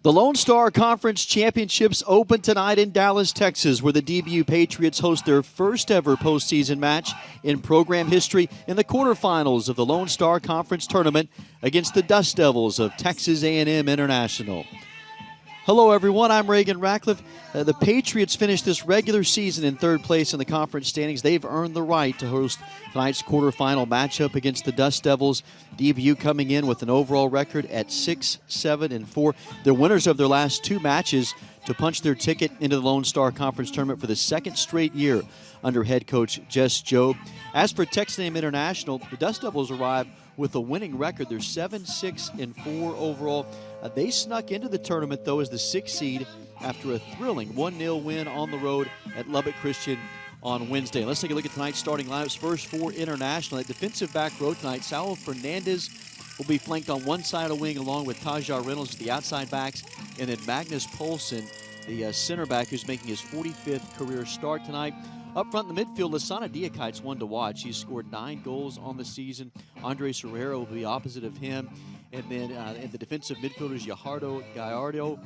The Lone Star Conference Championships open tonight in Dallas, Texas, where the DBU Patriots host their first ever postseason match in program history in the quarterfinals of the Lone Star Conference Tournament against the Dust Devils of Texas A&M International. Hello, everyone. I'm Reagan Ratcliffe. The Patriots finished this regular season in third place in the conference standings. They've earned the right to host tonight's quarterfinal matchup against the Dust Devils. DBU coming in with an overall record at 6-7-4. They're winners of their last two matches to punch their ticket into the Lone Star Conference Tournament for the second straight year under head coach Jess Jobe. As for Texas A&M International, the Dust Devils arrive with a winning record. They're 7-6-4 overall. They snuck into the tournament, though, as the sixth seed after a thrilling 1-0 win on the road at Lubbock Christian on Wednesday. Let's take a look at tonight's starting lineups. First for International. At defensive back row tonight, Saul Fernandez will be flanked on one side of the wing along with Tajah Reynolds at the outside backs, and then Magnus Polson, the center back, who's making his 45th career start tonight. Up front in the midfield, Lasana Diakite's one to watch. He's scored 9 goals on the season. Andres Herrera will be opposite of him. And then in the defensive midfielders, Yajardo Gallardo,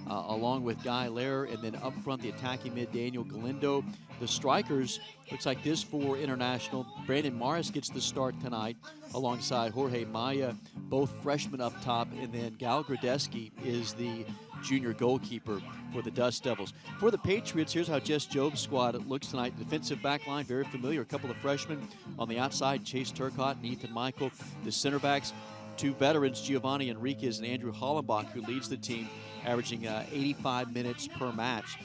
along with Guy Lehrer. And then up front, the attacking mid, Daniel Galindo. The strikers, looks like this for International. Brandon Morris gets the start tonight alongside Jorge Maya, both freshmen up top. And then Gal Gradeski is the junior goalkeeper for the Dust Devils. For the Patriots, here's how Jess Jobe's squad looks tonight. Defensive back line, very familiar. A couple of freshmen on the outside, Chase Turcotte and Ethan Michael. The center backs, two veterans, Giovanni Enriquez and Andrew Hollenbach, who leads the team, averaging 85 minutes per match.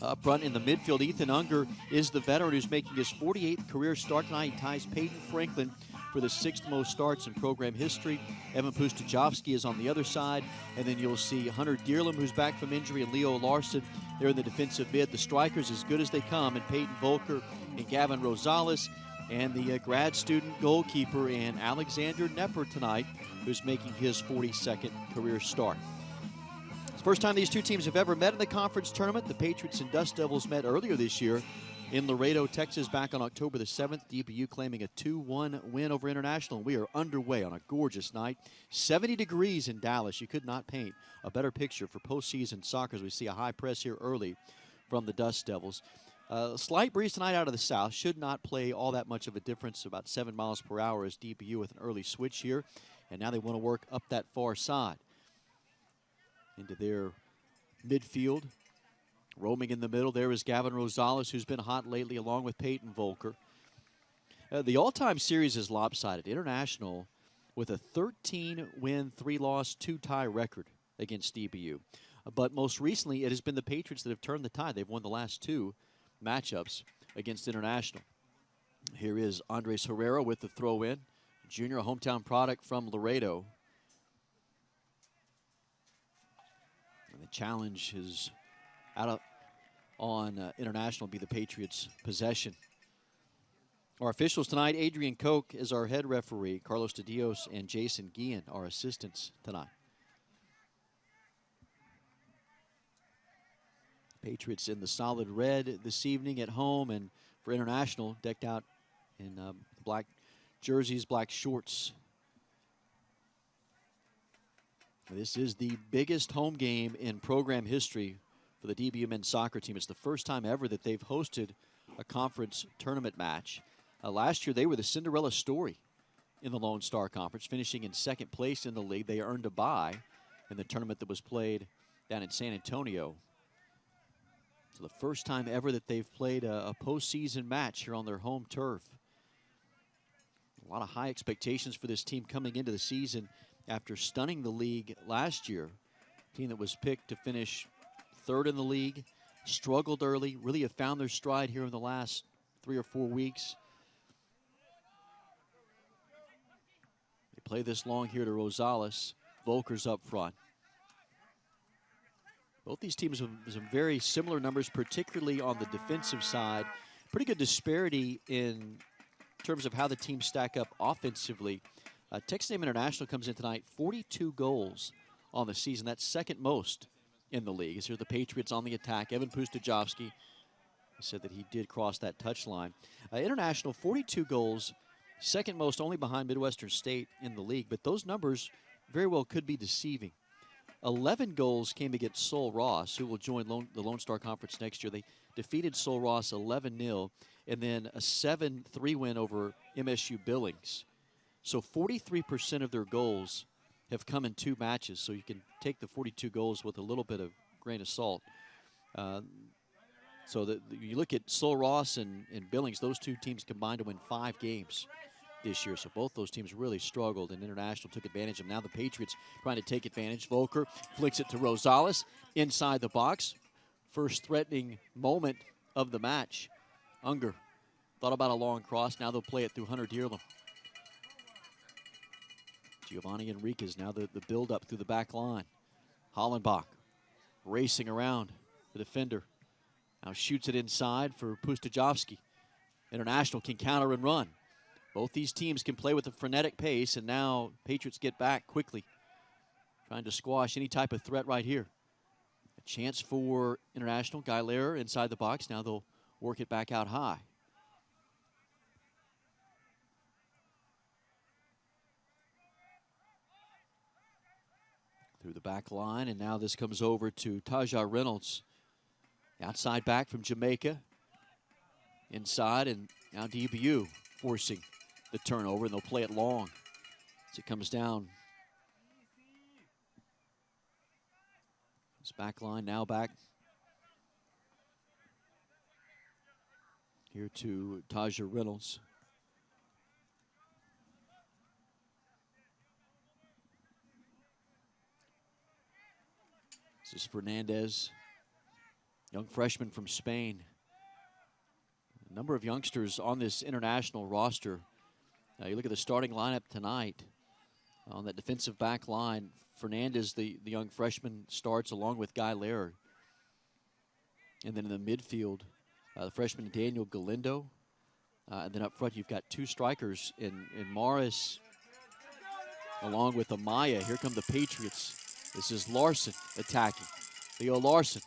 Up front in the midfield, Ethan Unger is the veteran who's making his 48th career start tonight. He ties Peyton Franklin for the 6th most starts in program history. Evan Pustajovsky is on the other side. And then you'll see Hunter Dearlam, who's back from injury, and Leo Larson. They're in the defensive mid. The strikers as good as they come, and Peyton Volker and Gavin Rosales. And the grad student goalkeeper and Alexander Nepper tonight, who's making his 42nd career start. It's the first time these two teams have ever met in the conference tournament. The Patriots and Dust Devils met earlier this year in Laredo, Texas, back on October the 7th. DBU claiming a 2-1 win over International. We are underway on a gorgeous night. 70 degrees in Dallas. You could not paint a better picture for postseason soccer as we see a high press here early from the Dust Devils. A slight breeze tonight out of the south. Should not play all that much of a difference, about 7 miles per hour as DBU with an early switch here. And now they want to work up that far side into their midfield. Roaming in the middle, there is Gavin Rosales, who's been hot lately, along with Peyton Volker. The all-time series is lopsided. International with a 13-win, 3-loss, 2-tie record against DBU. But most recently, it has been the Patriots that have turned the tide. They've won the last 2 matchups against International. Here is Andres Herrera with the throw-in. Junior, a hometown product from Laredo. And the challenge is out on International will be the Patriots' possession. Our officials tonight, Adrian Koch is our head referee. Carlos De Dios and Jason Guillen are assistants tonight. Patriots in the solid red this evening at home, and for International, decked out in black jerseys, black shorts. This is the biggest home game in program history for the DBU men's soccer team. It's the first time ever that they've hosted a conference tournament match. Last year, they were the Cinderella story in the Lone Star Conference, finishing in second place in the league. They earned a bye in the tournament that was played down in San Antonio. So the first time ever that they've played a postseason match here on their home turf. A lot of high expectations for this team coming into the season after stunning the league last year. A team that was picked to finish third in the league, struggled early, really have found their stride here in the last 3 or 4 weeks. They play this long here to Rosales. Volker's up front. Both these teams have some very similar numbers, particularly on the defensive side. Pretty good disparity in terms of how the teams stack up offensively. Texas A&M International comes in tonight, 42 goals on the season. That's second most in the league. As here the Patriots on the attack. Evan Pustajovsky said that he did cross that touch line. International, 42 goals, second most only behind Midwestern State in the league. But those numbers very well could be deceiving. 11 goals came against Sol Ross, who will join the Lone Star Conference next year. They defeated Sol Ross 11-0, and then a 7-3 win over MSU Billings. So 43% of their goals have come in 2 matches, so you can take the 42 goals with a little bit of grain of salt. So you look at Sol Ross and Billings, those 2 teams combined to win 5 games this year. So both those teams really struggled, and International took advantage of them. Now the Patriots trying to take advantage. Volker flicks it to Rosales inside the box. First threatening moment of the match. Unger thought about a long cross. Now they'll play it through Hunter Dearlam. Giovanni Enriquez now the build-up through the back line. Hollenbach racing around the defender. Now shoots it inside for Pustajovsky. International can counter and run. Both these teams can play with a frenetic pace, and now Patriots get back quickly, trying to squash any type of threat right here. A chance for International. Guy Lehrer inside the box. Now they'll work it back out high. Through the back line, and now this comes over to Taja Reynolds. Outside back from Jamaica. Inside, and now DBU forcing the turnover, and they'll play it long as it comes down. This back line now back here to Taja Reynolds. This is Fernandez, young freshman from Spain. A number of youngsters on this International roster. You look at the starting lineup tonight. On that defensive back line, Fernandez, the young freshman, starts along with Guy Lehrer. And then in the midfield, the freshman Daniel Galindo. And then up front, you've got 2 strikers in Morris along with Amaya. Here come the Patriots. This is Larson attacking. Theo Larson.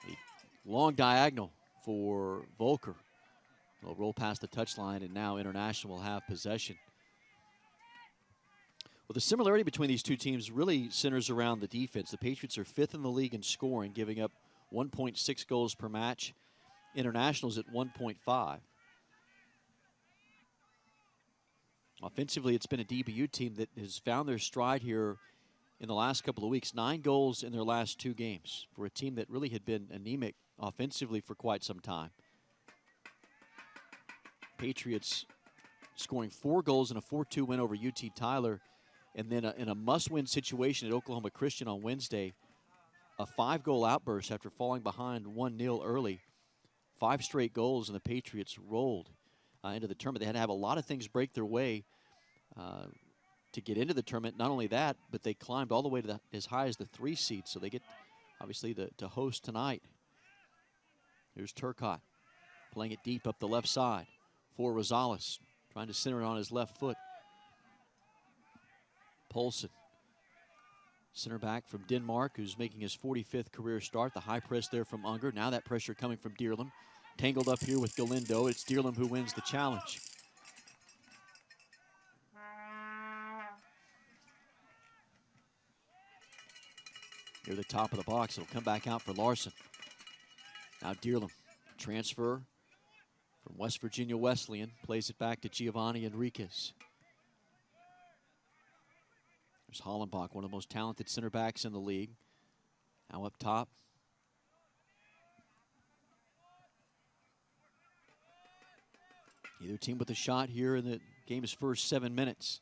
A long diagonal for Volker. They'll roll past the touchline, and now International will have possession. Well, the similarity between these 2 teams really centers around the defense. The Patriots are 5th in the league in scoring, giving up 1.6 goals per match. International's at 1.5. Offensively, it's been a DBU team that has found their stride here in the last couple of weeks. 9 goals in their last 2 games for a team that really had been anemic offensively for quite some time. Patriots scoring 4 goals in a 4-2 win over UT Tyler, and then in a must-win situation at Oklahoma Christian on Wednesday, a 5-goal outburst after falling behind 1-0 early. 5 straight goals, and the Patriots rolled into the tournament. They had to have a lot of things break their way to get into the tournament. Not only that, but they climbed all the way to as high as the 3 seed, so they get, obviously, to host tonight. Here's Turcotte playing it deep up the left side for Rosales, trying to center it on his left foot. Poulsen, center back from Denmark, who's making his 45th career start. The high press there from Unger. Now that pressure coming from Dearlam. Tangled up here with Galindo. It's Dearlam who wins the challenge. Near the top of the box, it'll come back out for Larson. Now Dearlam, transfer from West Virginia Wesleyan, plays it back to Giovanni Enriquez. There's Hollenbach, one of the most talented center backs in the league. Now up top. Either team with a shot here in the game's first 7 minutes.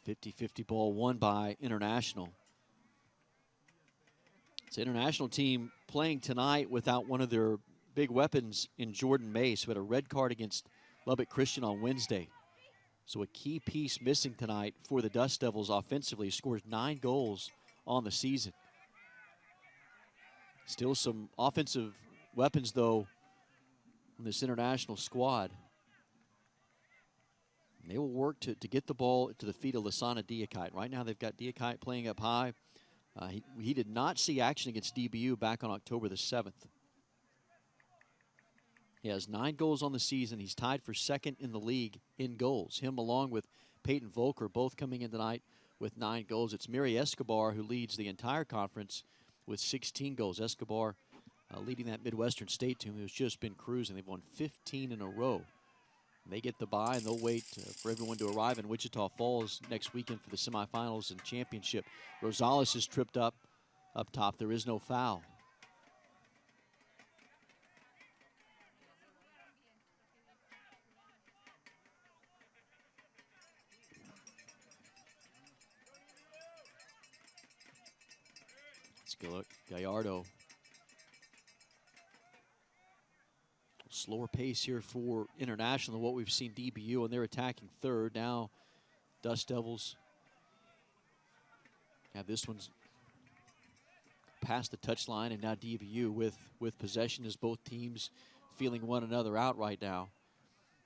The 50-50 ball won by International. It's an International team playing tonight without one of their big weapons in Jordan Mace, who had a red card against Lubbock Christian on Wednesday. So a key piece missing tonight for the Dust Devils offensively. He scores 9 goals on the season. Still some offensive weapons, though, in this International squad. And they will work to get the ball to the feet of Lasana Diakite. Right now they've got Diakite playing up high. He did not see action against DBU back on October the 7th. He has 9 goals on the season. He's tied for second in the league in goals. Him along with Peyton Volker both coming in tonight with 9 goals. It's Miri Escobar who leads the entire conference with 16 goals. Escobar leading that Midwestern State team who's just been cruising. They've won 15 in a row. They get the bye, and they'll wait for everyone to arrive in Wichita Falls next weekend for the semifinals and championship. Rosales is tripped up top. There is no foul. Let's go look. Gallardo. Slower pace here for International than what we've seen DBU, and they're attacking third. Now Dust Devils have this one's past the touchline, and now DBU with possession as both teams feeling one another out right now.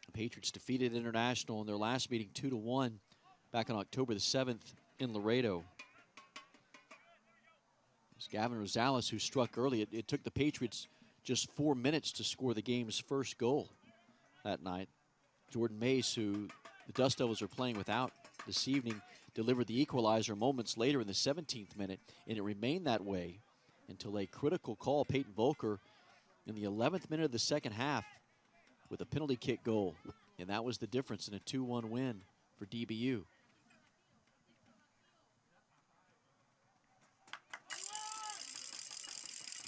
The Patriots defeated International in their last meeting 2-1 back on October the 7th in Laredo. It's Gavin Rosales who struck early. It took the Patriots just 4 minutes to score the game's first goal that night. Jordan Mace, who the Dust Devils are playing without this evening, delivered the equalizer moments later in the 17th minute, and it remained that way until a critical call. Peyton Volker in the 11th minute of the second half with a penalty kick goal, and that was the difference in a 2-1 win for DBU.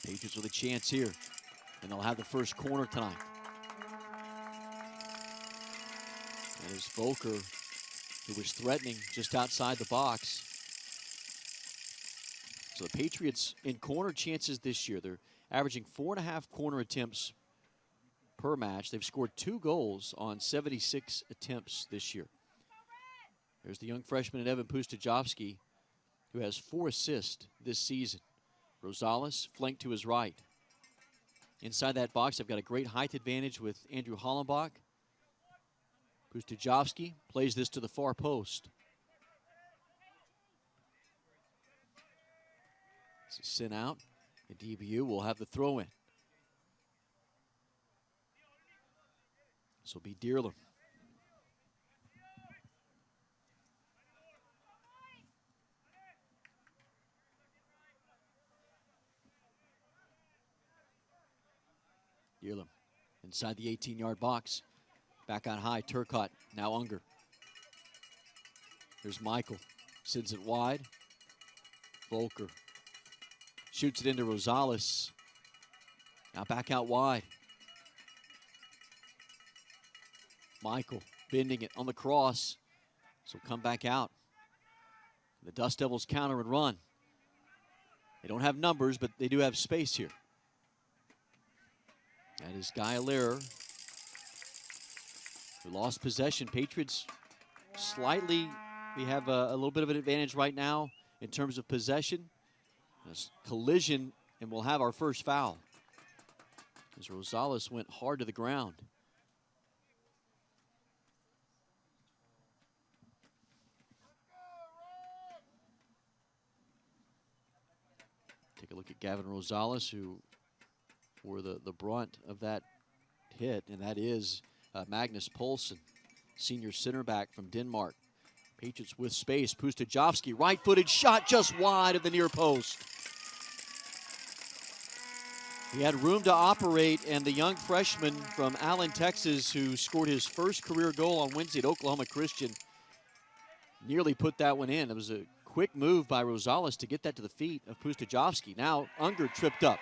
Patriots with a chance here, and they'll have the first corner tonight. And it's Volker who was threatening just outside the box. So the Patriots in corner chances this year, they're averaging 4.5 corner attempts per match. They've scored 2 goals on 76 attempts this year. There's the young freshman Evan Pustajovsky, who has 4 assists this season. Rosales flanked to his right. Inside that box, I've got a great height advantage with Andrew Hollenbach. Pustajovsky plays this to the far post. This is sent out. The DBU will have the throw in. This will be Dearler. Dearler inside the 18-yard box. Back on high, Turcotte, now Unger. There's Michael, sends it wide. Volker shoots it into Rosales. Now back out wide. Michael bending it on the cross. So come back out. The Dust Devils counter and run. They don't have numbers, but they do have space here. That is Guy Allaire, who lost possession. Patriots slightly, we have a little bit of an advantage right now in terms of possession. This collision, and we'll have our first foul, as Rosales went hard to the ground. Take a look at Gavin Rosales, who bore the brunt of that hit, and that is Magnus Poulsen, senior center back from Denmark. Patriots with space. Pustajovsky, right-footed shot just wide of the near post. He had room to operate, and the young freshman from Allen, Texas, who scored his first career goal on Wednesday at Oklahoma Christian, nearly put that one in. It was a quick move by Rosales to get that to the feet of Pustajovsky. Now Unger tripped up.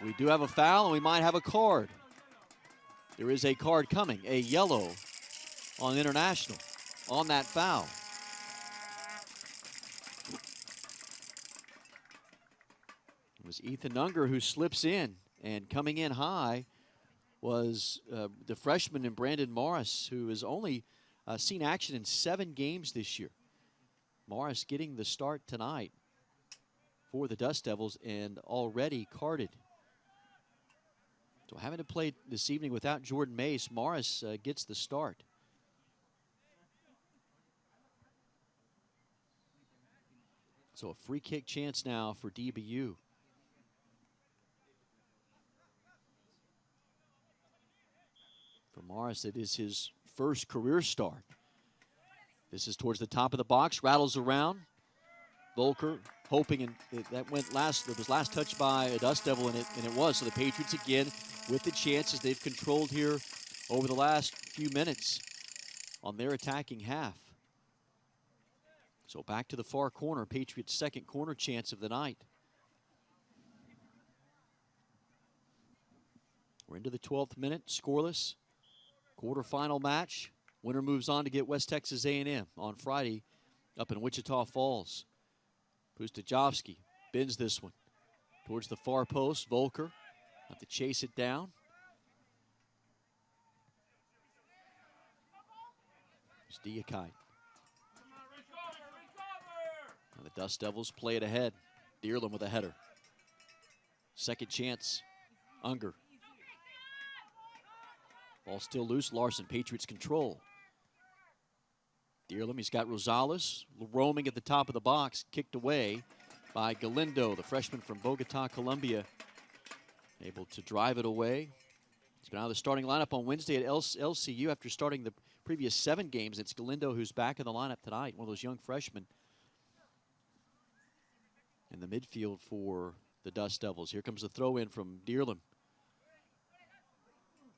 We do have a foul, and we might have a card. There is a card coming, a yellow on International on that foul. It was Ethan Unger who slips in, and coming in high was the freshman in Brandon Morris, who has only seen action in 7 games this year. Morris getting the start tonight for the Dust Devils and already carded. So having to play this evening without Jordan Mace, Morris gets the start. So a free kick chance now for DBU. Morris, it is his first career start. This is towards the top of the box, rattles around. Volker hoping, and that went last. It was last touched by a Dust Devil, and it was. So the Patriots again with the chances they've controlled here over the last few minutes on their attacking half. So back to the far corner, Patriots' second corner chance of the night. We're into the 12th minute, scoreless. Quarterfinal match. Winner moves on to get West Texas A&M on Friday up in Wichita Falls. Pustajovsky bends this one towards the far post. Volker have to chase it down. It's Diakite. The Dust Devils play it ahead. Dearland with a header. Second chance, Unger. Ball still loose, Larson, Patriots control. Dearland, he's got Rosales roaming at the top of the box, kicked away by Galindo, the freshman from Bogota, Colombia. Able to drive it away. He's been out of the starting lineup on Wednesday at LCU after starting the previous 7 games. It's Galindo who's back in the lineup tonight, one of those young freshmen in the midfield for the Dust Devils. Here comes the throw in from Dearland.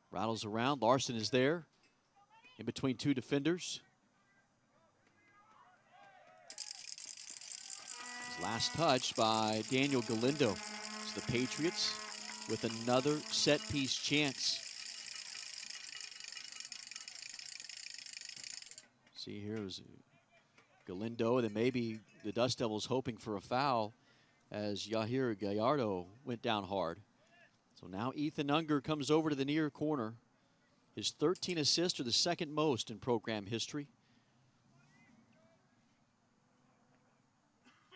Rattles around, Larson is there in between 2 defenders. His last touch by Daniel Galindo. It's the Patriots with another set piece chance. See, here is Galindo, and then maybe the Dust Devils hoping for a foul as Yahir Gallardo went down hard. So now Ethan Unger comes over to the near corner. His 13 assists are the second most in program history.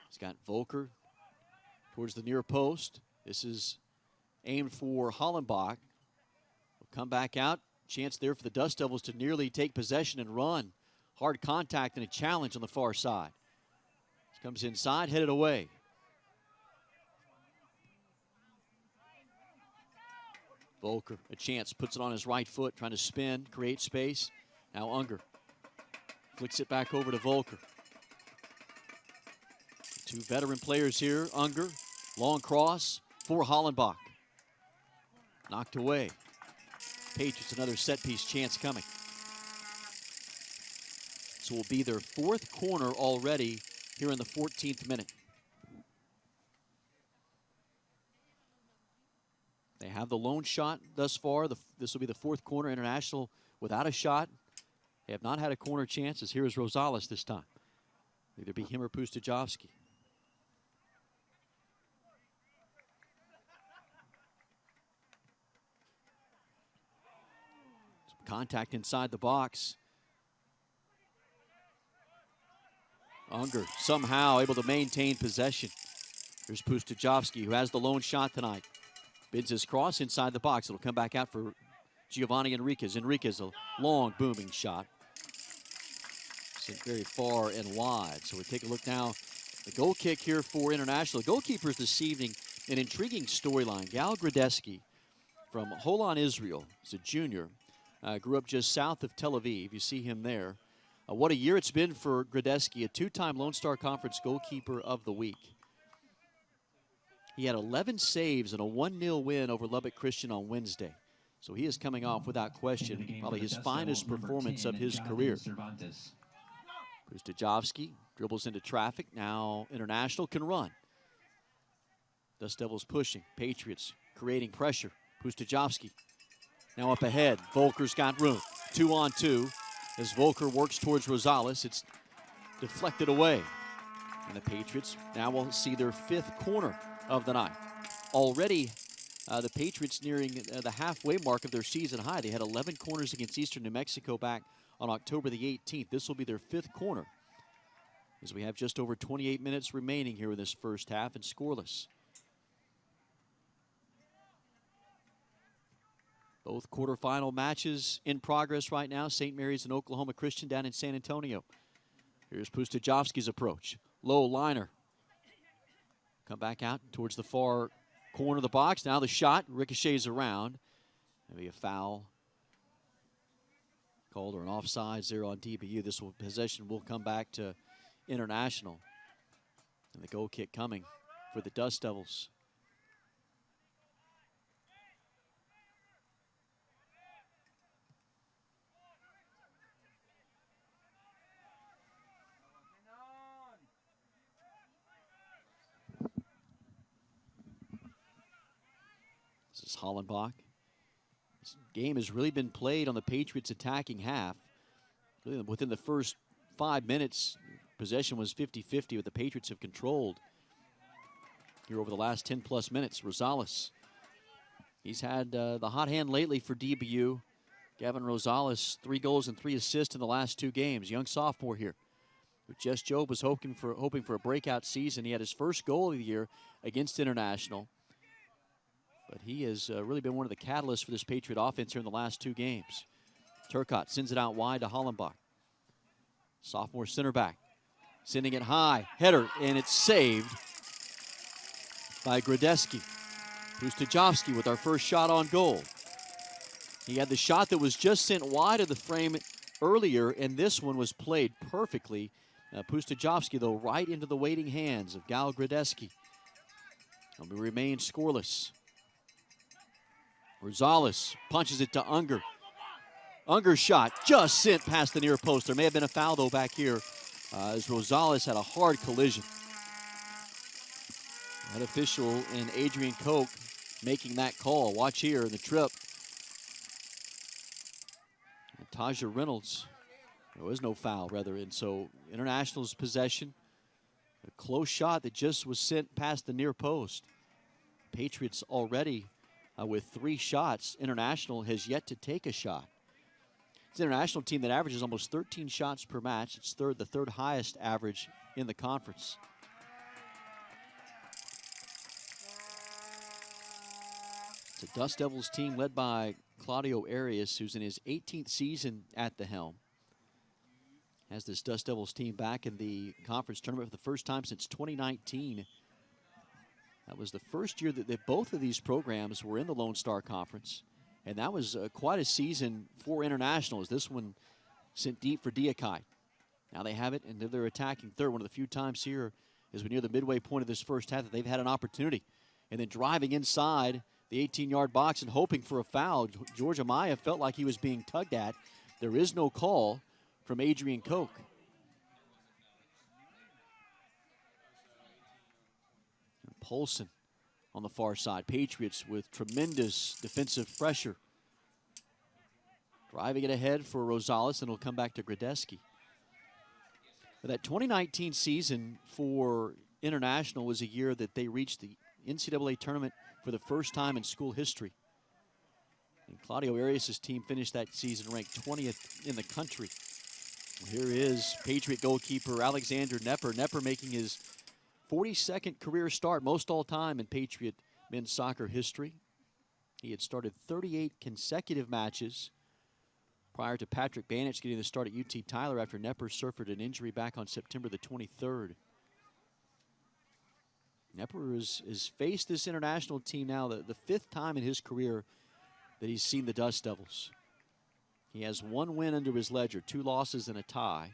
He's got Volker towards the near post. This is aimed for Hollenbach. Will come back out. Chance there for the Dust Devils to nearly take possession and run. Hard contact and a challenge on the far side. Comes inside, headed away. Volker, a chance, puts it on his right foot, trying to spin, create space. Now Unger flicks it back over to Volker. 2 veteran players here. Unger, long cross for Hollenbach. Knocked away. Patriots, another set-piece chance coming. So will be their 4th corner already here in the 14th minute. They have the lone shot thus far. This will be the 4th corner. International without a shot. They have not had a corner chances. Here is Rosales this time. Either be him or Pustajovsky. Some contact inside the box. Unger somehow able to maintain possession. Here's Pustajovsky, who has the lone shot tonight. Bids his cross inside the box. It'll come back out for Giovanni Enriquez. Enriquez, a long booming shot. Sent very far and wide. So we take a look now. The goal kick here for International. The goalkeepers this evening, an intriguing storyline. Gal Gradeski from Holon, Israel. He's a junior. Grew up just south of Tel Aviv. You see him there. What a year it's been for Gradeski, a 2-time Lone Star Conference Goalkeeper of the Week. He had 11 saves and a 1-0 win over Lubbock Christian on Wednesday. So he is coming off without question, probably his finest performance of his career. Pustajovsky dribbles into traffic. Now International can run. Dust Devils pushing. Patriots creating pressure. Pustajovsky now up ahead. Volker's got room. 2-on-2 as Volker works towards Rosales. It's deflected away. And the Patriots now will see their 5th corner of the night. Already, the Patriots nearing the halfway mark of their season high. They had 11 corners against Eastern New Mexico back on October the 18th. This will be their 5th corner, as we have just over 28 minutes remaining here in this first half and scoreless. Both quarterfinal matches in progress right now. St. Mary's and Oklahoma Christian down in San Antonio. Here's Pustajovsky's approach. Low liner. Come back out towards the far corner of the box. Now the shot ricochets around. Maybe a foul Called or an offsides there on DBU. This possession will come back to International. And the goal kick coming for the Dust Devils. This is Hollenbach. This game has really been played on the Patriots' attacking half. Within the first 5 minutes, possession was 50-50, but the Patriots have controlled here over the last 10-plus minutes. Rosales, he's had the hot hand lately for DBU. Gavin Rosales, 3 goals and 3 assists in the last 2 games. Young sophomore here. Jess Jobe was hoping for a breakout season. He had his first goal of the year against International. But he has really been one of the catalysts for this Patriot offense here in the last 2 games. Turcotte sends it out wide to Hollenbach. Sophomore center back. Sending it high. Header, and it's saved by Gradeski. Pustajovsky with our first shot on goal. He had the shot that was just sent wide of the frame earlier, and this one was played perfectly. Pustajovsky, though, right into the waiting hands of Gal Gradeski. And we remain scoreless. Rosales punches it to Unger. Unger's shot just sent past the near post. There may have been a foul, though, back here as Rosales had a hard collision. That official in Adrian Koch making that call. Watch here in the trip. And Taja Reynolds. There was no foul, rather, and so International's possession. A close shot that just was sent past the near post. Patriots already with 3 shots. International has yet to take a shot. It's an International team that averages almost 13 shots per match. It's the third highest average in the conference. It's a Dust Devils team led by Claudio Arias, who's in his 18th season at the helm. Has this Dust Devils team back in the conference tournament for the first time since 2019. That was the first year that both of these programs were in the Lone Star Conference. And that was quite a season for International, as this one sent deep for Diakai. Now they have it, and they're attacking third. One of the few times here as we near the midway point of this first half that they've had an opportunity. And then driving inside the 18-yard box and hoping for a foul. George Amaya felt like he was being tugged at. There is no call from Adrian Koch. Polson on the far side. Patriots with tremendous defensive pressure. Driving it ahead for Rosales, and it'll come back to Gradeski. But that 2019 season for International was a year that they reached the NCAA tournament for the first time in school history. And Claudio Arias' team finished that season ranked 20th in the country. Here is Patriot goalkeeper Alexander Nepper. Nepper making his 42nd career start, most all-time in Patriot men's soccer history. He had started 38 consecutive matches prior to Patrick Banich getting the start at UT Tyler after Nepper suffered an injury back on September the 23rd. Nepper has faced this International team now the 5th time in his career that he's seen the Dust Devils. He has 1 win under his ledger, 2 losses and a tie.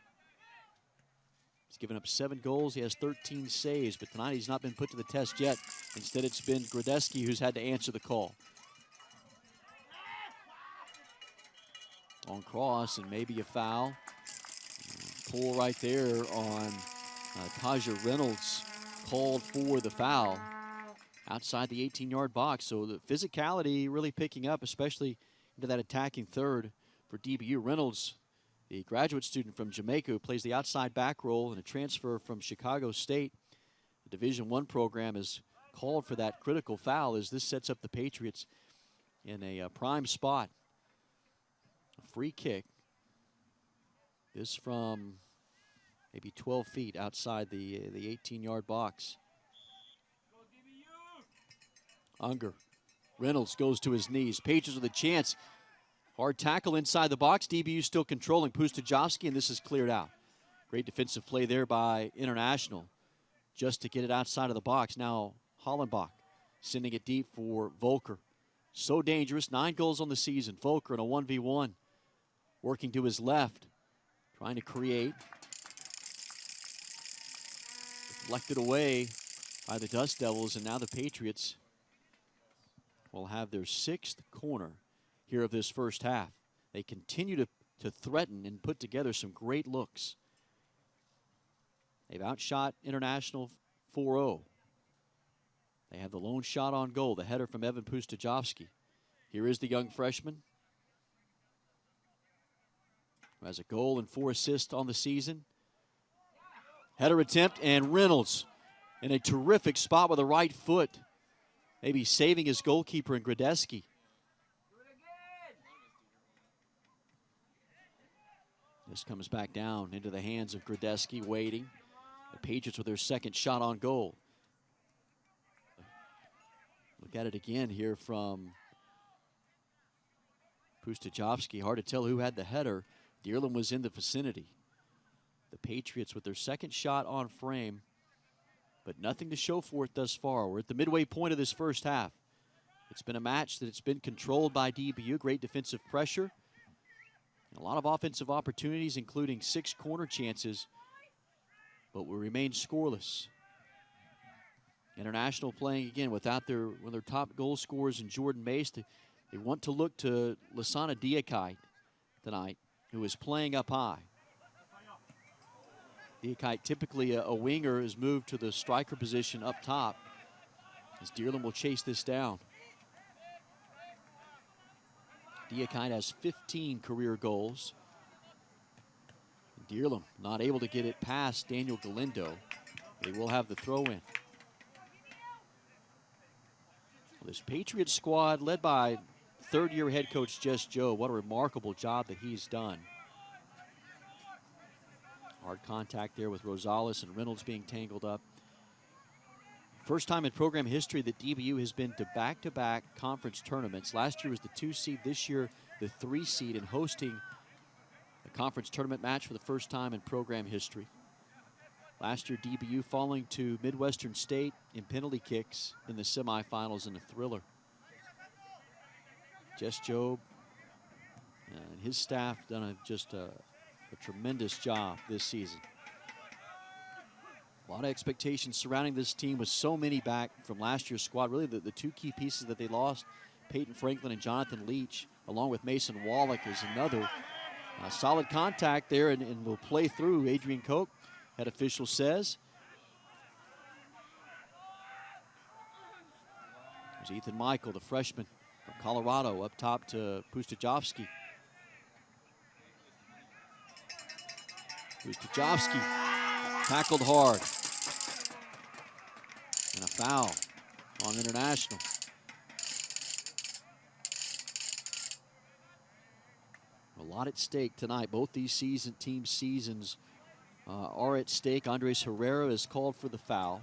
He's given up 7 goals. He has 13 saves, but tonight he's not been put to the test yet. Instead, it's been Gradeski who's had to answer the call. On cross, and maybe a foul. Pull right there on Taja Reynolds, called for the foul outside the 18-yard box. So the physicality really picking up, especially into that attacking third for DBU. Reynolds, the graduate student from Jamaica who plays the outside back role and a transfer from Chicago State. The Division I program has called for that critical foul as this sets up the Patriots in a prime spot. A free kick. This from maybe 12 feet outside the 18-yard box. Unger. Reynolds goes to his knees. Patriots with a chance. Hard tackle inside the box. DBU still controlling Pustajovsky, and this is cleared out. Great defensive play there by International just to get it outside of the box. Now Hollenbach sending it deep for Volker. So dangerous. 9 goals on the season. Volker in a 1v1. working to his left, trying to create. Deflected away by the Dust Devils, and now the Patriots will have their 6th corner here of this first half. They continue to threaten and put together some great looks. They've outshot International 4-0. They have the lone shot on goal, the header from Evan Pustajovsky. Here is the young freshman, who has a goal and 4 assists on the season. Header attempt, and Reynolds in a terrific spot with a right foot, maybe saving his goalkeeper in Gradeski. This comes back down into the hands of Gradeski, waiting. The Patriots with their 2nd shot on goal. Look at it again here from Pustajovsky. Hard to tell who had the header. Dearland was in the vicinity. The Patriots with their 2nd shot on frame, but nothing to show for it thus far. We're at the midway point of this first half. It's been a match that's been controlled by DBU. Great defensive pressure. And a lot of offensive opportunities, including 6 corner chances, but we remain scoreless. International playing again without one of their top goal scorers in Jordan Mace. They want to look to Lasana Diakite tonight, who is playing up high. Diakite, typically a winger, is moved to the striker position up top, as Dearland will chase this down. Diakite has 15 career goals. Dearland not able to get it past Daniel Galindo. They will have the throw-in. This Patriots squad, led by 3rd-year head coach Jess Joe, what a remarkable job that he's done. Hard contact there with Rosales and Reynolds being tangled up. First time in program history that DBU has been to back-to-back conference tournaments. Last year was the 2 seed, this year the 3 seed, and hosting a conference tournament match for the first time in program history. Last year, DBU falling to Midwestern State in penalty kicks in the semifinals in a thriller. Jess Jobe and his staff done just a tremendous job this season. A lot of expectations surrounding this team with so many back from last year's squad. Really, the 2 key pieces that they lost, Peyton Franklin and Jonathan Leach, along with Mason Wallach, is another solid contact there, and will play through. Adrian Koch, head official, says. There's Ethan Michael, the freshman from Colorado, up top to Pustajovsky. Pustajovsky tackled hard. And a foul on International. A lot at stake tonight. Both these teams' seasons are at stake. Andres Herrera is called for the foul.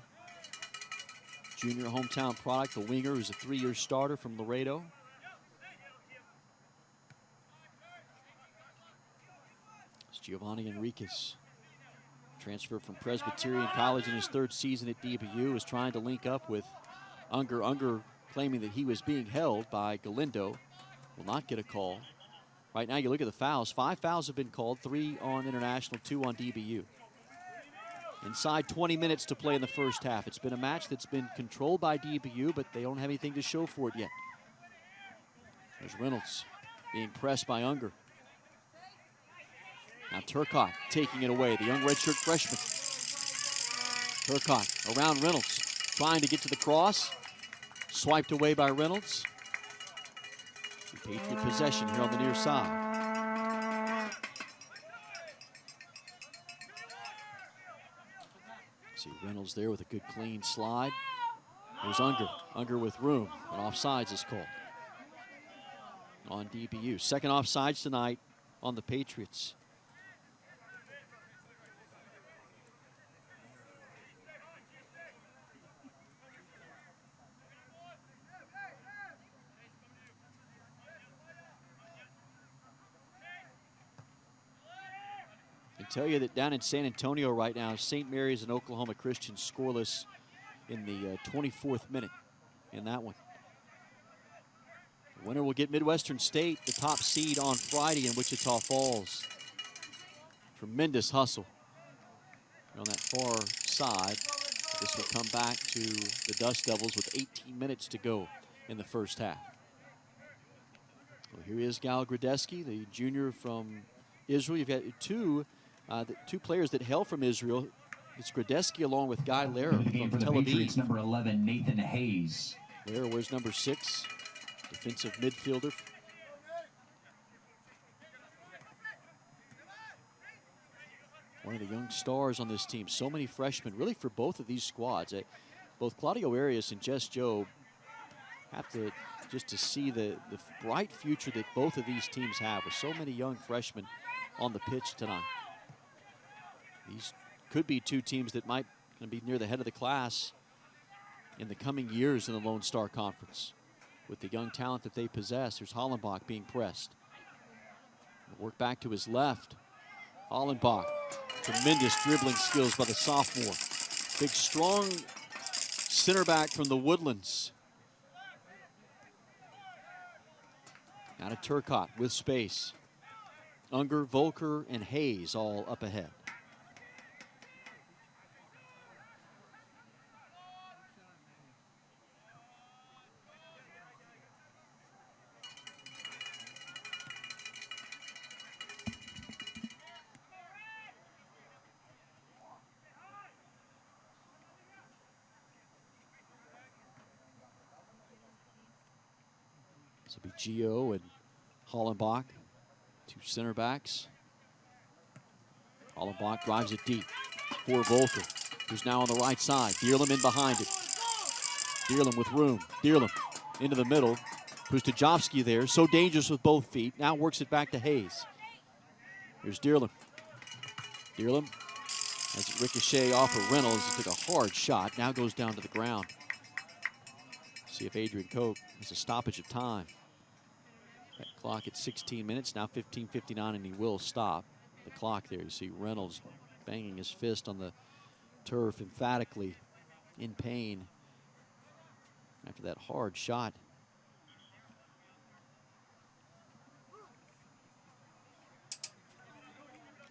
Junior hometown product, the winger, who's a 3-year starter from Laredo. It's Giovanni Enriquez. Transferred from Presbyterian College in his 3rd season at DBU, is trying to link up with Unger. Unger claiming that he was being held by Galindo. Will not get a call. Right now, you look at the fouls. 5 fouls have been called, 3 on International, 2 on DBU. Inside 20 minutes to play in the first half. It's been a match that's been controlled by DBU, but they don't have anything to show for it yet. There's Reynolds being pressed by Unger. Now Turcotte taking it away, the young redshirt freshman. Turcotte around Reynolds, trying to get to the cross. Swiped away by Reynolds. Patriot possession here on the near side. See Reynolds there with a good clean slide. There's Unger. Unger with room, and offsides is called on DBU. 2nd offsides tonight on the Patriots. Tell you that down in San Antonio right now, St. Mary's and Oklahoma Christian scoreless in the 24th minute in that one. Winner will get Midwestern State, the top seed on Friday in Wichita Falls. Tremendous hustle on that far side. This will come back to the Dust Devils with 18 minutes to go in the first half. Well, here is Gal Gradeski, the junior from Israel. You've got two players that hail from Israel. It's Gradeski along with Guy Lehrer from Tel Aviv. Patriots, number 11, Nathan Hayes. Lehrer wears number 6, defensive midfielder. One of the young stars on this team. So many freshmen, really, for both of these squads. Both Claudio Arias and Jess Jobe have to just to see the bright future that both of these teams have with so many young freshmen on the pitch tonight. These could be two teams that might be near the head of the class in the coming years in the Lone Star Conference. With the young talent that they possess, there's Hollenbach being pressed. Work back to his left. Hollenbach, tremendous dribbling skills by the sophomore. Big, strong center back from the Woodlands. Out of Turcotte with space. Unger, Volker, and Hayes all up ahead. This will be Gio and Hollenbach, two center backs. Hollenbach drives it deep for Volker, who's now on the right side. Dearlam in behind it. Dearlam with room. Dearlam into the middle. Pustajovsky there, so dangerous with both feet. Now works it back to Hayes. Here's Dearlam. Dearlam has it ricochet off of Reynolds. He took a hard shot. Now goes down to the ground. See if Adrian Koch has a stoppage of time. That clock at 16 minutes, now 15:59, and he will stop the clock there. You see Reynolds banging his fist on the turf emphatically in pain after that hard shot.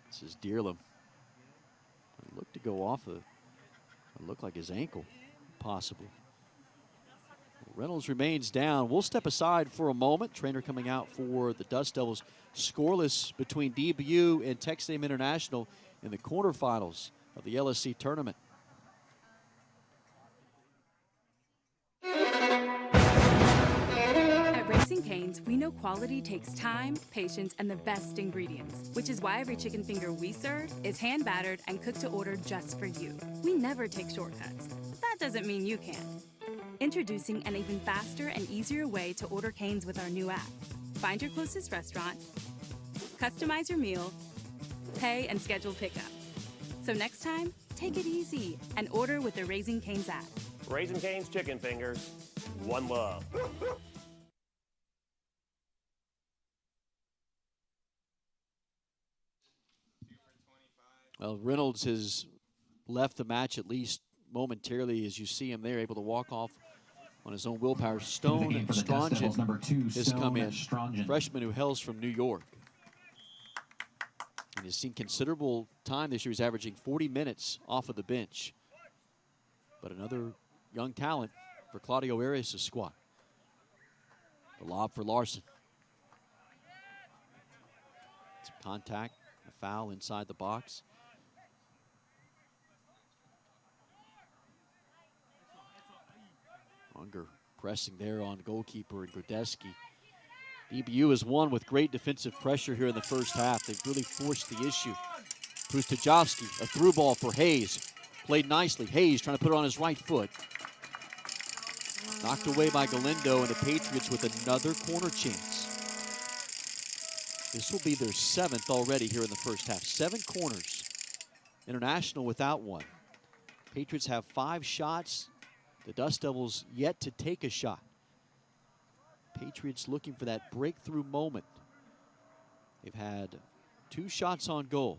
This is Dearlam. It looked to go off it looked like his ankle, possibly. Reynolds remains down. We'll step aside for a moment. Trainer coming out for the Dust Devils. Scoreless between DBU and Texas A&M International in the quarterfinals of the LSC tournament. At Raising Cane's, we know quality takes time, patience, and the best ingredients, which is why every chicken finger we serve is hand battered and cooked to order just for you. We never take shortcuts, but that doesn't mean you can. Introducing an even faster and easier way to order Cane's with our new app. Find your closest restaurant, customize your meal, pay, and schedule pickup. So next time, take it easy and order with the Raising Cane's app. Raising Cane's chicken fingers, one love. Well, Reynolds has left the match at least momentarily, as you see him there, able to walk off on his own willpower. Stone Strongen has come in, freshman who hails from New York. And has seen considerable time this year. He's averaging 40 minutes off of the bench. But another young talent for Claudio Arias' squad. The lob for Larson. Some contact, a foul inside the box. Unger pressing there on goalkeeper and Gradeski. DBU has won with great defensive pressure here in the first half. They've really forced the issue. Pustajovsky, a through ball for Hayes. Played nicely. Hayes trying to put it on his right foot. Knocked away by Galindo, and the Patriots with another corner chance. This will be their 7th already here in the first half. 7 corners. International without one. Patriots have 5 shots. The Dust Devils yet to take a shot. Patriots looking for that breakthrough moment. They've had 2 shots on goal.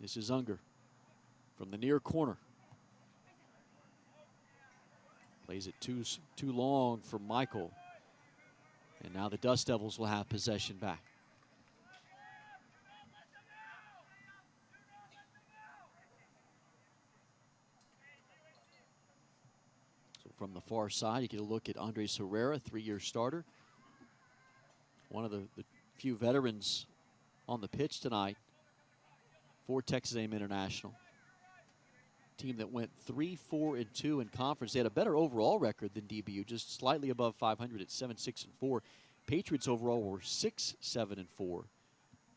This is Unger from the near corner. Plays it too long for Michael. And now the Dust Devils will have possession back. So from the far side, you get a look at Andres Herrera, 3-year starter. One of the few veterans on the pitch tonight for Texas A&M International. Team that went 3-4-2 in conference. They had a better overall record than DBU, just slightly above 500 at 7-6-4. Patriots overall were 6-7-4.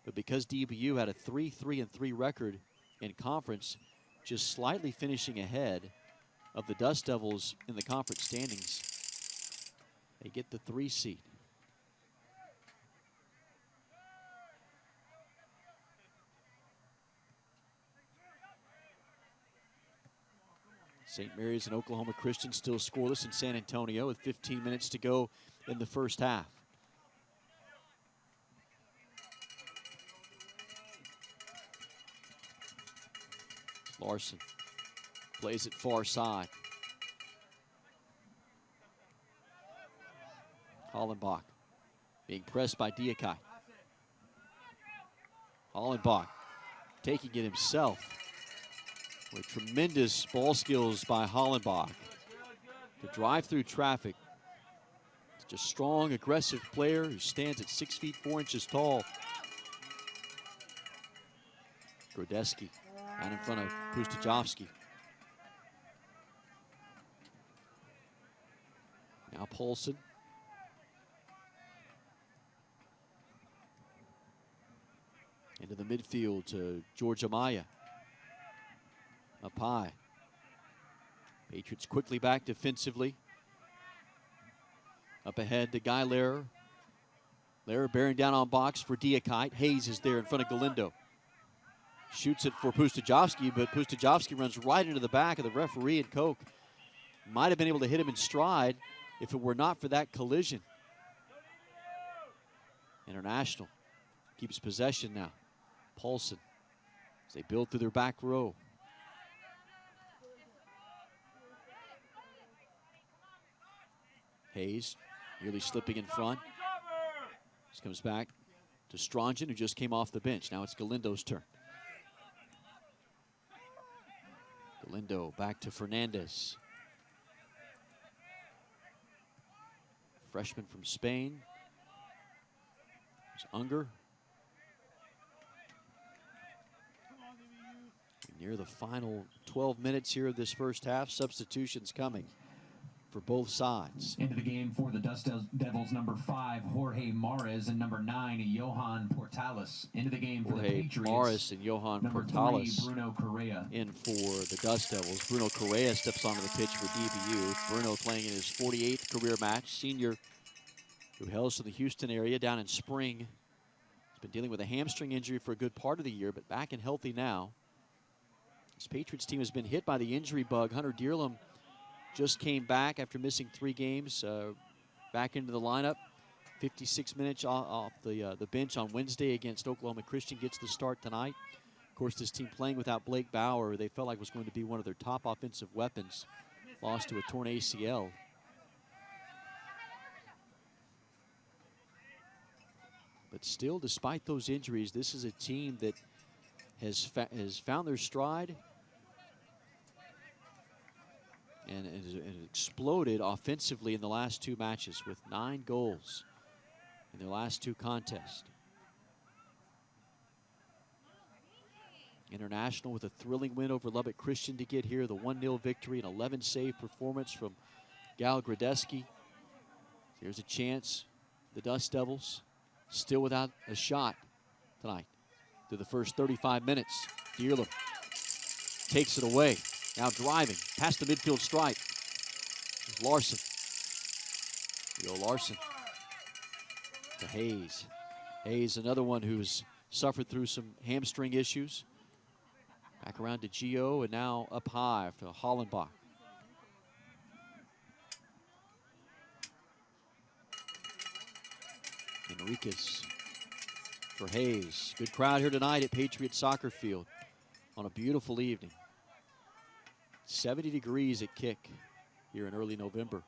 But because DBU had a 3-3-3 record in conference, just slightly finishing ahead of the Dust Devils in the conference standings, they get the 3 seed. St. Mary's and Oklahoma Christian still scoreless in San Antonio with 15 minutes to go in the first half. Larson plays it far side. Hollenbach being pressed by Diakai. Hollenbach taking it himself. With tremendous ball skills by Hollenbach to drive through traffic. Just a strong, aggressive player who stands at 6 feet 4 inches tall. Grodeski out in front of Pustajovsky. Now Paulson. Into the midfield to George Amaya. Up high. Patriots quickly back defensively. Up ahead to Guy Lehrer. Lehrer bearing down on box for Diakite. Hayes is there in front of Galindo. Shoots it for Pustajovsky, but Pustajovsky runs right into the back of the referee, and Koch might have been able to hit him in stride if it were not for that collision. International keeps possession now. Paulson as they build through their back row. Hayes nearly slipping in front. This comes back to Strongen, who just came off the bench. Now it's Galindo's turn. Galindo back to Fernandez. Freshman from Spain. It's Unger. Near the final 12 minutes here of this first half. Substitutions coming for both sides. Into the game for the Dust Devils, number 5, Jorge Mares, and number 9, Johan Portales. Into the game for the Patriots, Mares and Johan number Portales 3, Bruno Correa. in for the Dust Devils. Bruno Correa steps onto the pitch for DBU. Bruno playing in his 48th career match. Senior who hails from the Houston area down in spring. He's been dealing with a hamstring injury for a good part of the year, but back and healthy now. This Patriots team has been hit by the injury bug. Hunter Dearlam just came back after missing 3 games, back into the lineup. 56 minutes off the bench on Wednesday against Oklahoma Christian. Gets the start tonight. Of course, this team playing without Blake Bauer, they felt like was going to be one of their top offensive weapons. Lost to a torn ACL. But still, despite those injuries, this is a team that has found their stride and exploded offensively in the last 2 matches with 9 goals in their last 2 contests. International with a thrilling win over Lubbock Christian to get here. The 1-0 victory, an 11-save performance from Gal Grodeski. Here's a chance. The Dust Devils still without a shot tonight through the first 35 minutes. Dearlam takes it away. Now driving past the midfield stripe. There's Larson. Larson to Hayes. Hayes, another one who's suffered through some hamstring issues. Back around to Gio, and now up high for Hollenbach. Enriquez for Hayes. Good crowd here tonight at Patriot Soccer Field on a beautiful evening. 70 degrees at kick here in early November.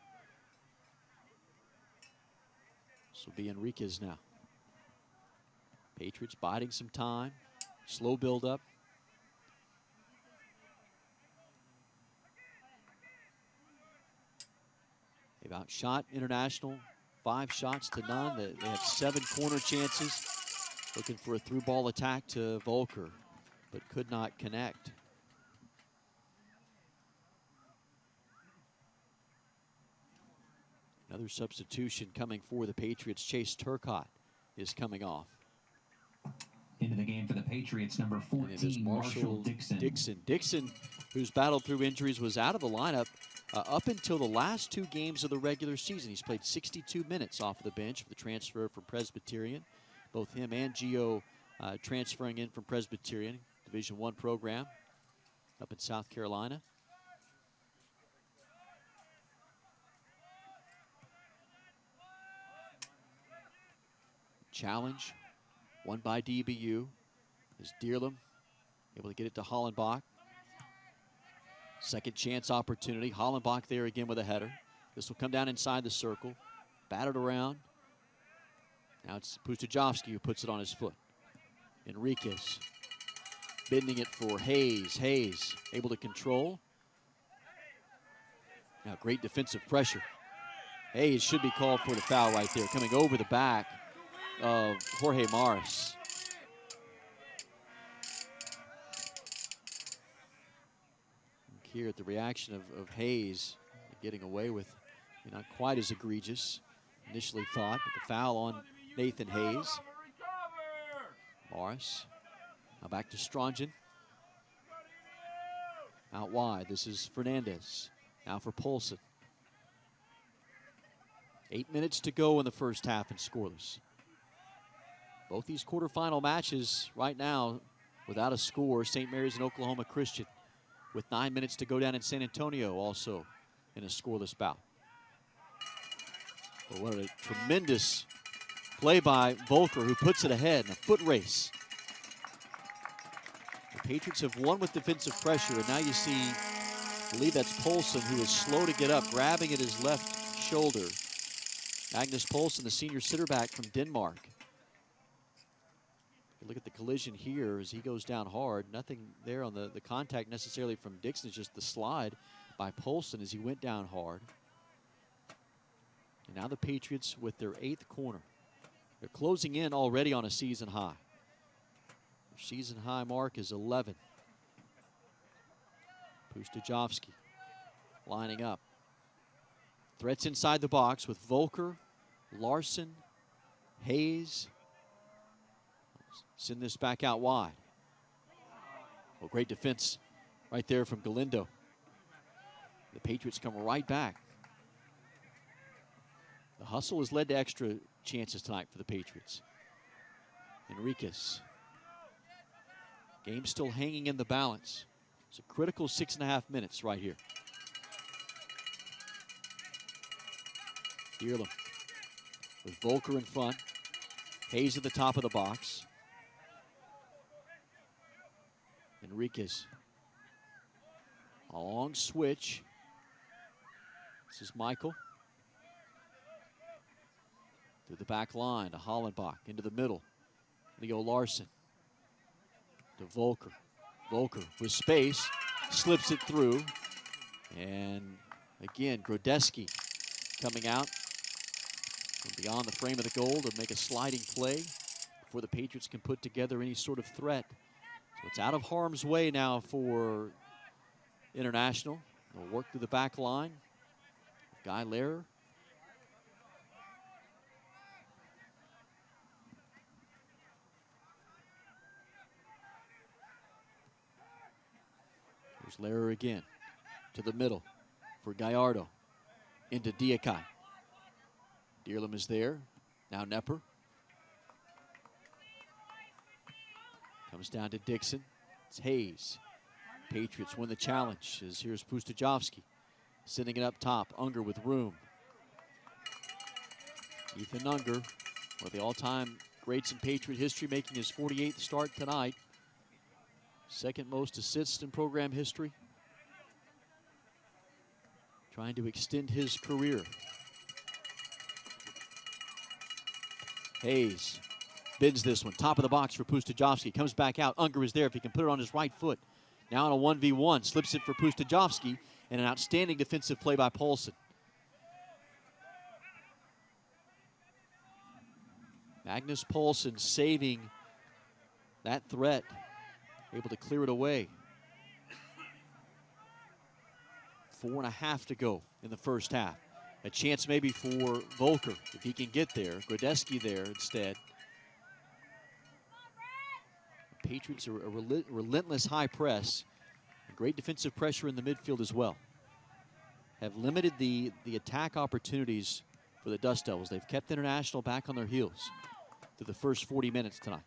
This will be Enriquez now. Patriots biding some time. Slow build up. They've outshot International 5 shots to none. They have 7 corner chances. Looking for a through ball attack to Volker, but could not connect. Another substitution coming for the Patriots. Chase Turcotte is coming off. Into the game for the Patriots, number 14, Marshall Dixon. Dixon, who's battled through injuries, was out of the lineup up until the last 2 games of the regular season. He's played 62 minutes off of the bench for the transfer from Presbyterian. Both him and Gio transferring in from Presbyterian, Division I program up in South Carolina. Challenge won by DBU. Is Deerlam able to get it to Hollenbach? Second chance opportunity. Hollenbach there again with a header. This will come down inside the circle. Battered around. Now it's Pustajovsky who puts it on his foot. Enriquez bending it for Hayes. Hayes able to control. Now great defensive pressure. Hayes should be called for the foul right there. Coming over the back of Jorge Morris. Look here at the reaction of Hayes getting away with not quite as egregious initially thought, but the foul on Nathan Hayes. Morris now back to Strongen. Out wide, this is Fernandez. Now for Polson. 8 minutes to go in the first half and scoreless. Both these quarterfinal matches right now without a score. St. Mary's and Oklahoma Christian with 9 minutes to go down in San Antonio also in a scoreless bout. But what a tremendous play by Volker, who puts it ahead in a foot race. The Patriots have won with defensive pressure, and now you see, I believe that's Polson, who is slow to get up, grabbing at his left shoulder. Magnus Polson, the senior sitter back from Denmark. Look at the collision here as he goes down hard. Nothing there on the contact necessarily from Dixon. It's just the slide by Polson as he went down hard. And now the Patriots with their 8th corner. They're closing in already on a season high. Their season high mark is 11. Pustajovsky lining up. Threats inside the box with Volker, Larson, Hayes. Send this back out wide. Well, great defense right there from Galindo. The Patriots come right back. The hustle has led to extra chances tonight for the Patriots. Enriquez. Game still hanging in the balance. It's a critical 6.5 minutes right here. Deerlam with Volker in front. Hayes at the top of the box. Enriquez. A long switch. This is Michael. Through the back line to Hollenbach. Into the middle. Leo Larson. To Volker. Volker with space. Slips it through. And again, Grodeski coming out from beyond the frame of the goal to make a sliding play before the Patriots can put together any sort of threat. So it's out of harm's way now for International. They'll work through the back line. Guy Lehrer. Here's Lehrer again to the middle for Gallardo. Into Diakai. Deerlam is there. Now Nepper. Comes down to Dixon. It's Hayes. Patriots win the challenge. As here's Pustajovsky. Sending it up top. Unger with room. Ethan Unger, one of the all-time greats in Patriot history, making his 48th start tonight. Second most assists in program history. trying to extend his career. Hayes bends this one. Top of the box for Pustajovsky. Comes back out. Unger is there if he can put it on his right foot. Now on a 1v1. Slips it for Pustajovsky. And an outstanding defensive play by Paulson. Magnus Paulson saving that threat. Able to clear it away. 4.5 to go in the first half. A chance maybe for Volker if he can get there. Grodeski there instead. The Patriots are a relentless high press. Great defensive pressure in the midfield as well. Have limited the attack opportunities for the Dust Devils. They've kept International back on their heels through the first 40 minutes tonight.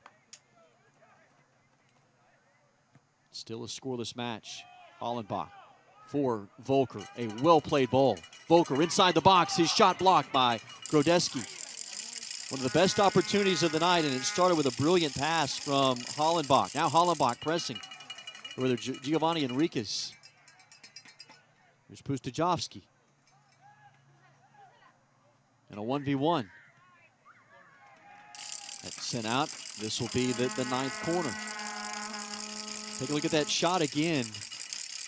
Still a scoreless match. Hollenbach for Volker. A well-played ball. Volker inside the box. His shot blocked by Grodeski. One of the best opportunities of the night, and it started with a brilliant pass from Hollenbach. Now Hollenbach pressing with Giovanni Enriquez. Here's Pustajovsky. And a 1v1. That's sent out. This will be the ninth corner. Take a look at that shot again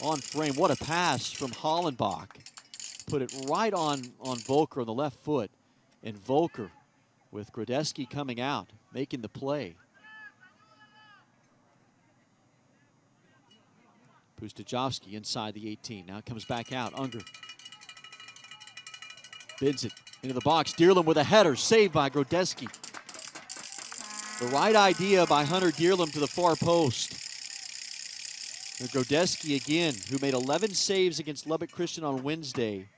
on frame. What a pass from Hollenbach. Put it right on Volker on the left foot. And Volker with Grodeski coming out, making the play. Pustajovsky inside the 18. Now it comes back out. Unger bids it into the box. Dearlam with a header. Saved by Grodeski. The right idea by Hunter Dearlam to the far post. And Grodeski again, who made 11 saves against Lubbock Christian on Wednesday,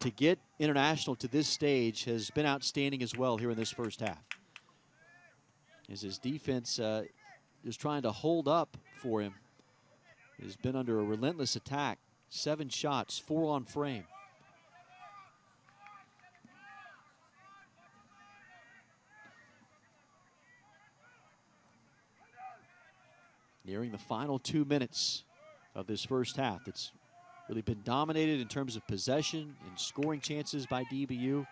to get International to this stage has been outstanding as well here in this first half. As his defense is trying to hold up for him. Has been under a relentless attack. 7 shots, 4 on frame. Nearing the final 2 minutes of this first half. It's really been dominated in terms of possession and scoring chances by DBU.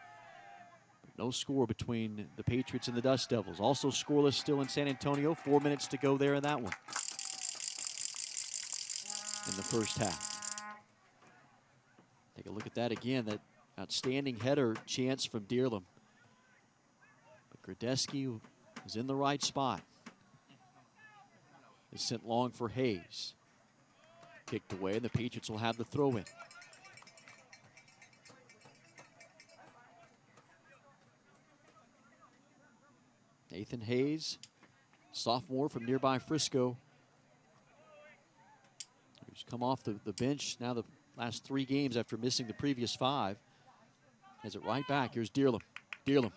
But no score between the Patriots and the Dust Devils. Also scoreless still in San Antonio. 4 minutes to go there in that one. In the first half. Take a look at that again. That outstanding header chance from Dearlam. But Grodeski is in the right spot. Is sent long for Hayes. Kicked away, and the Patriots will have the throw in. Nathan Hayes, sophomore from nearby Frisco. He's come off the bench now the last 3 games after missing the previous 5. Has it right back. Here's Dearlam. Dearlam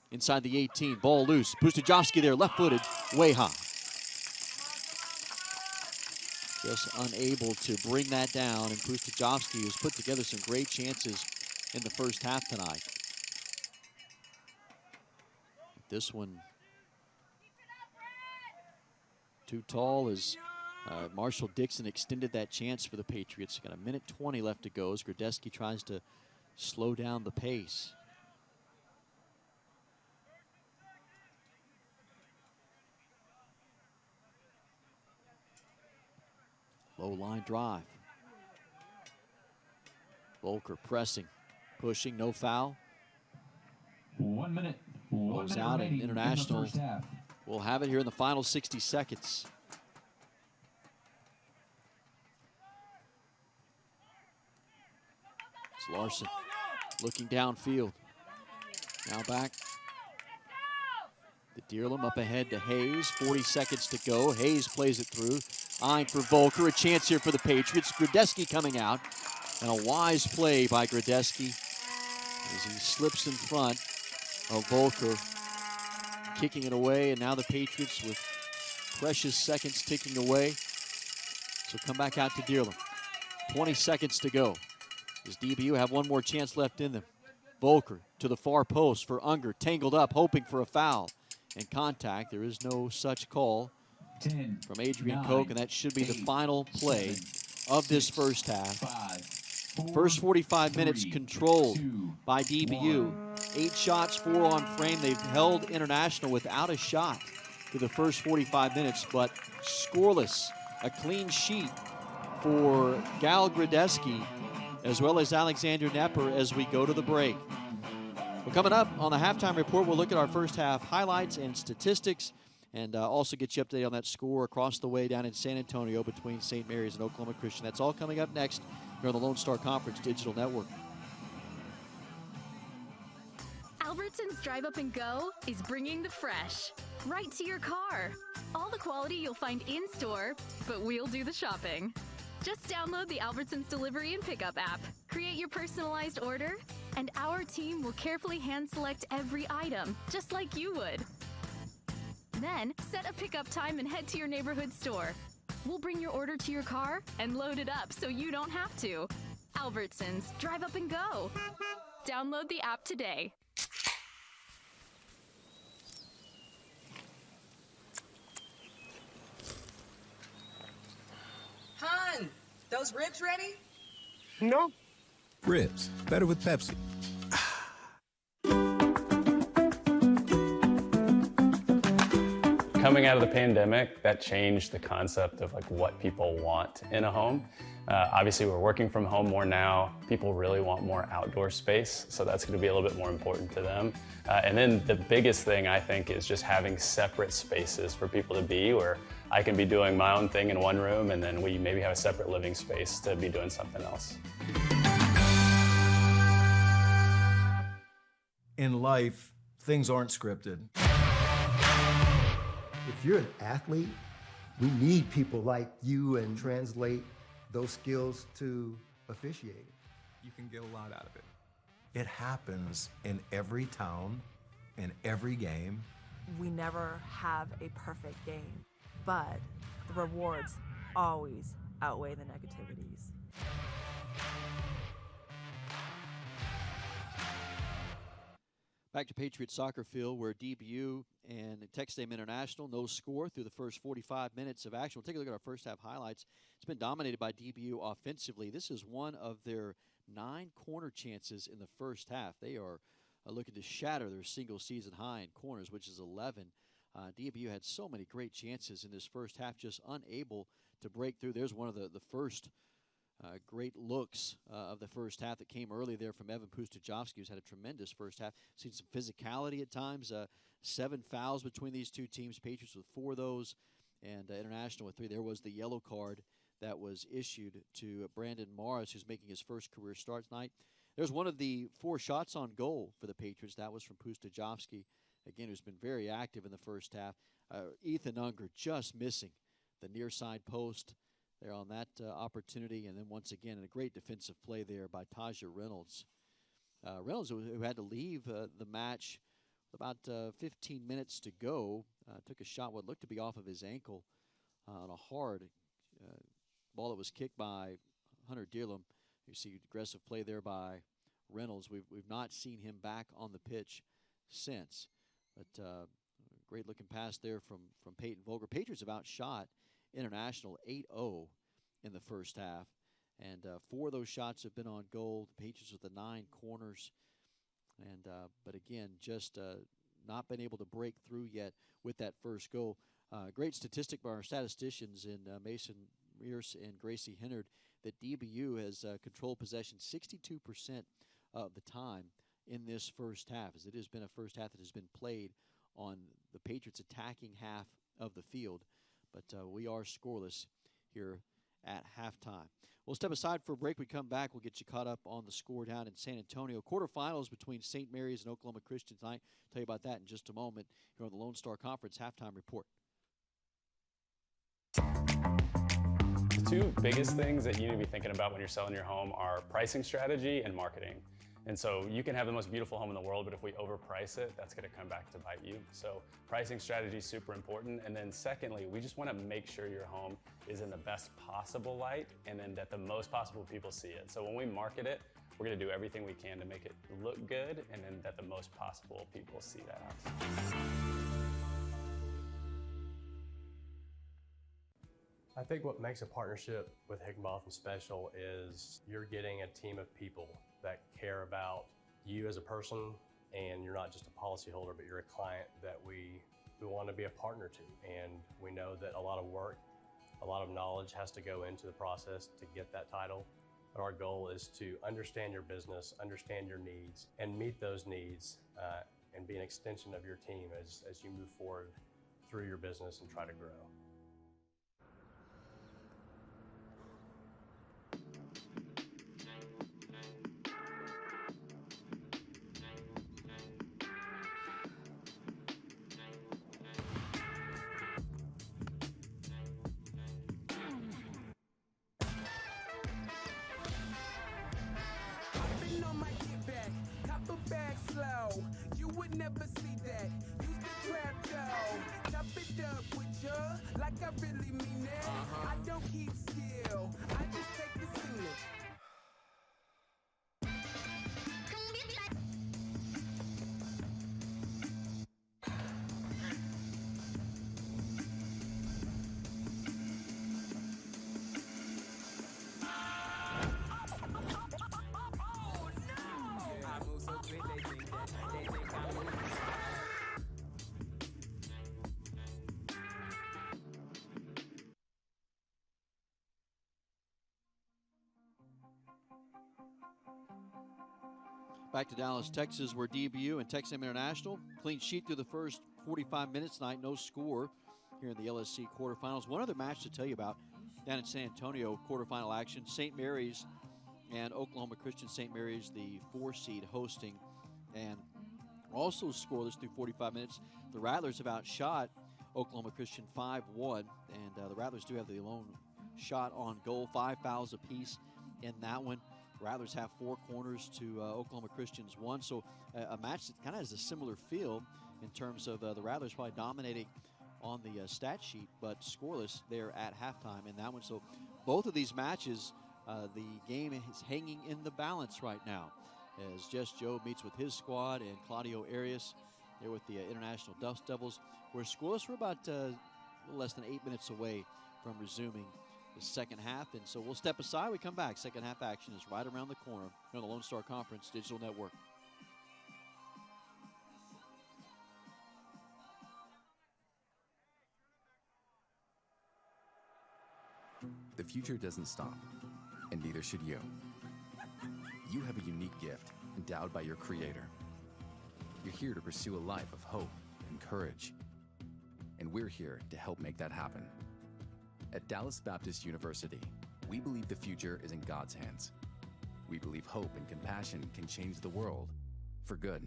inside the 18. Ball loose. Pustajovsky there, left-footed, way high. Just unable to bring that down, and Pustajovsky has put together some great chances in the first half tonight. This one too tall as Marshall Dixon extended that chance for the Patriots. Got 1:20 left to go as Grodeski tries to slow down the pace. Low line drive. Volker pressing, pushing, no foul. 1 minute. Goes out, and International will have it here in the final 60 seconds. It's Larson looking downfield. Now back. The Dearlam up ahead to Hayes. 40 seconds to go. Hayes plays it through. Eyeing for Volker. A chance here for the Patriots. Grodeski coming out. And a wise play by Grodeski as he slips in front of Volker. Kicking it away, and now the Patriots with precious seconds ticking away. So come back out to Dearlam. 20 seconds to go. Does DBU have one more chance left in them? Volker to the far post for Unger. Tangled up, hoping for a foul. And contact. There is no such call 10, from Adrian 9, Koch, and that should be 8, the final play 7, of this 6, first half. 5, First 45 minutes controlled by DBU. 8 shots, 4 on frame. They've held International without a shot through the first 45 minutes, but scoreless. A clean sheet for Gal Gradeski as well as Alexander Nepper as we go to the break. Well, coming up on the halftime report, we'll look at our first half highlights and statistics and also get you updated on that score across the way down in San Antonio between St. Mary's and Oklahoma Christian. That's all coming up next here on the Lone Star Conference Digital Network. Albertsons Drive Up and Go is bringing the fresh right to your car. All the quality you'll find in-store, but we'll do the shopping. Just download the Albertsons Delivery and Pickup app, create your personalized order, and our team will carefully hand-select every item, just like you would. Then, set a pickup time and head to your neighborhood store. We'll bring your order to your car and load it up so you don't have to. Albertsons Drive Up and Go. Download the app today. Hun, those ribs ready? No. Ribs, better with Pepsi. Coming out of the pandemic, that changed the concept of like what people want in a home. Obviously, we're working from home more now. People really want more outdoor space, so that's going to be a little bit more important to them. And then the biggest thing, I think, is just having separate spaces for people to be, where I can be doing my own thing in one room, and then we maybe have a separate living space to be doing something else. In life, things aren't scripted. If you're an athlete, we need people like you and translate those skills to officiating. You can get a lot out of it. It happens in every town, in every game. We never have a perfect game, but the rewards always outweigh the negativities. Back to Patriot Soccer Field, where DBU and Texas A&M International, no score through the first 45 minutes of action. We'll take a look at our first half highlights. It's been dominated by DBU offensively. This is one of their 9 corner chances in the first half. They are looking to shatter their single season high in corners, which is 11. DBU had so many great chances in this first half, just unable to break through. There's one of the first great looks of the first half that came early there from Evan Pustajovsky, who's had a tremendous first half. Seen some physicality at times. 7 fouls between these two teams. Patriots with 4 of those, and International with 3. There was the yellow card that was issued to Brandon Morris, who's making his first career start tonight. There's one of the 4 shots on goal for the Patriots. That was from Pustajovsky, again, who's been very active in the first half. Ethan Unger just missing the near side post there on that opportunity, and then once again, a great defensive play there by Taja Reynolds. Reynolds, who had to leave the match with about 15 minutes to go, took a shot what looked to be off of his ankle on a hard ball that was kicked by Hunter Dearlam. You see aggressive play there by Reynolds. We've not seen him back on the pitch since, but great looking pass there from Peyton Volger. Patriots have outshot International 8-0 in the first half, and 4 of those shots have been on goal. The Patriots with the 9 corners, and but again, just not been able to break through yet with that first goal. Great statistic by our statisticians in Mason Mears and Gracie Hennard that DBU has controlled possession 62% of the time in this first half, as it has been a first half that has been played on the Patriots' attacking half of the field. But we are scoreless here at halftime. We'll step aside for a break. We come back, we'll get you caught up on the score down in San Antonio. Quarterfinals between St. Mary's and Oklahoma Christian tonight. Tell you about that in just a moment here on the Lone Star Conference Halftime Report. The 2 biggest things that you need to be thinking about when you're selling your home are pricing strategy and marketing. And so you can have the most beautiful home in the world, but if we overprice it, that's going to come back to bite you. So pricing strategy is super important. And then secondly, we just want to make sure your home is in the best possible light, and then that the most possible people see it. So when we market it, we're going to do everything we can to make it look good, and then that the most possible people see that house. I think what makes a partnership with Higginbotham special is you're getting a team of people that care about you as a person, and you're not just a policyholder, but you're a client that we want to be a partner to. And we know that a lot of work, a lot of knowledge has to go into the process to get that title. But our goal is to understand your business, understand your needs, and meet those needs, and be an extension of your team as you move forward through your business and try to grow. You would never see that. Use the trap though. Chop it up with ya, like I really mean it. I don't keep still, I just take the scenic. Back to Dallas, Texas, where DBU and Texas International clean sheet through the first 45 minutes tonight. No score here in the LSC quarterfinals. One other match to tell you about down in San Antonio, quarterfinal action. St. Mary's and Oklahoma Christian. St. Mary's, the 4 seed, hosting, and also scoreless through 45 minutes. The Rattlers have outshot Oklahoma Christian 5-1, and the Rattlers do have the lone shot on goal. 5 fouls apiece in that one. Rattlers have 4 corners to Oklahoma Christian's 1. So a match that kind of has a similar feel in terms of the Rattlers probably dominating on the stat sheet, but scoreless there at halftime in that one. So both of these matches, the game is hanging in the balance right now as Jess Joe meets with his squad and Claudio Arias there with the International Dust Devils. We're scoreless. We're about a little less than 8 minutes away from resuming the second half, and so we'll step aside. We come back. Second half action is right around the corner on the Lone Star Conference Digital Network. The future doesn't stop, and neither should you. You have a unique gift endowed by your Creator. You're here to pursue a life of hope and courage, and we're here to help make that happen. At Dallas Baptist University, we believe the future is in God's hands. We believe hope and compassion can change the world for good.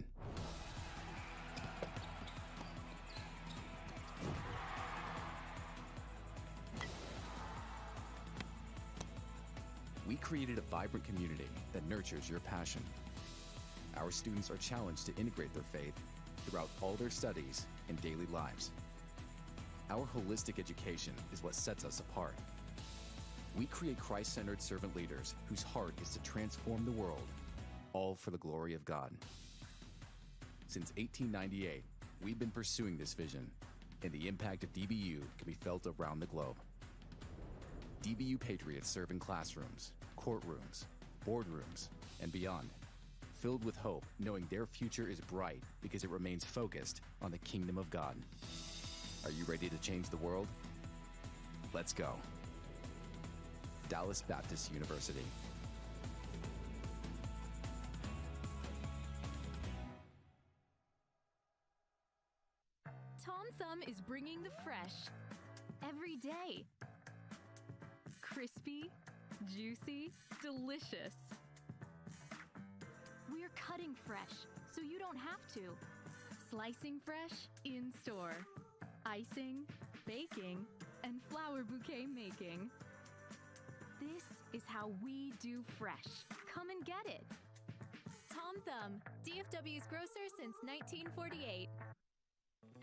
We created a vibrant community that nurtures your passion. Our students are challenged to integrate their faith throughout all their studies and daily lives. Our holistic education is what sets us apart. We create Christ-centered servant leaders whose heart is to transform the world, all for the glory of God. Since 1898, we've been pursuing this vision, and the impact of DBU can be felt around the globe. DBU Patriots serve in classrooms, courtrooms, boardrooms, and beyond, filled with hope, knowing their future is bright because it remains focused on the kingdom of God. Are you ready to change the world? Let's go. Dallas Baptist University. Tom Thumb is bringing the fresh every day. Crispy, juicy, delicious. We're cutting fresh, so you don't have to. Slicing fresh in store. Icing, baking, and flower bouquet making. This is how we do fresh. Come and get it. Tom Thumb, DFW's grocer since 1948.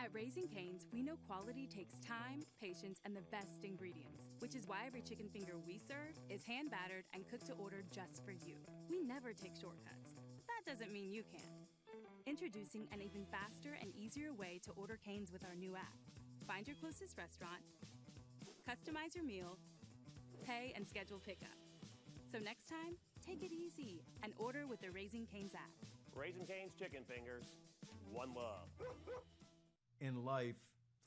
At Raising Cane's, we know quality takes time, patience, and the best ingredients, which is why every chicken finger we serve is hand-battered and cooked to order just for you. We never take shortcuts. That doesn't mean you can't. Introducing an even faster and easier way to order Cane's with our new app. Find your closest restaurant, Customize your meal, pay, and schedule pickup. So next time, take it easy and order with the Raising Cane's app. Raising Cane's chicken fingers, one love. In life,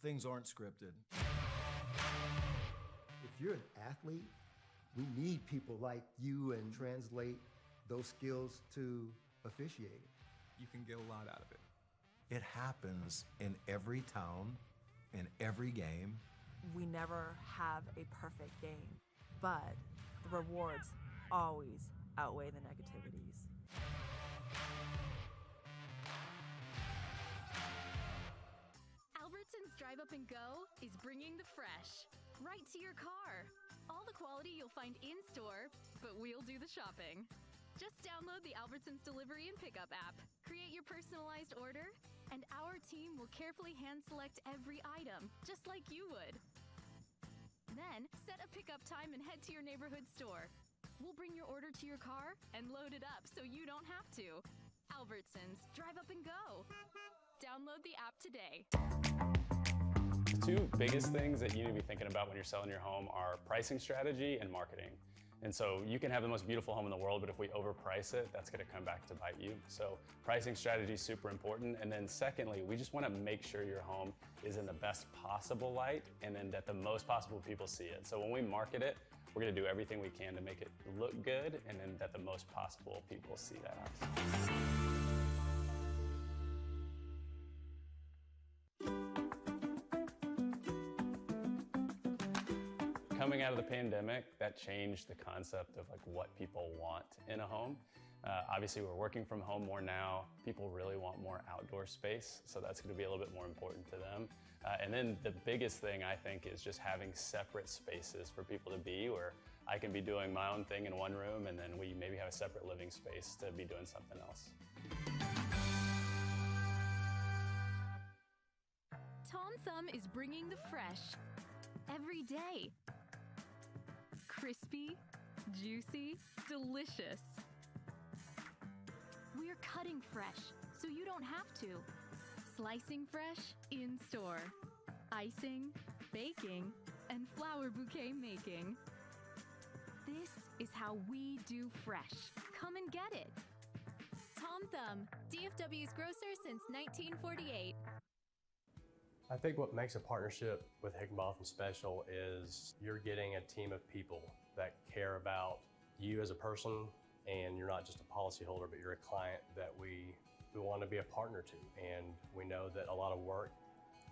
things aren't scripted. If you're an athlete, we need people like you and translate those skills to officiating. You can get a lot out of it. It happens in every town, in every game. We never have a perfect game, but the rewards always outweigh the negativities. Albertsons Drive Up and Go is bringing the fresh right to your car. All the quality you'll find in-store, but we'll do the shopping. Just download the Albertsons Delivery and Pickup app, create your personalized order, and our team will carefully hand-select every item, just like you would. Then, set a pickup time and head to your neighborhood store. We'll bring your order to your car and load it up so you don't have to. Albertsons, Drive Up and Go. Download the app today. The two biggest things that you need to be thinking about when you're selling your home are pricing strategy and marketing. And so you can have the most beautiful home in the world, but if we overprice it, that's going to come back to bite you. So pricing strategy is super important. And then secondly, we just want to make sure your home is in the best possible light and then that the most possible people see it. So when we market it, we're going to do everything we can to make it look good and then that the most possible people see that house. Coming out of the pandemic, that changed the concept of like what people want in a home. Obviously, we're working from home more now. People really want more outdoor space, so that's going to be a little bit more important to them. And then the biggest thing, I think, is just having separate spaces for people to be, where I can be doing my own thing in one room, and then we maybe have a separate living space to be doing something else. Tom Thumb is bringing the fresh every day. Crispy, juicy, delicious. We're cutting fresh, so you don't have to. Slicing fresh in-store. Icing, baking, and flower bouquet making. This is how we do fresh. Come and get it. Tom Thumb, DFW's grocer since 1948. I think what makes a partnership with Higginbotham special is you're getting a team of people that care about you as a person, and you're not just a policyholder, but you're a client that we want to be a partner to. And we know that a lot of work,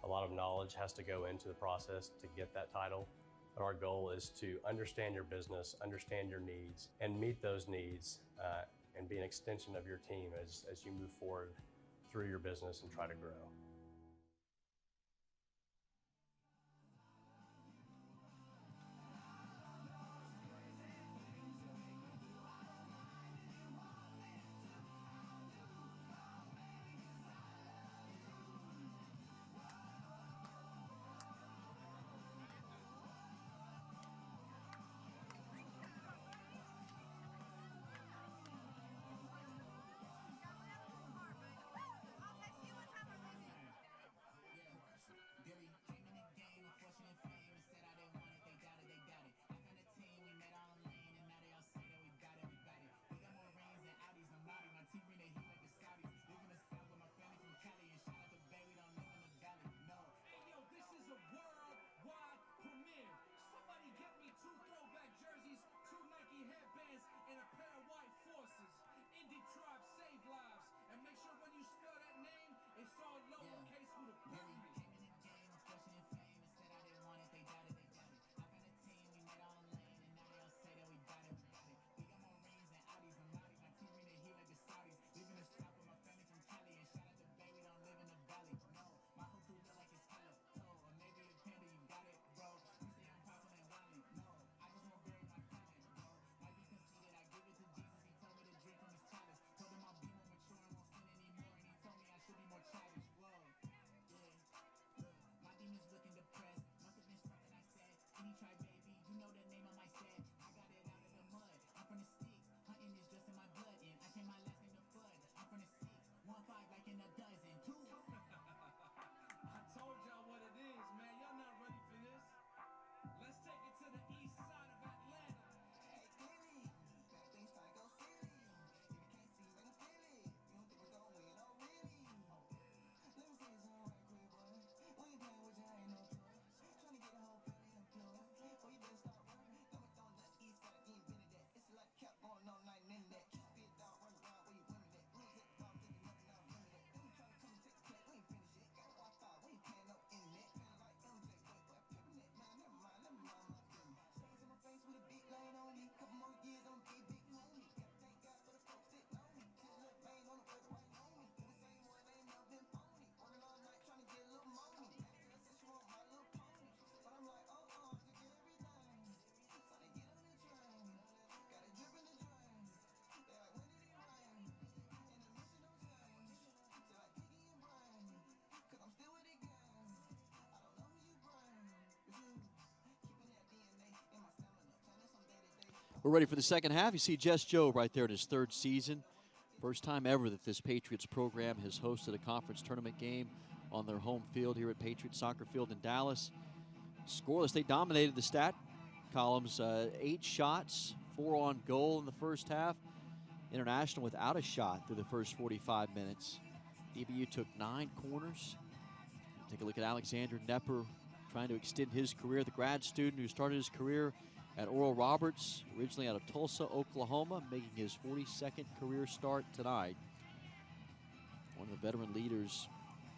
a lot of knowledge has to go into the process to get that title. But our goal is to understand your business, understand your needs, and meet those needs and be an extension of your team as you move forward through your business and try to grow. We're ready for the second half. You see Jess Joe right there in his third season. First time ever that this Patriots program has hosted a conference tournament game on their home field here at Patriots Soccer Field in Dallas. Scoreless, they dominated the stat columns. 8 shots, 4 on goal in the first half. International without a shot through the first 45 minutes. DBU took 9 corners. Take a look at Alexander Nepper trying to extend his career. The grad student who started his career at Oral Roberts, originally out of Tulsa, Oklahoma, making his 42nd career start tonight. One of the veteran leaders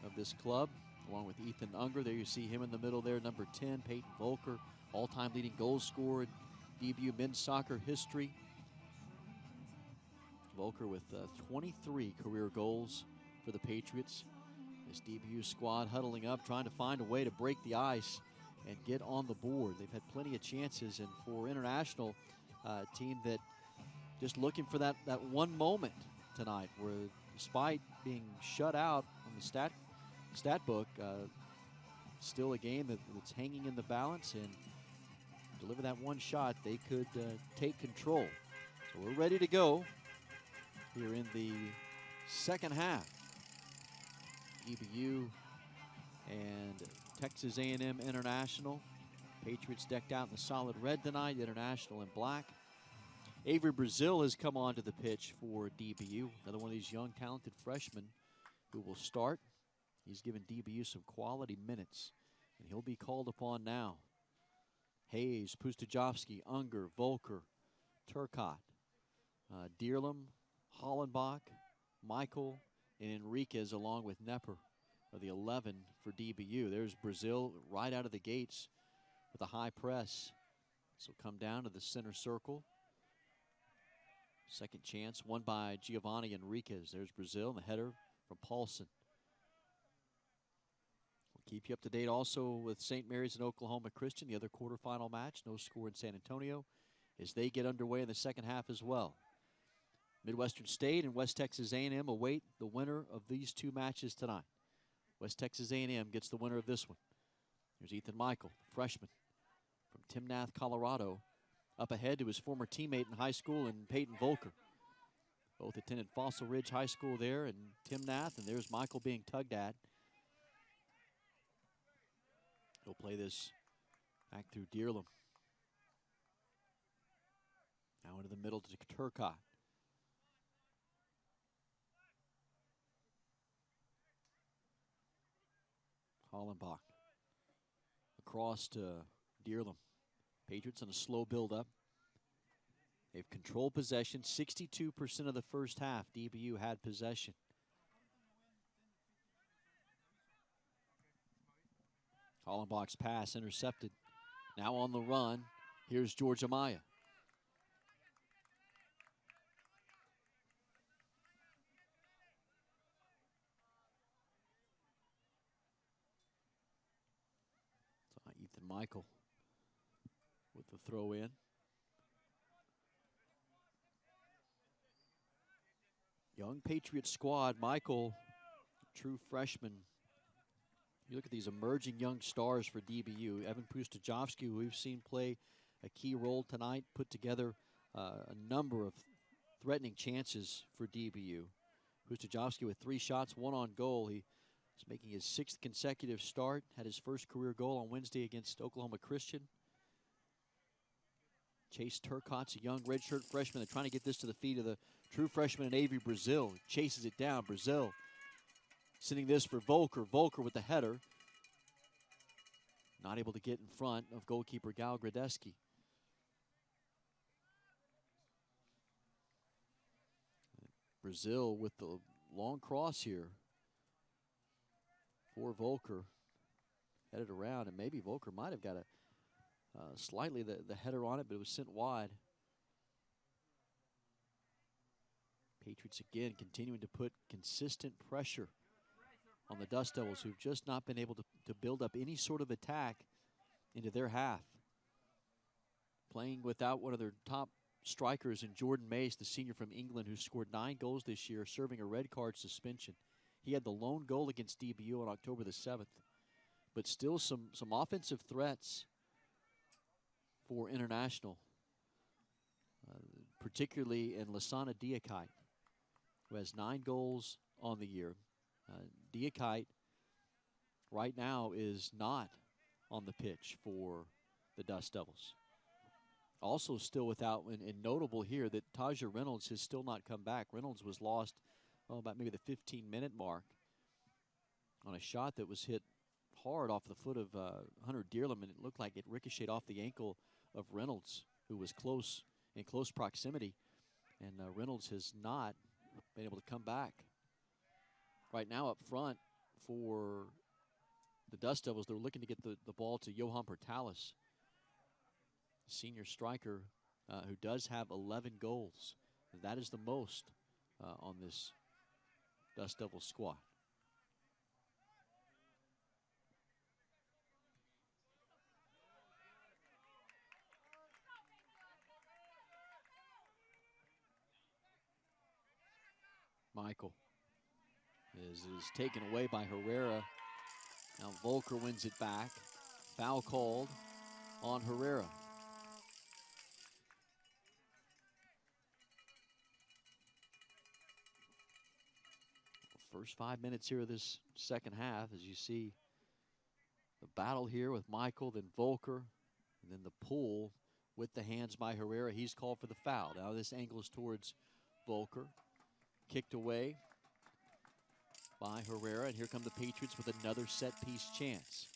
of this club, along with Ethan Unger. There you see him in the middle there, number 10, Peyton Volker, all-time leading goal scorer in DBU men's soccer history. Volker with 23 career goals for the Patriots. This DBU squad huddling up, trying to find a way to break the ice and get on the board. They've had plenty of chances, and for International, team that just looking for that one moment tonight where despite being shut out on the stat book, still a game that's hanging in the balance, and deliver that one shot, they could take control. So we're ready to go here in the second half. DBU and Texas A&M International. Patriots decked out in the solid red tonight, International in black. Avery Brazil has come onto the pitch for DBU, another one of these young, talented freshmen who will start. He's given DBU some quality minutes, and he'll be called upon now. Hayes, Pustajovsky, Unger, Volker, Turcotte, Deerlam, Hollenbach, Michael, and Enriquez, along with Nepper, are the 11 for DBU. There's Brazil right out of the gates with a high press. So come down to the center circle. Second chance, won by Giovanni Enriquez. There's Brazil, and the header from Paulson. We'll keep you up to date also with St. Mary's and Oklahoma Christian, the other quarterfinal match. No score in San Antonio as they get underway in the second half as well. Midwestern State and West Texas A&M await the winner of these two matches tonight. West Texas A&M gets the winner of this one. Here's Ethan Michael, freshman from Timnath, Colorado, up ahead to his former teammate in high school and Peyton Volker. Both attended Fossil Ridge High School there in Timnath, and there's Michael being tugged at. He'll play this back through Deerlam. Now into the middle to Turcotte. Hollenbach across to Deerlam. Patriots on a slow build-up. They've controlled possession. 62% of the first half, DBU had possession. Hollenbach's pass intercepted. Now on the run, here's George Amaya. Ethan Michael with the throw in. Young Patriot squad. Michael, true freshman. You look at these emerging young stars for DBU. Evan Pustajovsky, who we've seen play a key role tonight, put together a number of threatening chances for DBU. Pustajovsky with 3 shots, 1 on goal. He is making his 6th consecutive start. Had his first career goal on Wednesday against Oklahoma Christian. Chase Turcotte's a young redshirt freshman. They're trying to get this to the feet of the true freshman in Avery Brazil. Chases it down. Brazil sending this for Volker. Volker with the header. Not able to get in front of goalkeeper Gal Gradeski. Brazil with the long cross here for Volker. Headed around, and maybe Volker might have got a slightly the header on it, but it was sent wide. Patriots again continuing to put consistent pressure on the Dust Devils, who've just not been able to build up any sort of attack into their half. Playing without one of their top strikers in Jordan Mace, the senior from England, who scored 9 goals this year, serving a red card suspension. He had the lone goal against DBU on October the 7th. But still some offensive threats for International. particularly in Lasana Diakite, who has 9 goals on the year. Diakite right now is not on the pitch for the Dust Devils. Also still without, and notable here that Taja Reynolds has still not come back. Reynolds was lost about maybe the 15-minute mark on a shot that was hit hard off the foot of Hunter Dearlam, and it looked like it ricocheted off the ankle of Reynolds, who was in close proximity, and Reynolds has not been able to come back. Right now up front for the Dust Devils, they're looking to get the ball to Johan Portalis, senior striker who does have 11 goals. That is the most on this Dust Devils squad. Michael is taken away by Herrera. Now Volker wins it back. Foul called on Herrera. First 5 minutes here of this second half, as you see the battle here with Michael, then Volker, and then the pull with the hands by Herrera. He's called for the foul. Now this angles towards Volker. Kicked away by Herrera, and here come the Patriots with another set-piece chance.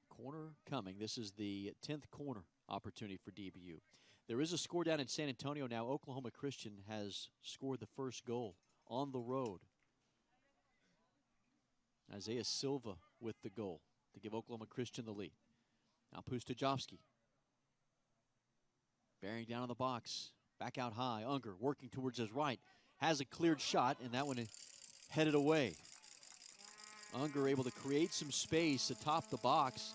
Corner coming. This is the 10th corner opportunity for DBU. There is a score down in San Antonio now. Oklahoma Christian has scored the first goal on the road. Isaiah Silva with the goal to give Oklahoma Christian the lead. Now Pustajovsky bearing down on the box. Back out high. Unger working towards his right. Has a cleared shot, and that one is headed away. Unger able to create some space atop the box,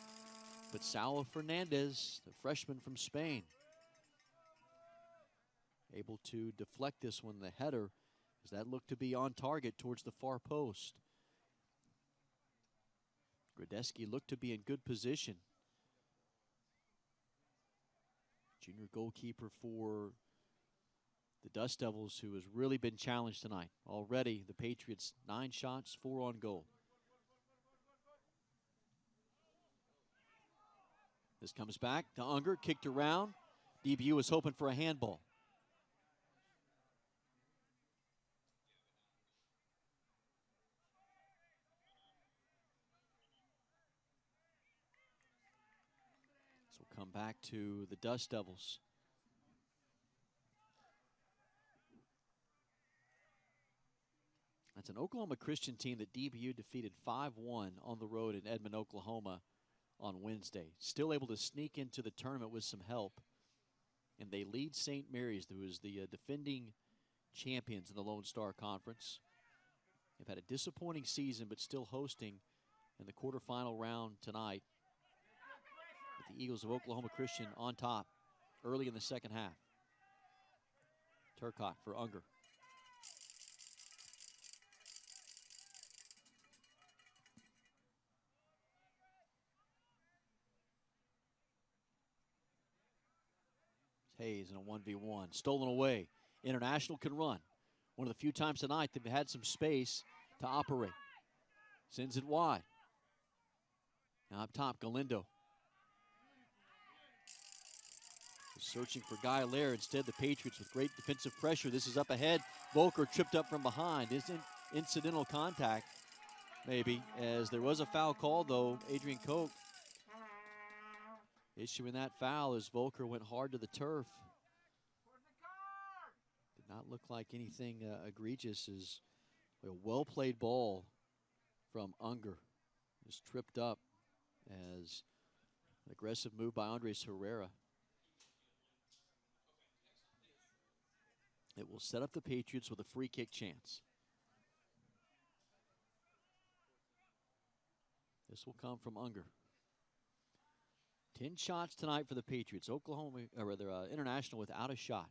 but Saul Fernandez, the freshman from Spain, able to deflect this one. The header, as that looked to be on target towards the far post. Gradeski looked to be in good position. Junior goalkeeper for the Dust Devils, who has really been challenged tonight. Already, the Patriots, 9 shots, 4 on goal. This comes back to Unger, kicked around. DBU was hoping for a handball. So come back to the Dust Devils. That's an Oklahoma Christian team that DBU defeated 5-1 on the road in Edmond, Oklahoma on Wednesday. Still able to sneak into the tournament with some help. And they lead St. Mary's, who is the defending champions in the Lone Star Conference. They've had a disappointing season, but still hosting in the quarterfinal round tonight, with the Eagles of Oklahoma Christian on top early in the second half. Turcotte for Unger. Hayes in a 1v1. Stolen away. International can run. One of the few times tonight they've had some space to operate. Sends it wide. Now up top, Galindo. Searching for Guy Lair. Instead, the Patriots with great defensive pressure. This is up ahead. Volker tripped up from behind. Incidental contact, maybe, as there was a foul call, though. Adrian Koch issuing that foul as Volker went hard to the turf. Did not look like anything egregious, as a well-played ball from Unger. Just tripped up as an aggressive move by Andres Herrera. It will set up the Patriots with a free kick chance. This will come from Unger. 10 shots tonight for the Patriots. Oklahoma, or rather, International without a shot.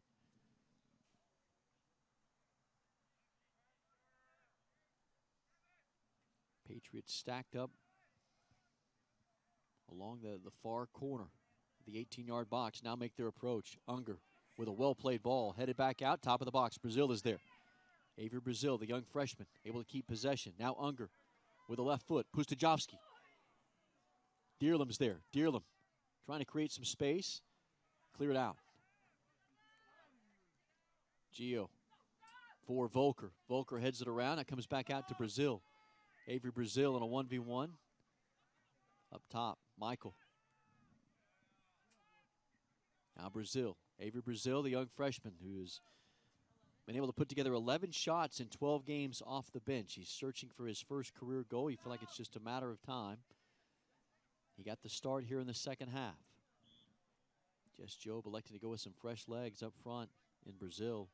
Patriots stacked up along the far corner of the 18-yard box. Now make their approach. Unger with a well-played ball. Headed back out, top of the box. Brazil is there. Avery Brazil, the young freshman, able to keep possession. Now Unger with a left foot. Pustajovsky. Deerlam's there. Deerlam trying to create some space. Clear it out. Gio for Volker. Volker heads it around. It comes back out to Brazil. Avery Brazil in a 1v1. Up top, Michael. Now Brazil. Avery Brazil, the young freshman who's been able to put together 11 shots in 12 games off the bench. He's searching for his first career goal. You feel like it's just a matter of time. He got the start here in the second half. Jess Jobe elected to go with some fresh legs up front in Brazil.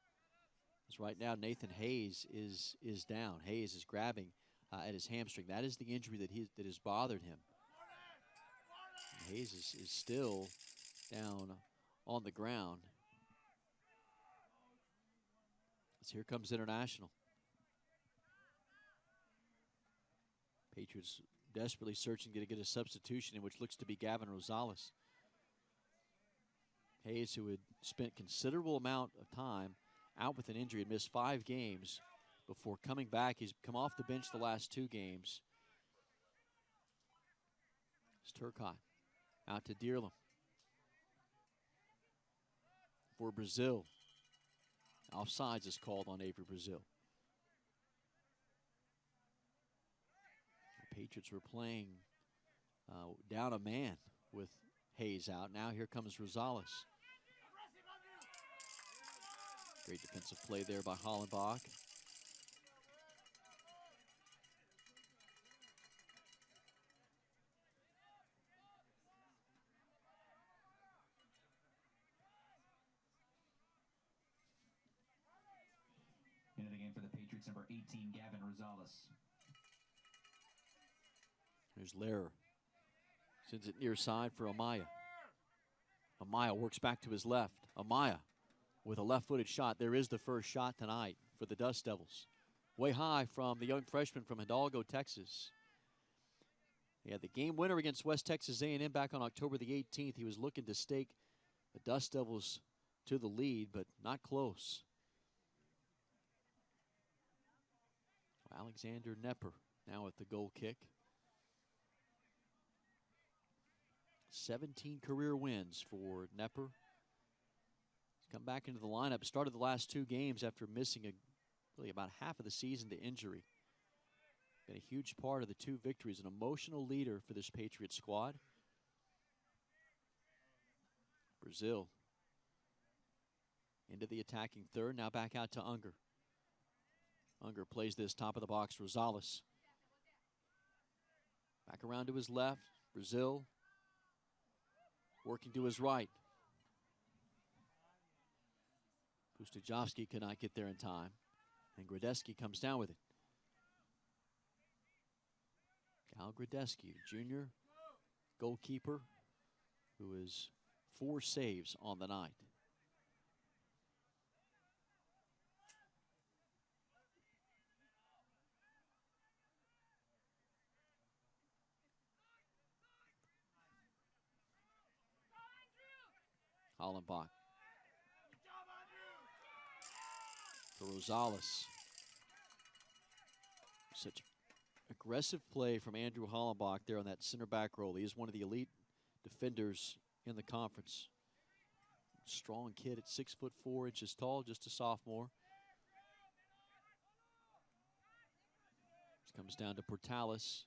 As right now, Nathan Hayes is down. Hayes is grabbing at his hamstring. That is the injury that has bothered him. And Hayes is still down on the ground. As here comes International. Patriots desperately searching to get a substitution in which looks to be Gavin Rosales. Hayes, who had spent considerable amount of time out with an injury, had missed 5 games before coming back. He's come off the bench the last 2 games. It's Turcotte out to Deerlam. For Brazil. Offsides is called on Avery Brazil. The Patriots were playing down a man with Hayes out. Now here comes Rosales. Great defensive play there by Hollenbach. Into the game for the Patriots, number 18, Gavin Rosales. There's Lehrer. Sends it near side for Amaya. Amaya works back to his left. Amaya with a left-footed shot. There is the first shot tonight for the Dust Devils. Way high from the young freshman from Hidalgo, Texas. He had the game winner against West Texas A&M back on October the 18th. He was looking to stake the Dust Devils to the lead, but not close. Alexander Nepper now with the goal kick. 17 career wins for Nepper. He's come back into the lineup, started the last 2 games after missing really about half of the season to injury. Been a huge part of the 2 victories, an emotional leader for this Patriot squad. Brazil into the attacking third, now back out to Unger. Unger plays this top of the box, Rosales. Back around to his left, Brazil working to his right. Pustajovsky could not get there in time, and Gradesky comes down with it. Cal Gradesky, junior goalkeeper, who is 4 saves on the night. Hollenbach. For Rosales. Such aggressive play from Andrew Hollenbach there on that center back role. He is one of the elite defenders in the conference. Strong kid at 6'4" tall, just a sophomore. This comes down to Portales.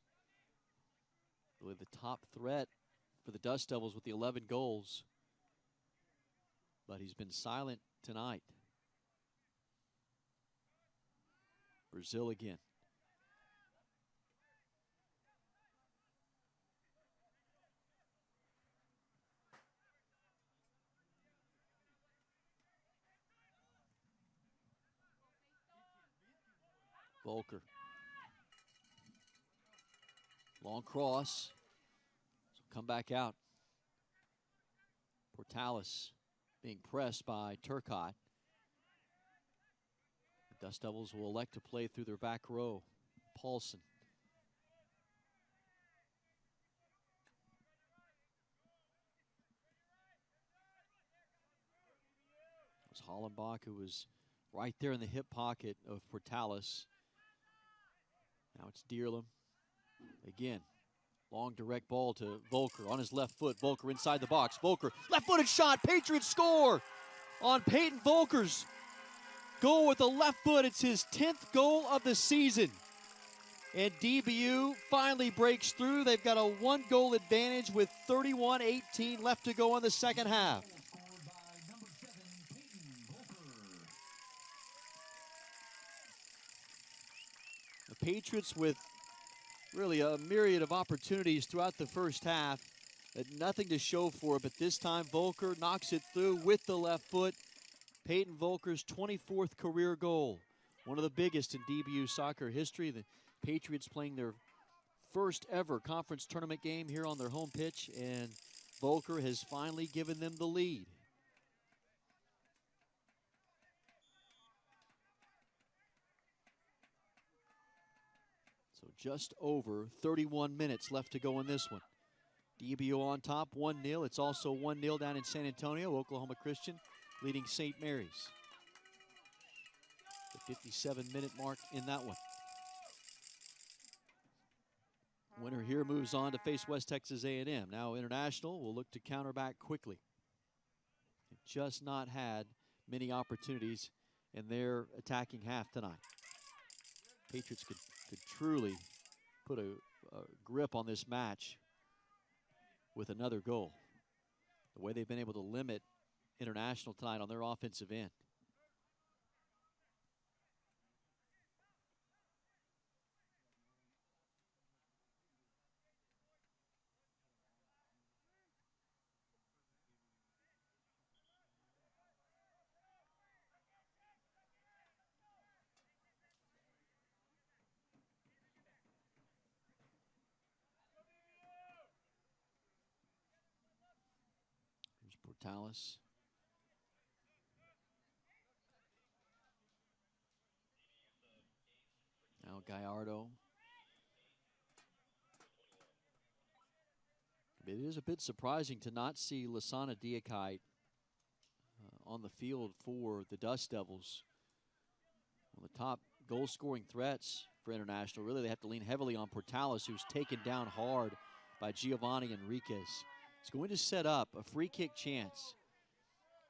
Really the top threat for the Dust Devils with the 11 goals. But he's been silent tonight. Brazil again. Volker. Long cross. So come back out. Portales being pressed by Turcotte. The Dust Devils will elect to play through their back row. Paulson. was Hollenbach, who was right there in the hip pocket of Portales. Now it's Deerlam. Again, long direct ball to Volker on his left foot. Volker inside the box. Volker, left-footed shot. Patriots score on Peyton Volker's goal with the left foot. It's his 10th goal of the season. And DBU finally breaks through. They've got a one-goal advantage with 31-18 left to go in the second half. The Patriots with really a myriad of opportunities throughout the first half, but nothing to show for it. But this time Volker knocks it through with the left foot. Peyton Volker's 24th career goal, one of the biggest in DBU soccer history. The Patriots playing their first ever conference tournament game here on their home pitch, and Volker has finally given them the lead. So just over 31 minutes left to go in this one. DBU on top, 1-0. It's also 1-0 down in San Antonio. Oklahoma Christian leading St. Mary's. The 57-minute mark in that one. Winner here moves on to face West Texas A&M. Now International will look to counter back quickly. They've just not had many opportunities in their attacking half tonight. Patriots could truly put a grip on this match with another goal. The way they've been able to limit International tonight on their offensive end. Portales. Now Gallardo. It is a bit surprising to not see Lasana Diakite on the field for the Dust Devils. One of the top goal-scoring threats for International. Really, they have to lean heavily on Portales, who's taken down hard by Giovanni Enriquez. It's going to set up a free kick chance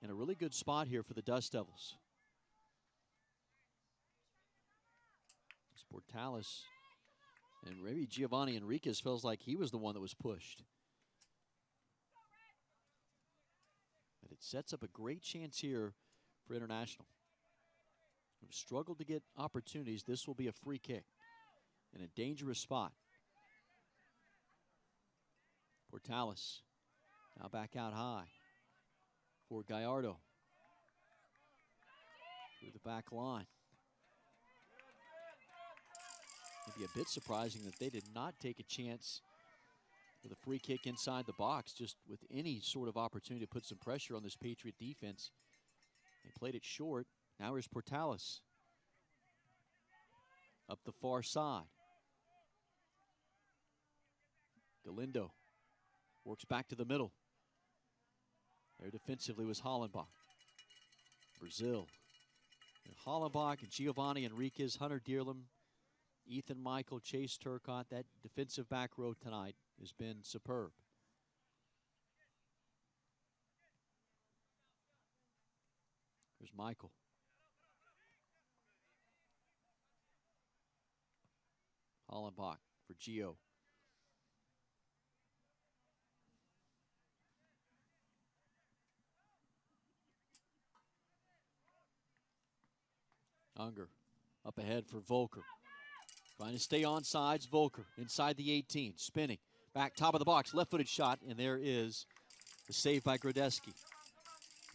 in a really good spot here for the Dust Devils. It's Portales, and maybe Giovanni Enriquez feels like he was the one that was pushed. But it sets up a great chance here for International. They've struggled to get opportunities. This will be a free kick in a dangerous spot. Portales now back out high for Gallardo. Through the back line. It'd be a bit surprising that they did not take a chance with a free kick inside the box, just with any sort of opportunity to put some pressure on this Patriot defense. They played it short. Now here's Portales. Up the far side. Galindo works back to the middle. There defensively was Hollenbach. Brazil. And Hollenbach and Giovanni Enriquez, Hunter Deerlam, Ethan Michael, Chase Turcotte. That defensive back row tonight has been superb. There's Michael. Hollenbach for Gio. Unger up ahead for Volker. Trying to stay on sides. Volker inside the 18. Spinning. Back top of the box. Left-footed shot. And there is the save by Grodeski.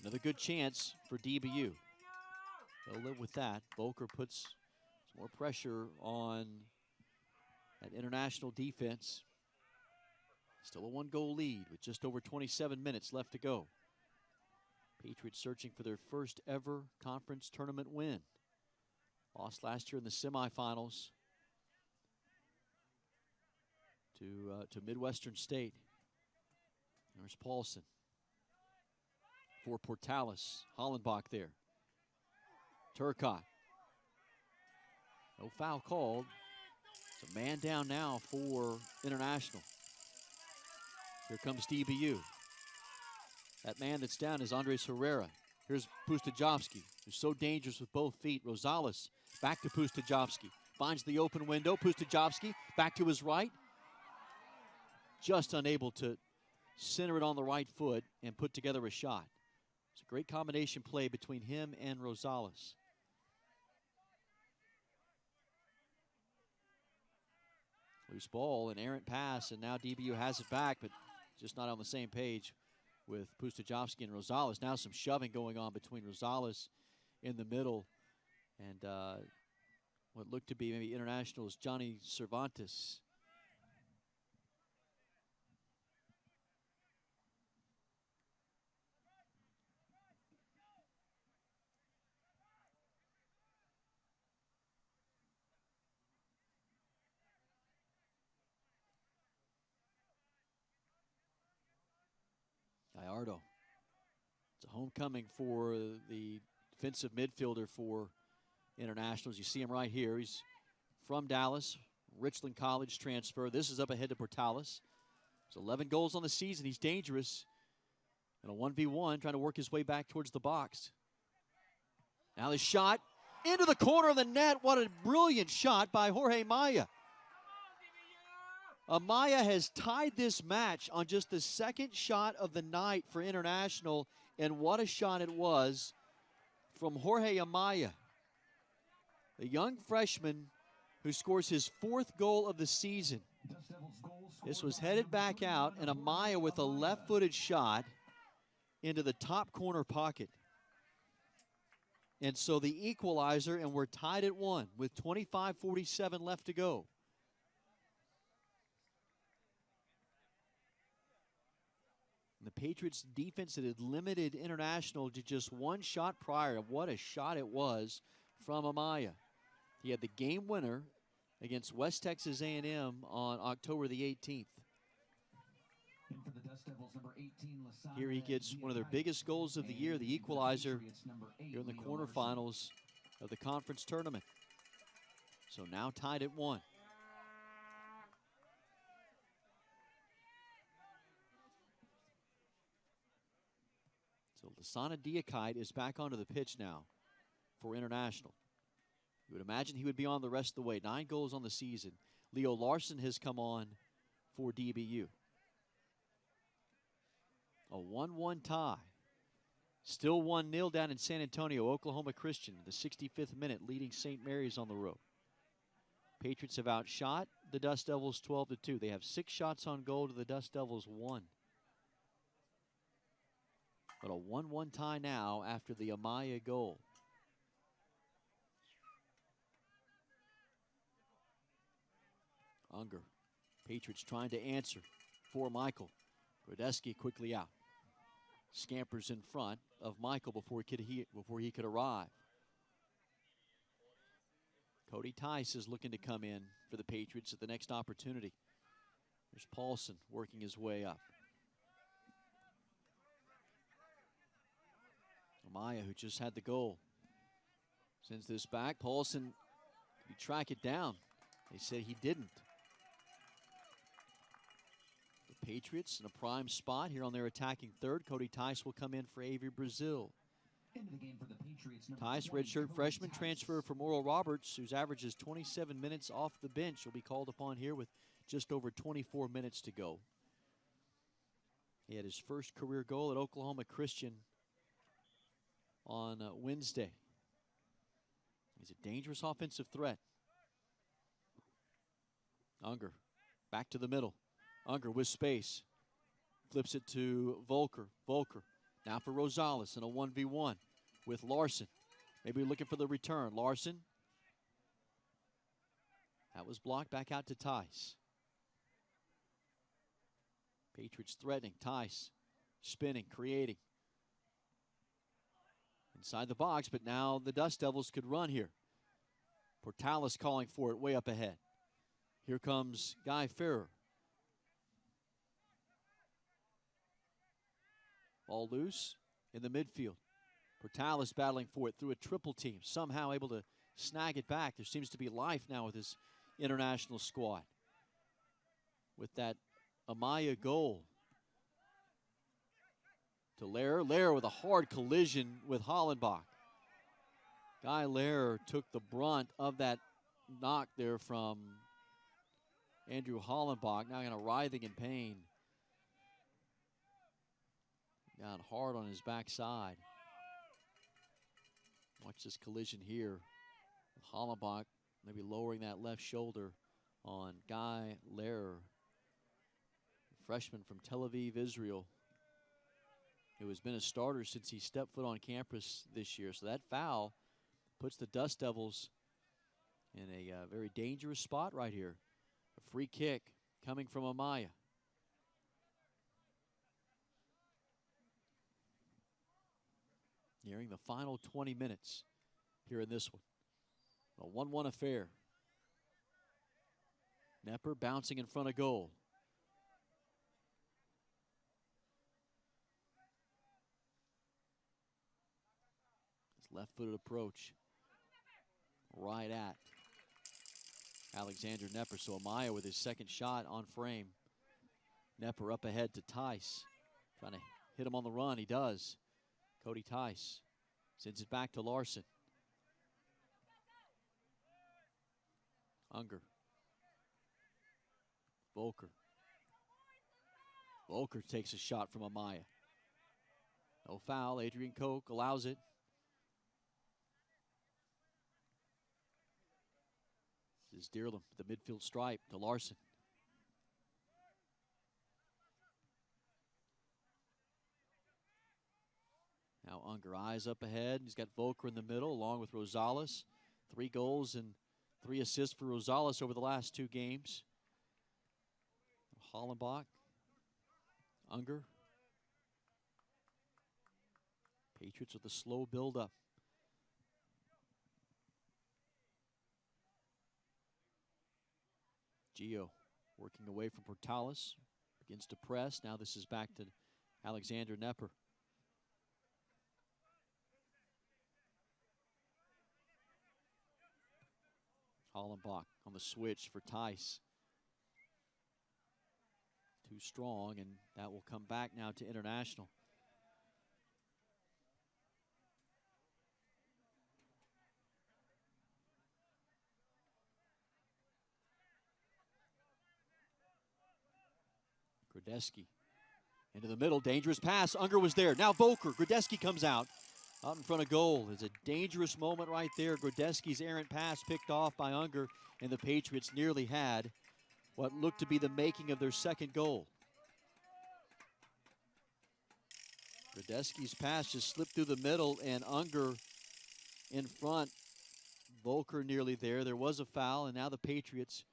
Another good chance for DBU. They'll live with that. Volker puts some more pressure on that International defense. Still a one-goal lead with just over 27 minutes left to go. Patriots searching for their first ever conference tournament win. Lost last year in the semifinals to Midwestern State. There's Paulson for Portales. Hollenbach there. Turcotte. No foul called. It's a man down now for International. Here comes DBU. That man that's down is Andres Herrera. Here's Pustajovsky, who's so dangerous with both feet. Rosales back to Pustajovsky. Finds the open window. Pustajovsky back to his right. Just unable to center it on the right foot and put together a shot. It's a great combination play between him and Rosales. Loose ball, an errant pass, and now DBU has it back, but just not on the same page with Pustajovsky and Rosales. Now some shoving going on between Rosales in the middle and what looked to be maybe International's Johnny Cervantes. Gallardo. It's a homecoming for the defensive midfielder for Internationals. You see him right here. He's from Dallas, Richland College transfer. This is up ahead to Portales. It's 11 goals on the season. He's dangerous. And a 1v1 trying to work his way back towards the box. Now the shot into the corner of the net. What a brilliant shot by Jorge Maya. Amaya has tied this match on just the second shot of the night for International, and what a shot it was from Jorge Amaya. The young freshman who scores his 4th goal of the season. This was headed back out, and Amaya with a left-footed shot into the top corner pocket. And so the equalizer, and we're tied at 1 with 25:47 left to go. The Patriots defense that had limited International to just 1 shot prior. What a shot it was from Amaya. He had the game winner against West Texas A&M on October the 18th. And for the Dust Devils, number 18, Here he gets one of their biggest goals of the year, the equalizer, here in the quarterfinals of the conference tournament. So now tied at 1. So Lasana Diakite is back onto the pitch now for International. You would imagine he would be on the rest of the way. 9 goals on the season. Leo Larson has come on for DBU. A 1-1 tie. Still 1-0 down in San Antonio. Oklahoma Christian, the 65th minute, leading St. Mary's on the road. Patriots have outshot the Dust Devils 12-2. They have 6 shots on goal to the Dust Devils 1. But a 1-1 tie now after the Amaya goal. Unger. Patriots trying to answer for Michael. Grodeski quickly out. Scampers in front of Michael before he could arrive. Cody Tice is looking to come in for the Patriots at the next opportunity. There's Paulson working his way up. Amaya, who just had the goal, sends this back. Paulson, could he track it down? They said he didn't. The Patriots in a prime spot here on their attacking third. Cody Tice will come in for Avery Brazil. Into the game for the Patriots, Tice, redshirt freshman, transfer from Oral Roberts, whose average is 27 minutes off the bench, will be called upon here with just over 24 minutes to go. He had his first career goal at Oklahoma Christian on Wednesday. He's a dangerous offensive threat. Unger back to the middle. Unger with space. Flips it to Volker. Volker now for Rosales in a 1v1 with Larson. Maybe looking for the return. Larson. That was blocked back out to Tice. Patriots threatening. Tice spinning, creating. Inside the box, but now the Dust Devils could run here. Portales calling for it way up ahead. Here comes Guy Ferrer. Ball loose in the midfield. Portales battling for it through a triple team, somehow able to snag it back. There seems to be life now with this international squad. With that Amaya goal to Lehrer. Lehrer with a hard collision with Hollenbach. Guy Lehrer took the brunt of that knock there from Andrew Hollenbach. Now kind of writhing in pain. Got hard on his backside. Watch this collision here. Hollenbach maybe lowering that left shoulder on Guy Lehrer, freshman from Tel Aviv, Israel, who has been a starter since he stepped foot on campus this year. So that foul puts the Dust Devils in a very dangerous spot right here. A free kick coming from Amaya. Nearing the final 20 minutes here in this one. A 1-1 affair. Nepper bouncing in front of goal. His left-footed approach. Right at Alexander Nepper. So Amaya with his second shot on frame. Nepper up ahead to Tice. Trying to hit him on the run. He does. Cody Tice sends it back to Larson. Unger. Volker. Volker takes a shot from Amaya. No foul. Adrian Koch allows it. This is Deerlam, the midfield stripe to Larson. Now Unger, eyes up ahead. He's got Volker in the middle along with Rosales. 3 goals and 3 assists for Rosales over the last 2 games. Hollenbach. Unger. Patriots with a slow build-up. Gio working away from Portales. Begins to press. Now this is back to Alexander Nepper. Hollenbach on the switch for Tice. Too strong, and that will come back now to International. Grudeski into the middle, dangerous pass. Unger was there. Now Volker. Grudeski comes out in front of goal. It's a dangerous moment right there. Grudeski's errant pass picked off by Unger, and the Patriots nearly had what looked to be the making of their second goal. Grudeski's pass just slipped through the middle, and Unger in front. Volker nearly there. There was a foul, and now the Patriots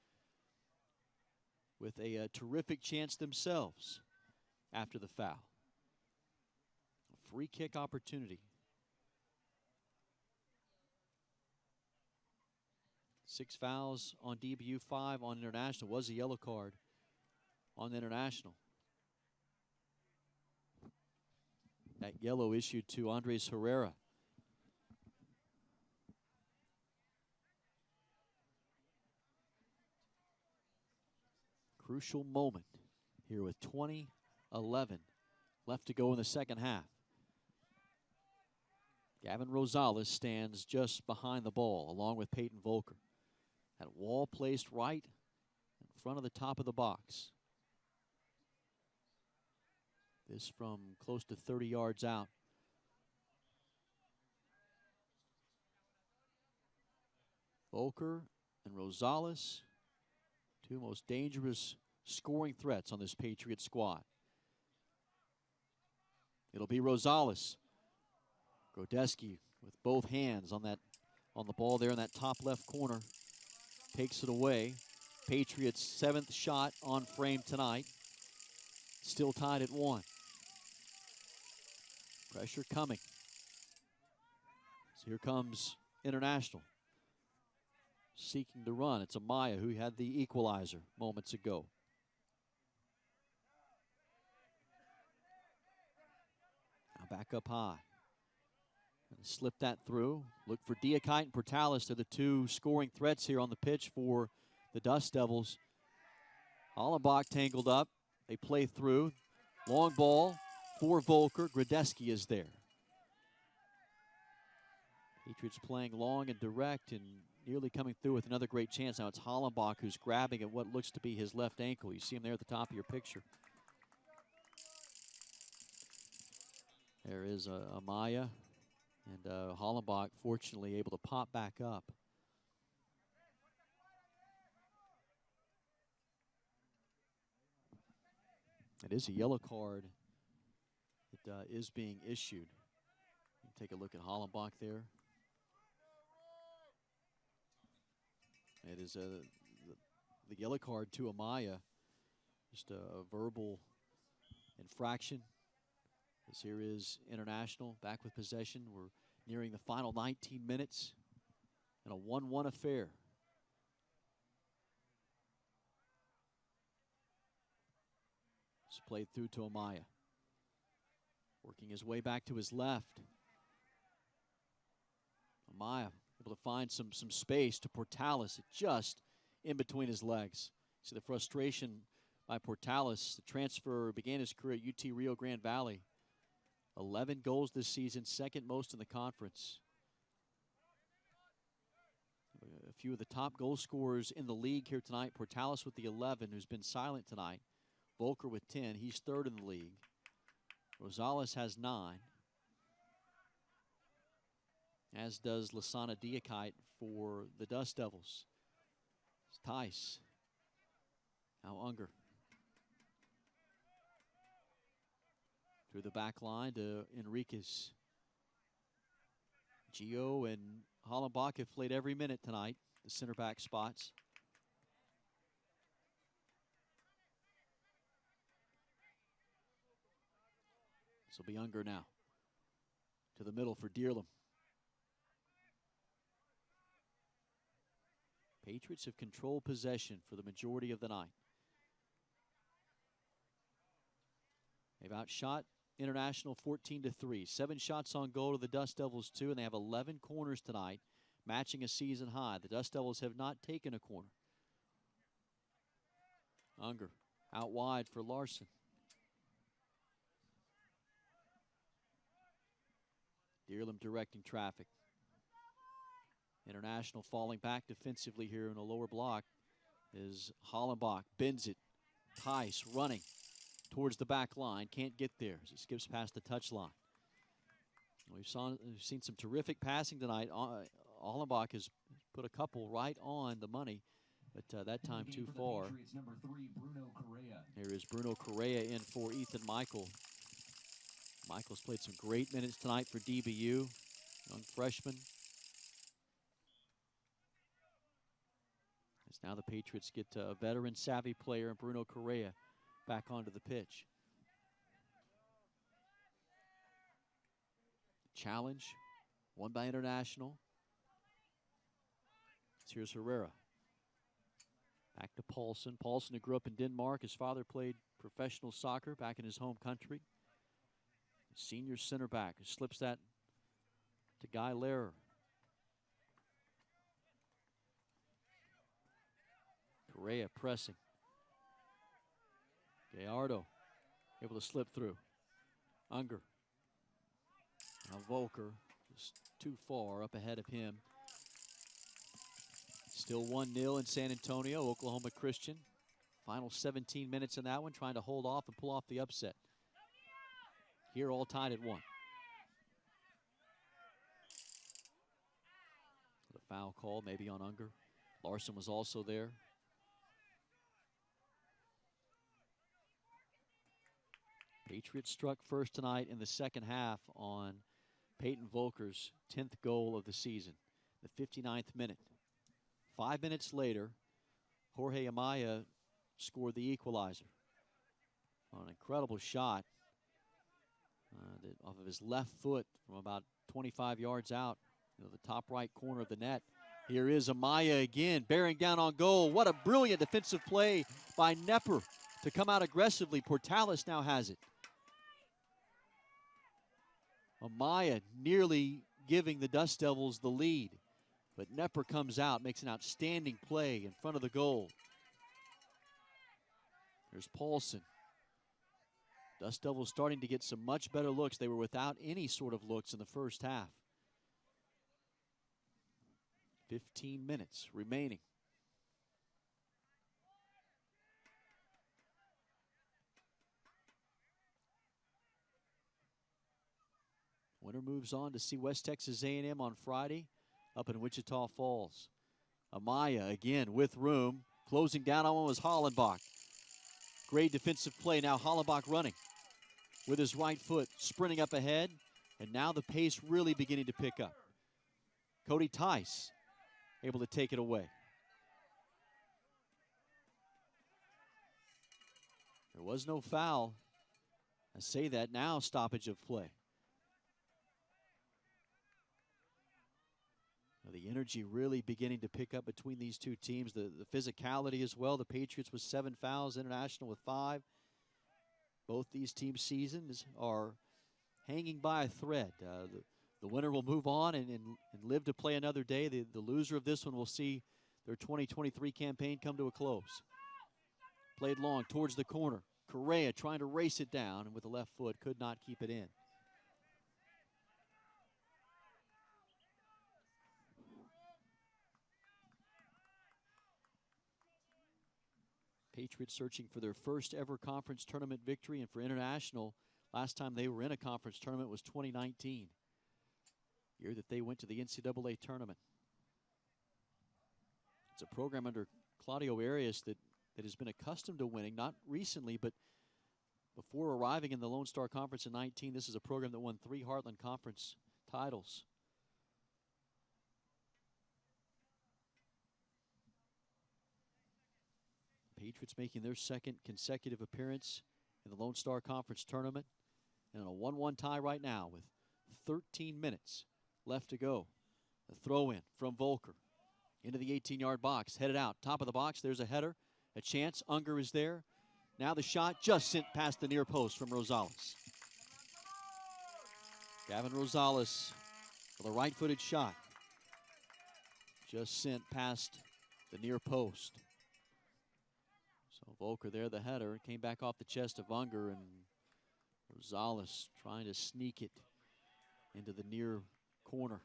with a terrific chance themselves after the foul. A free kick opportunity. 6 fouls on DBU, 5 on International. Was a yellow card on International. That yellow issued to Andres Herrera. Crucial moment here with 20:11 left to go in the second half. Gavin Rosales stands just behind the ball along with Peyton Volker. That wall placed right in front of the top of the box. This from close to 30 yards out. Volker and Rosales, 2 most dangerous scoring threats on this Patriot squad. It'll be Rosales. Grudeski with both hands on the ball there in that top left corner. Takes it away. Patriots' 7th shot on frame tonight. Still tied at 1. Pressure coming. So here comes International. Seeking to run. It's Amaya who had the equalizer moments ago. Now back up high. Slip that through. Look for Diakite and Portales. They're the two scoring threats here on the pitch for the Dust Devils. Hollenbach tangled up. They play through. Long ball for Volker. Gradeski is there. Patriots playing long and direct and nearly coming through with another great chance. Now it's Hollenbach who's grabbing at what looks to be his left ankle. You see him there at the top of your picture. There is Amaya, and Hollenbach fortunately able to pop back up. It is a yellow card that is being issued. Take a look at Hollenbach there. It is the yellow card to Amaya. Just a verbal infraction. This here is International back with possession. We're nearing the final 19 minutes in a 1-1 affair. It's played through to Amaya. Working his way back to his left. Amaya able to find some space to Portales, just in between his legs. See the frustration by Portales. The transfer began his career at UT Rio Grande Valley. 11 goals this season, second most in the conference. A few of the top goal scorers in the league here tonight. Portales with the 11, who's been silent tonight. Volker with 10, he's third in the league. Rosales has 9. As does Lasana Diakite for the Dust Devils. It's Tice. Now Unger. Through the back line to Enriquez. Gio and Hollenbach have played every minute tonight, the center back spots. This will be Unger now. To the middle for Deerlam. Patriots have controlled possession for the majority of the night. They've outshot International 14-3. 7 shots on goal to the Dust Devils 2, and they have 11 corners tonight, matching a season high. The Dust Devils have not taken a corner. Unger out wide for Larson. Deerlam directing traffic. International falling back defensively here in a lower block is Hollenbach. Bends it. Tice running towards the back line. Can't get there as it skips past the touch line. We've seen some terrific passing tonight. Hollenbach has put a couple right on the money, but that time too far. Here is Bruno Correa in for Ethan Michael. Michael's played some great minutes tonight for DBU. Young freshman. As now the Patriots get a veteran savvy player, Bruno Correa, back onto the pitch. Challenge, won by International. Here's Herrera. Back to Paulson. Paulson, who grew up in Denmark. His father played professional soccer back in his home country. Senior center back who slips that to Guy Lehrer. Correa pressing. Gallardo able to slip through. Unger. Now Volker just too far up ahead of him. Still 1-0 in San Antonio, Oklahoma Christian. Final 17 minutes in that one, trying to hold off and pull off the upset. Here all tied at 1. The foul call maybe on Unger. Larson was also there. Patriots struck first tonight in the second half on Peyton Volker's 10th goal of the season, the 59th minute. 5 minutes later, Jorge Amaya scored the equalizer. An incredible shot off of his left foot from about 25 yards out, the top right corner of the net. Here is Amaya again, bearing down on goal. What a brilliant defensive play by Nepper to come out aggressively. Portales now has it. Amaya nearly giving the Dust Devils the lead. But Nepper comes out, makes an outstanding play in front of the goal. There's Paulson. Dust Devils starting to get some much better looks. They were without any sort of looks in the first half. 15 minutes remaining. Winner moves on to see West Texas A&M on Friday up in Wichita Falls. Amaya again with room. Closing down on one was Hollenbach. Great defensive play. Now Hollenbach running with his right foot, sprinting up ahead. And now the pace really beginning to pick up. Cody Tice able to take it away. There was no foul. I say that now, stoppage of play. Now the energy really beginning to pick up between these two teams. The physicality as well. The Patriots with 7 fouls, International with 5. Both these teams' seasons are hanging by a thread. The winner will move on and live to play another day. The loser of this one will see their 2023 campaign come to a close. Played long towards the corner. Correa trying to race it down, and with the left foot could not keep it in. Patriots searching for their first ever conference tournament victory, and for International, last time they were in a conference tournament was 2019. Year that they went to the NCAA tournament. It's a program under Claudio Arias that has been accustomed to winning, not recently, but before arriving in the Lone Star Conference in 19, this is a program that won 3 Heartland Conference titles. Patriots making their second consecutive appearance in the Lone Star Conference tournament. And a 1-1 tie right now with 13 minutes left to go. A throw in from Volker into the 18-yard box, headed out. Top of the box, there's a header, a chance. Unger is there. Now the shot just sent past the near post from Rosales. Gavin Rosales with a right-footed shot. Just sent past the near post. So Volker there, the header, came back off the chest of Unger, and Rosales trying to sneak it into the near corner.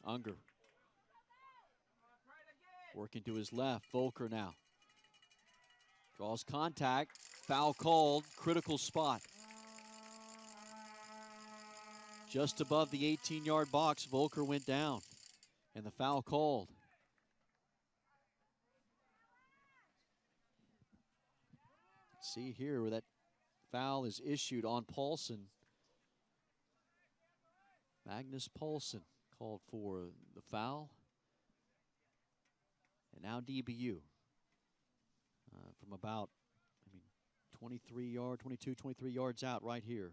Unger working to his left. Volker now draws contact. Foul called. Critical spot. Just above the 18-yard box, Volker went down, and the foul called. Let's see here where that foul is issued on Paulson. Magnus Paulson called for the foul. And now DBU from about 23 yards out right here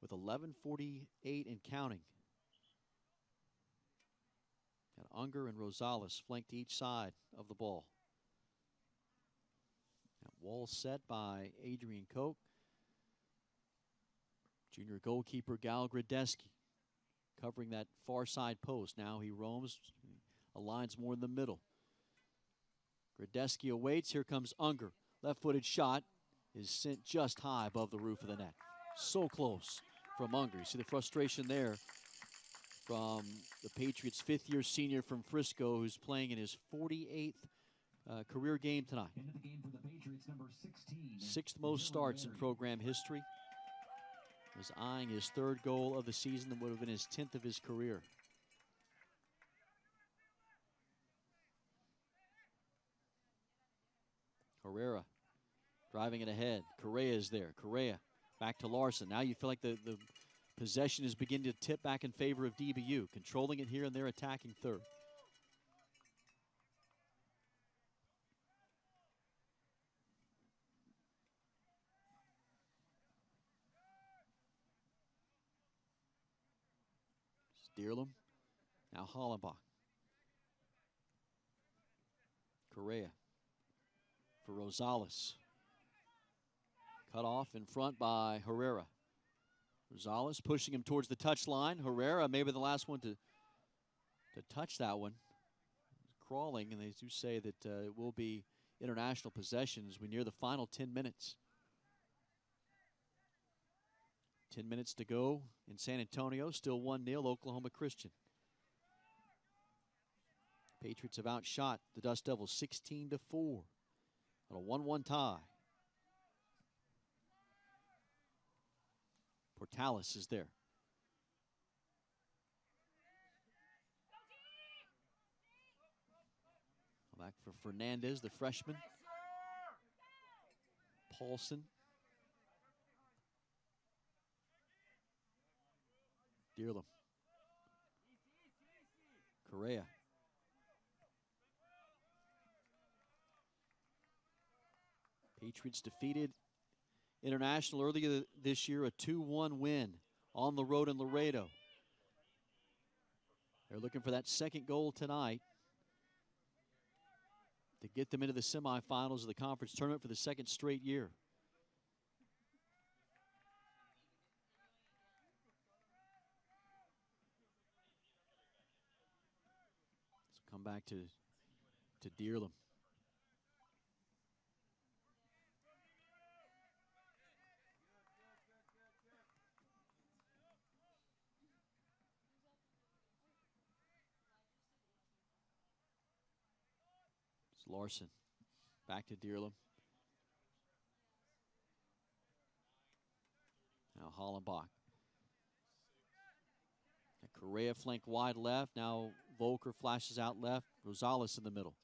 with 11:48 and counting. Got Unger and Rosales flanked to each side of the ball. That wall set by Adrian Koch. Junior goalkeeper Gal Gradeski covering that far side post. Now he roams, aligns more in the middle. Gradeski awaits. Here comes Unger. Left-footed shot is sent just high above the roof of the net. So close from Unger. You see the frustration there from the Patriots' 5th-year senior from Frisco, who's playing in his 48th career game tonight. Into the game for the Patriots, number 16. 6th most starts in program history. Was eyeing his 3rd goal of the season that would have been his 10th of his career. Herrera driving it ahead. Correa is there. Correa back to Larson. Now you feel like the possession is beginning to tip back in favor of DBU. Controlling it here, and they're attacking third. Dearlam. Now Hollenbach. Correa for Rosales. Cut off in front by Herrera. Rosales pushing him towards the touchline. Herrera, maybe the last one to touch that one. Crawling, and they do say that it will be international possession as we near the final 10 minutes. 10 minutes to go in San Antonio, still 1-0 Oklahoma Christian. Patriots have outshot the Dust Devils 16-4 on a 1-1 tie. Portales is there. Back for Fernandez, the freshman. Paulson. Dearlam. Correa. Patriots defeated International earlier this year, a 2-1 win on the road in Laredo. They're looking for that second goal tonight to get them into the semifinals of the conference tournament for the second straight year. So come back to Dearlam. Larson back to Dearlam. Now Hollenbach. Correa flank wide left. Now Volker flashes out left. Rosales in the middle.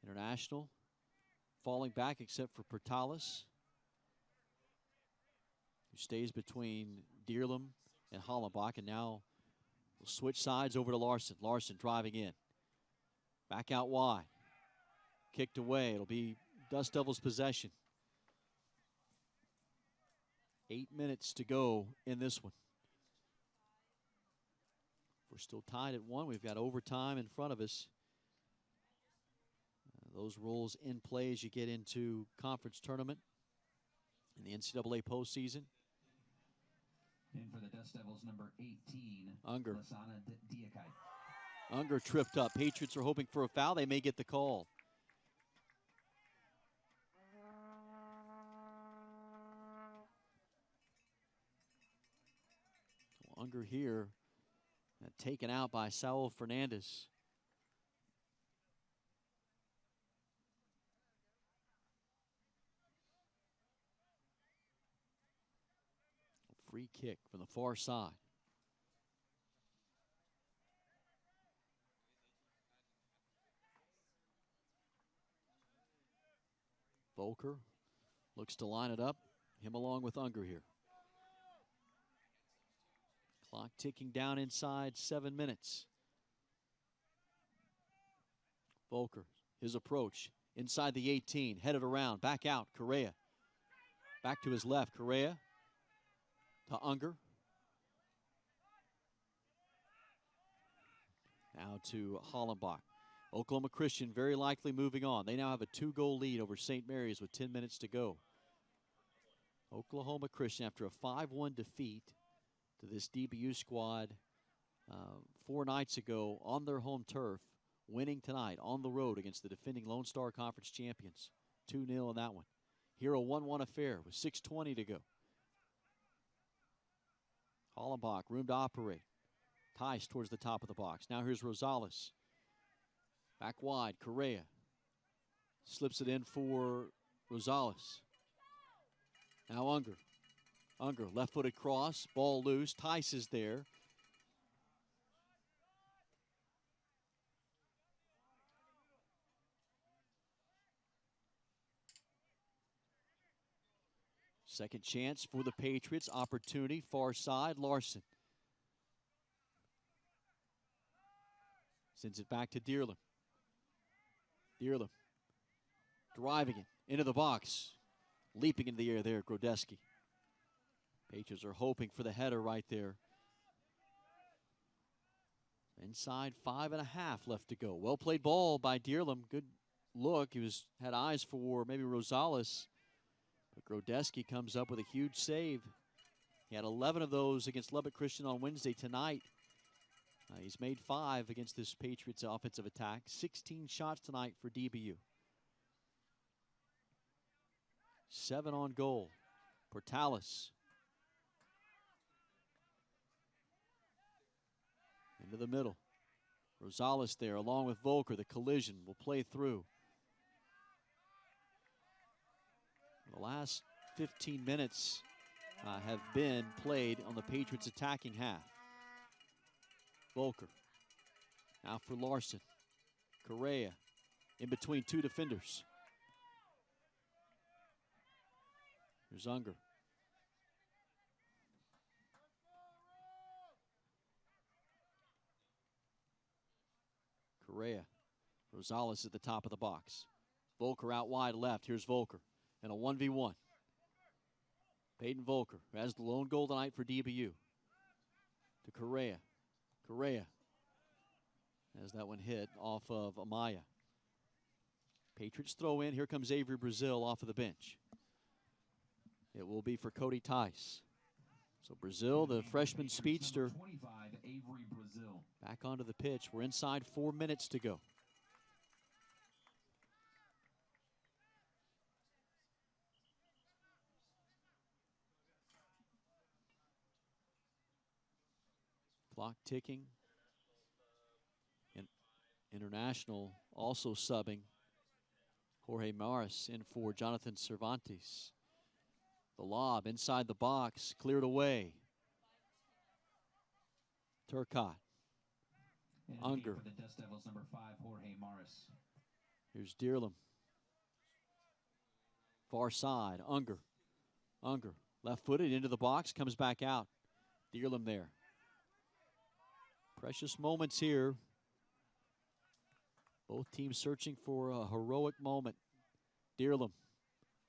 International falling back except for Portales, who stays between Dearlam and Hollenbach. And now we'll switch sides over to Larson. Larson driving in. Back out wide. Kicked away. It'll be Dust Devils possession. 8 minutes to go in this one. We're still tied at 1. We've got overtime in front of us. Those rules in play as you get into conference tournament in the NCAA postseason. In for the Dust Devils, number 18, Unger. Lasana Diakite. Unger tripped up. Patriots are hoping for a foul. They may get the call. Unger here, taken out by Saul Fernandez. Free kick from the far side. Volker looks to line it up. Him along with Unger here. Clock ticking down inside 7 minutes. Volker, his approach inside the 18, headed around, back out, Correa. Back to his left, Correa to Unger. Now to Hollenbach. Oklahoma Christian very likely moving on. They now have a 2-goal lead over St. Mary's with 10 minutes to go. Oklahoma Christian, after a 5-1 defeat to this DBU squad 4 nights ago on their home turf, winning tonight on the road against the defending Lone Star Conference champions. 2-0 in that one. Here a 1-1 affair with 6:20 to go. Hollenbach, room to operate. Tice towards the top of the box. Now here's Rosales. Back wide, Correa. Slips it in for Rosales. Now Unger. Unger, left-footed cross, ball loose. Tice is there. Second chance for the Patriots. Opportunity, far side, Larson. Sends it back to Dearlam. Dearlam driving it into the box. Leaping into the air there, Grodeski. Patriots are hoping for the header right there. Inside 5.5 left to go. Well played ball by Dearlam. Good look. He had eyes for maybe Rosales. But Grodeski comes up with a huge save. He had 11 of those against Lubbock Christian on Wednesday. Tonight, he's made 5 against this Patriots offensive attack. 16 shots tonight for DBU. 7 on goal. Portales. Into the middle. Rosales there along with Volker. The collision will play through. The last 15 minutes have been played on the Patriots attacking half. Volker. Now for Larson. Correa in between 2 defenders. Here's Unger. Correa. Rosales at the top of the box. Volker out wide left. Here's Volker in a 1v1. Peyton Volker has the lone goal tonight for DBU. To Correa. Correa has that one hit off of Amaya. Patriots throw in. Here comes Avery Brazil off of the bench. It will be for Cody Tice. So Brazil, the freshman speedster, 25, Avery Brazil. back onto the pitch. We're inside 4 minutes to go. Clock ticking. International also subbing. Jorge Maris in for Jonathan Cervantes. The lob inside the box, cleared away. Turcotte. Unger. For the Dust Devils, number 5, Jorge Maris. Here's Dearlam. Far side, Unger. Unger, left-footed into the box, comes back out. Dearlam there. Precious moments here. Both teams searching for a heroic moment. Dearlam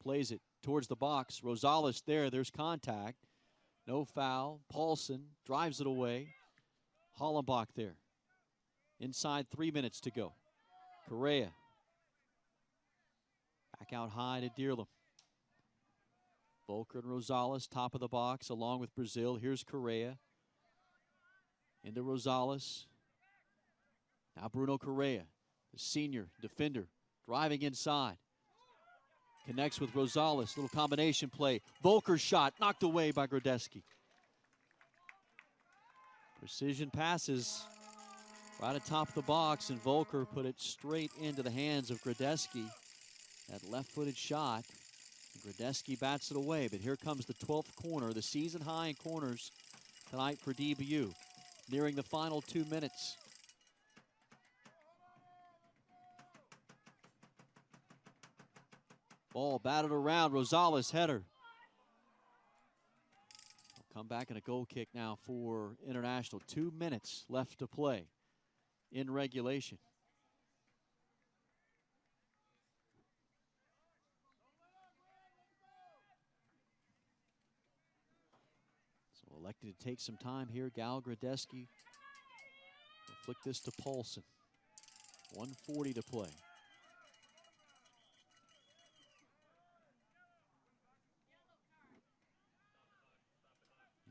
plays it towards the box. Rosales there. There's contact. No foul. Paulson drives it away. Hollenbach there. Inside 3 minutes to go. Correa. Back out high to Dearlam. Volker and Rosales top of the box along with Brazil. Here's Correa. Into Rosales. Now Bruno Correa, the senior defender, driving inside. Connects with Rosales. Little combination play. Volker's shot knocked away by Grodeski. Precision passes right atop the box, and Volker put it straight into the hands of Grodeski. That left-footed shot. Grodeski bats it away, but here comes the 12th corner, the season high in corners tonight for DBU. Nearing the final 2 minutes. Ball batted around. Rosales header. They'll come back in a goal kick now for International. 2 minutes left to play in regulation. So elected to take some time here. Gal Grodeski will flick this to Paulson. 1:40 to play.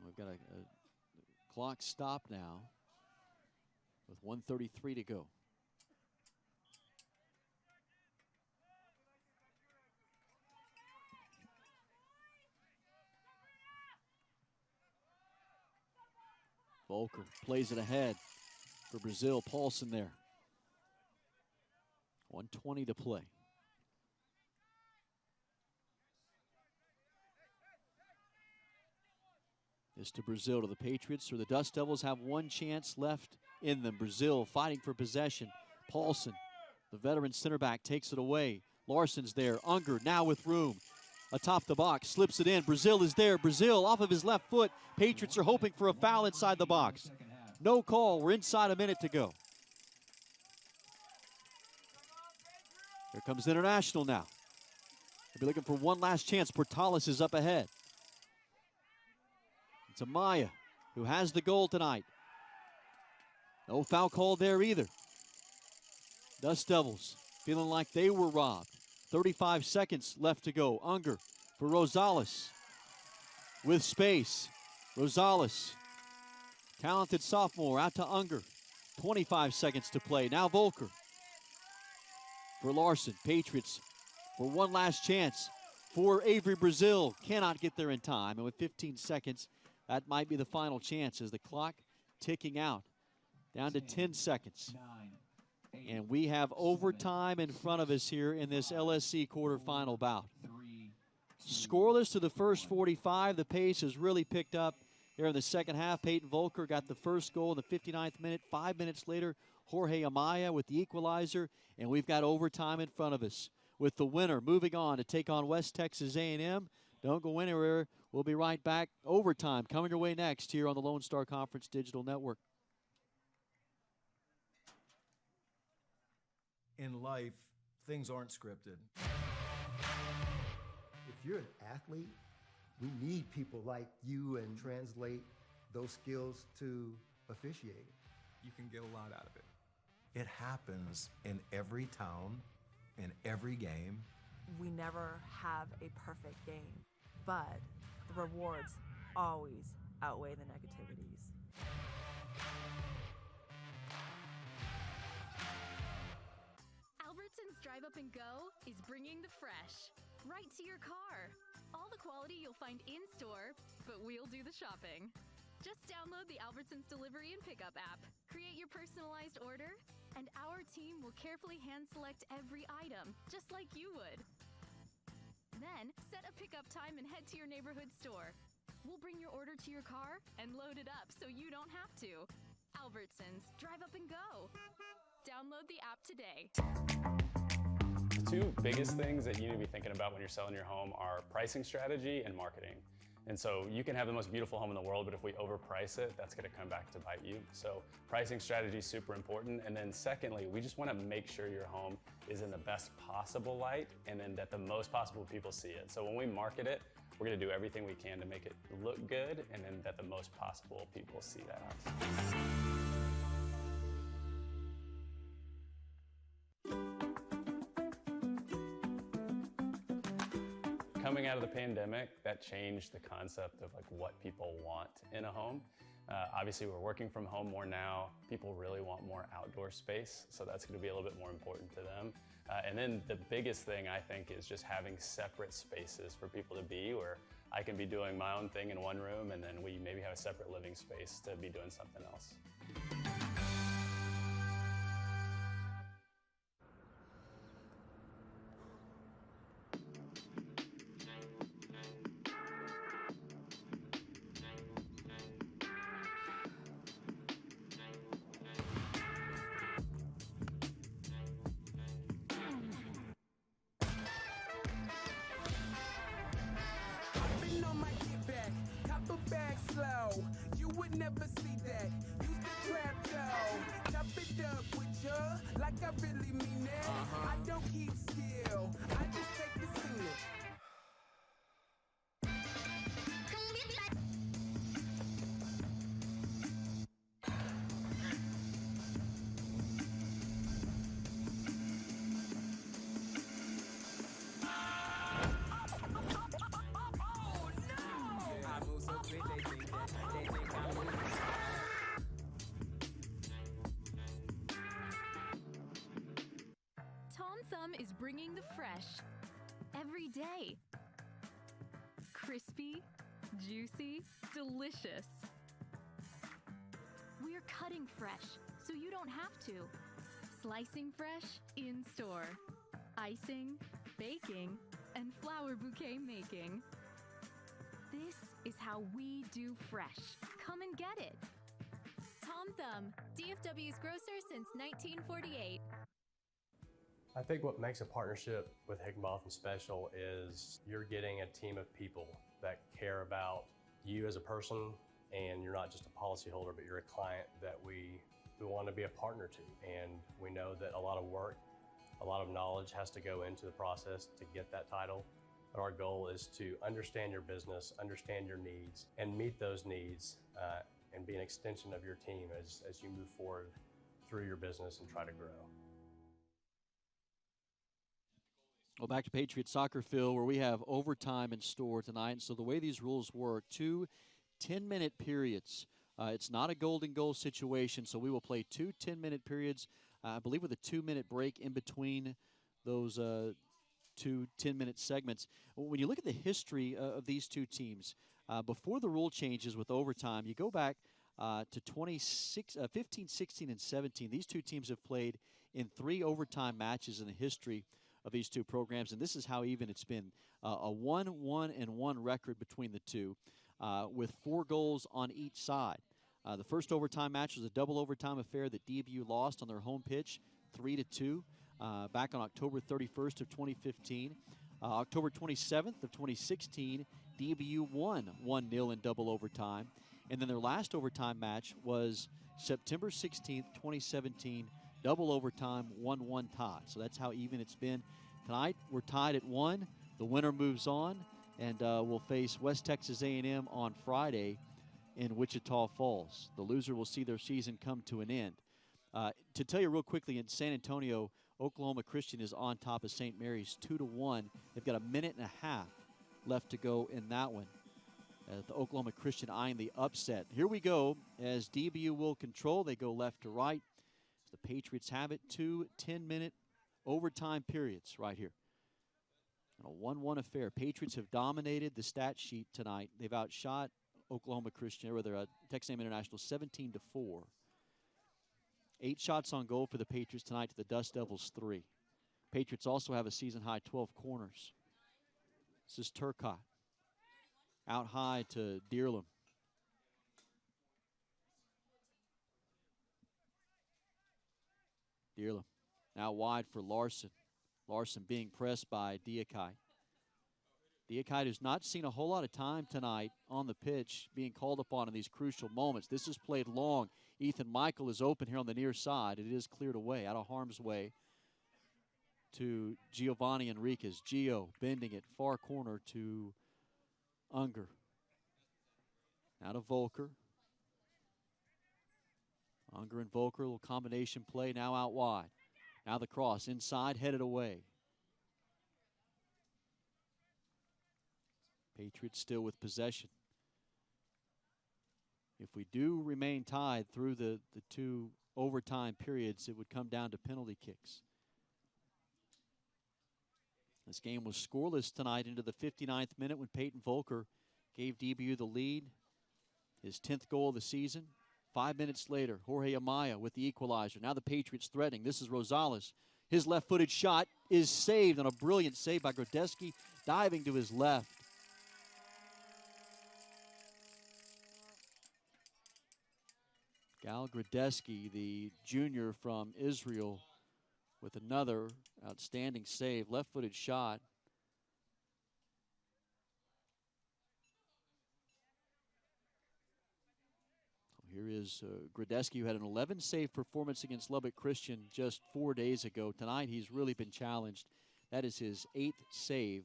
We've got a clock stop now with 1:33 to go. Volker plays it ahead for Brazil. Paulson there. 1:20 to play. This to Brazil, to the Patriots, or the Dust Devils have one chance left in them. Brazil fighting for possession. Paulson, the veteran center back, takes it away. Larson's there. Unger now with room. Atop the box, slips it in. Brazil is there. Brazil off of his left foot. Patriots are hoping for a foul inside the box. No call. We're inside a minute to go. Here comes International now. They'll be looking for one last chance. Portales is up ahead. It's Amaya who has the goal tonight. No foul call there either. Dust Devils feeling like they were robbed. 35 seconds left to go. Unger for Rosales. With space, Rosales, talented sophomore, out to Unger. 25 seconds to play. Now Volker for Larson. Patriots for one last chance for Avery Brazil. Cannot get there in time. And with 15 seconds, that might be the final chance as the clock ticking out. Down to 10 seconds. And we have overtime in front of us here in this LSC quarterfinal bout. Scoreless to the first 45. The pace has really picked up here in the second half. Peyton Volker got the first goal in the 59th minute. 5 minutes later, Jorge Amaya with the equalizer. And we've got overtime in front of us, with the winner moving on to take on West Texas A&M. Don't go anywhere. We'll be right back. Overtime coming your way next here on the Lone Star Conference Digital Network. In life, things aren't scripted. If you're an athlete, we need people like you and translate those skills to officiating. You can get a lot out of it. It happens in every town, in every game. We never have a perfect game, but the rewards always outweigh the negativities. Albertsons Drive Up and Go is bringing the fresh right to your car. All the quality you'll find in-store, but we'll do the shopping. Just download the Albertsons Delivery and Pickup app. Create your personalized order, and our team will carefully hand-select every item, just like you would. Then, set a pickup time and head to your neighborhood store. We'll bring your order to your car and load it up so you don't have to. Albertsons, Drive Up and Go. Download the app today. The two biggest things that you need to be thinking about when you're selling your home are pricing strategy and marketing. And so you can have the most beautiful home in the world, but if we overprice it, that's going to come back to bite you. So pricing strategy is super important. And then secondly, we just want to make sure your home is in the best possible light, and then that the most possible people see it. So when we market it, we're going to do everything we can to make it look good, and then that the most possible people see that house. Coming out of the pandemic, that changed the concept of like what people want in a home. Obviously, we're working from home more now. People really want more outdoor space, so that's going to be a little bit more important to them. And then the biggest thing, I think, is just having separate spaces for people to be, where I can be doing my own thing in one room, and then we maybe have a separate living space to be doing something else. Slow, you would never see that. Use the trap though. Chop it up with ya, like I really mean it. I don't keep still, I just take the scene. Is bringing the fresh every day. Crispy, juicy, delicious. We're cutting fresh, so you don't have to. Slicing fresh in store. Icing, baking, and flower bouquet making. This is how we do fresh. Come and get it. Tom Thumb, DFW's grocer since 1948. I think what makes a partnership with Higginbotham special is you're getting a team of people that care about you as a person, and you're not just a policyholder, but you're a client that we want to be a partner to. And we know that a lot of work, a lot of knowledge has to go into the process to get that title. But our goal is to understand your business, understand your needs, and meet those needs, and be an extension of your team as you move forward through your business and try to grow. Well, back to Patriot Soccer, Phil, where we have overtime in store tonight. And so the way these rules work, 2 10-minute periods. It's not a golden goal situation, so we will play 2 10-minute periods, I believe with a 2-minute break in between those 2 10-minute segments. When you look at the history of these two teams, before the rule changes with overtime, you go back to 15, 16, and 17. These two teams have played in 3 overtime matches in the history of these two programs, and this is how even it's been. A 1-1-1 record between the two, with 4 goals on each side. The first overtime match was a double overtime affair that DBU lost on their home pitch, 3-2, back on October 31st of 2015. October 27th of 2016, DBU won 1-0 in double overtime. And then their last overtime match was September 16th, 2017, double overtime, 1-1 tie. So that's how even it's been. Tonight, we're tied at 1. The winner moves on, and will face West Texas A&M on Friday in Wichita Falls. The loser will see their season come to an end. To tell you real quickly, in San Antonio, Oklahoma Christian is on top of St. Mary's 2-1. They've got a minute and a half left to go in that one. The Oklahoma Christian eyeing the upset. Here we go as DBU will control. They go left to right. The Patriots have it. 2 10-minute overtime periods right here. And a 1-1 affair. Patriots have dominated the stat sheet tonight. They've outshot Oklahoma Christian, or rather Texas A&M International, 17-4. 8 shots on goal for the Patriots tonight to the Dust Devils 3. Patriots also have a season-high 12 corners. This is Turcotte. Out high to Dearlam. Dearlam now wide for Larson. Larson being pressed by Diakite. Diakite has not seen a whole lot of time tonight on the pitch, being called upon in these crucial moments. This is played long. Ethan Michael is open here on the near side. It is cleared away, out of harm's way, to Giovanni Enriquez. Gio bending it far corner to Unger. Now to Volker. Unger and Volker, a little combination play, now out wide. Now the cross, inside, headed away. Patriots still with possession. If we do remain tied through the 2 overtime periods, it would come down to penalty kicks. This game was scoreless tonight into the 59th minute when Peyton Volker gave DBU the lead. His 10th goal of the season. 5 minutes later, Jorge Amaya with the equalizer. Now the Patriots threatening. This is Rosales. His left-footed shot is saved on a brilliant save by Grodeski, diving to his left. Gal Grodeski, the junior from Israel, with another outstanding save. Left-footed shot. Here is Grodeski, who had an 11-save performance against Lubbock Christian just 4 days ago. Tonight, he's really been challenged. That is his 8th save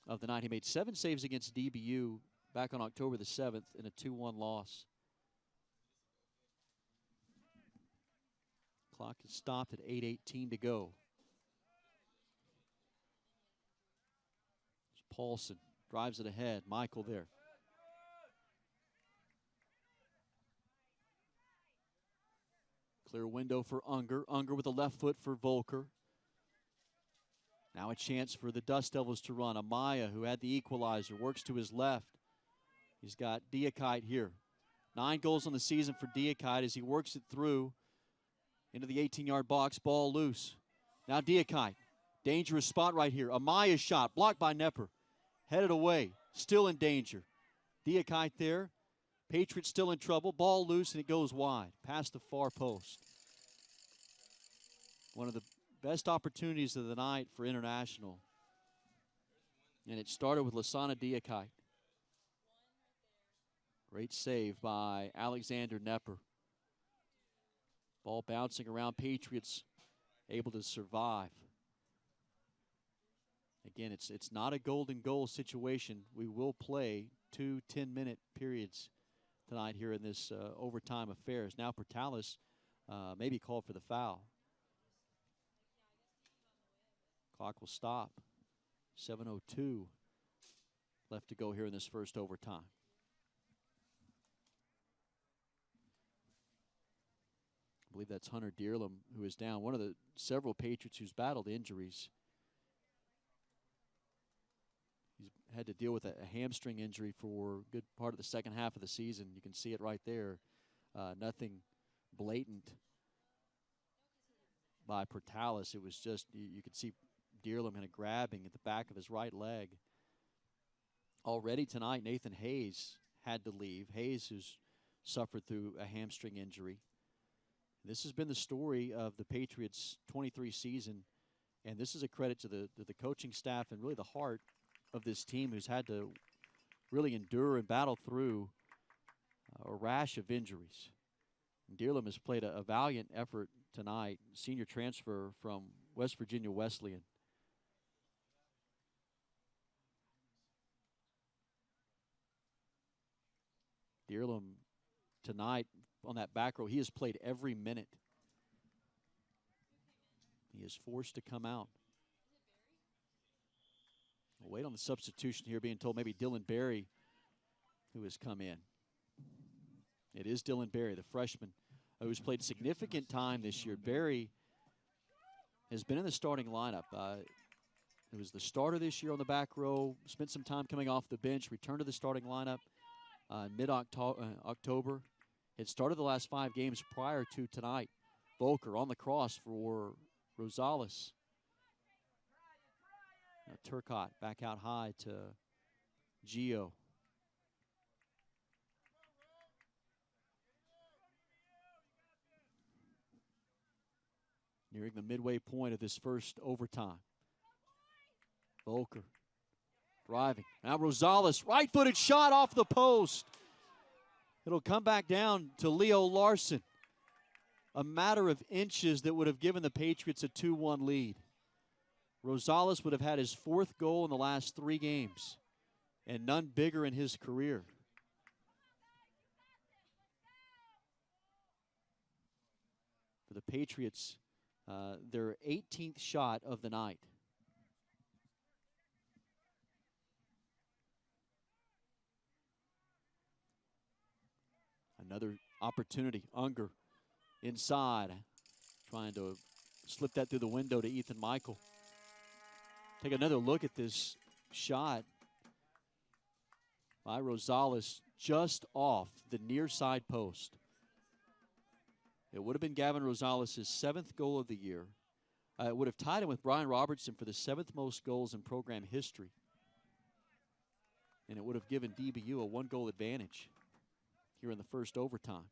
of the night. He made 7 saves against DBU back on October the 7th in a 2-1 loss. Clock is stopped at 8:18 to go. There's Paulson drives it ahead. Michael there. Clear window for Unger. Unger with the left foot for Volker. Now a chance for the Dust Devils to run. Amaya, who had the equalizer, works to his left. He's got Diakite here. 9 goals on the season for Diakite as he works it through into the 18-yard box. Ball loose. Now Diakite. Dangerous spot right here. Amaya's shot blocked by Nepper. Headed away. Still in danger. Diakite there. Patriots still in trouble. Ball loose, and it goes wide, past the far post. One of the best opportunities of the night for International. And it started with Lasana Diakite. Great save by Alexander Nepper. Ball bouncing around. Patriots able to survive. Again, it's not a golden goal situation. We will play 2 10-minute periods tonight here in this overtime affairs. Now Portales may be called for the foul. Clock will stop. 7:02 left to go here in this first overtime. I believe that's Hunter Dearlam, who is down. One of the several Patriots who's battled injuries. He's had to deal with a hamstring injury for a good part of the second half of the season. You can see it right there. Nothing blatant by Portales. It was just, you could see Dearlam kind of grabbing at the back of his right leg. Already tonight, Nathan Hayes had to leave. Hayes, who's suffered through a hamstring injury. This has been the story of the Patriots' 23 season, and this is a credit to the coaching staff and really the heart of this team, who's had to really endure and battle through a rash of injuries. And Dearlam has played a valiant effort tonight, senior transfer from West Virginia Wesleyan. Dearlam tonight on that back row, he has played every minute. He is forced to come out. We'll wait on the substitution here, being told maybe Dylan Berry, who has come in. It is Dylan Berry, the freshman, who's played significant time this year. Berry has been in the starting lineup. It was the starter this year on the back row, spent some time coming off the bench, returned to the starting lineup mid-October. It started the last 5 games prior to tonight. Volker on the cross for Rosales. Turcotte back out high to Gio. Nearing the midway point of this first overtime. Volker driving. Now Rosales, right-footed shot off the post. It'll come back down to Leo Larson. A matter of inches that would have given the Patriots a 2-1 lead. Rosales would have had his 4th goal in the last 3 games, and none bigger in his career. For the Patriots, their 18th shot of the night. Another opportunity. Unger inside, trying to slip that through the window to Ethan Michael. Take another look at this shot by Rosales, just off the near side post. It would have been Gavin Rosales' 7th goal of the year. It would have tied him with Brian Robertson for the 7th most goals in program history. And it would have given DBU a 1-goal advantage here in the first overtime.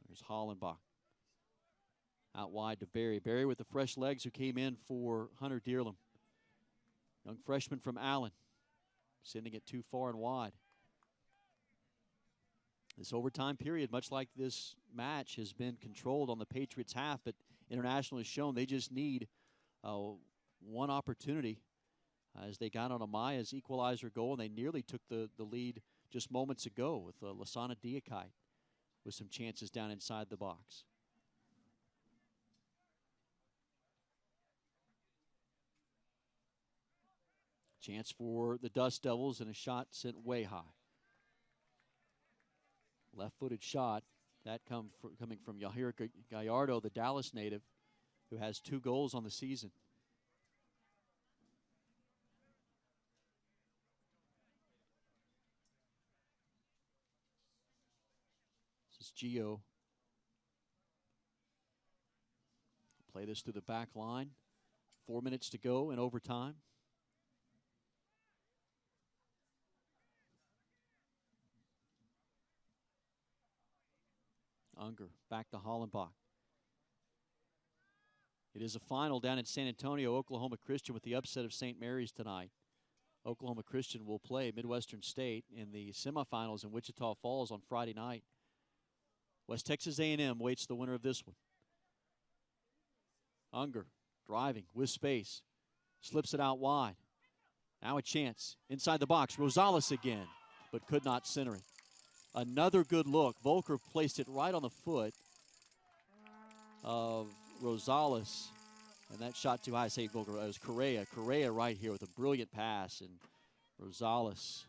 There's Hollenbach. Out wide to Berry. Berry with the fresh legs, who came in for Hunter Dearlam. Young freshman from Allen. Sending it too far and wide. This overtime period, much like this match, has been controlled on the Patriots' half, but International has shown they just need one opportunity as they got on Amaya's equalizer goal, and they nearly took the lead just moments ago with Lasana Diakite with some chances down inside the box. Chance for the Dust Devils, and a shot sent way high. Left-footed shot. That coming from Yahir Gallardo, the Dallas native, who has 2 goals on the season. This is Gio. Play this through the back line. 4 minutes to go in overtime. Unger back to Hollenbach. It is a final down in San Antonio. Oklahoma Christian with the upset of St. Mary's tonight. Oklahoma Christian will play Midwestern State in the semifinals in Wichita Falls on Friday night. West Texas A&M waits the winner of this one. Unger driving with space. Slips it out wide. Now a chance inside the box. Rosales again, but could not center it. Another good look. Volker placed it right on the foot of Rosales. And that shot too high. I say Volker. It was Correa. Correa right here with a brilliant pass. And Rosales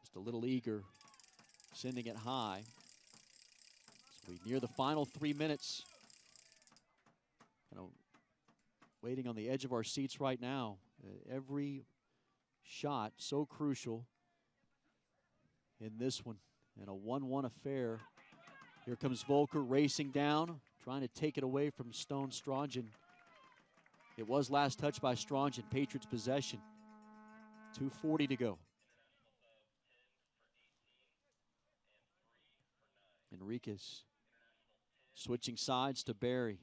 just a little eager, sending it high. So we near the final 3 minutes. Waiting on the edge of our seats right now. Every shot so crucial in this one. And a 1-1 affair. Here comes Volker racing down, trying to take it away from Stone Strongen. It was last touched by Strongen, Patriots possession. 2:40 to go. Enriquez switching sides to Barry.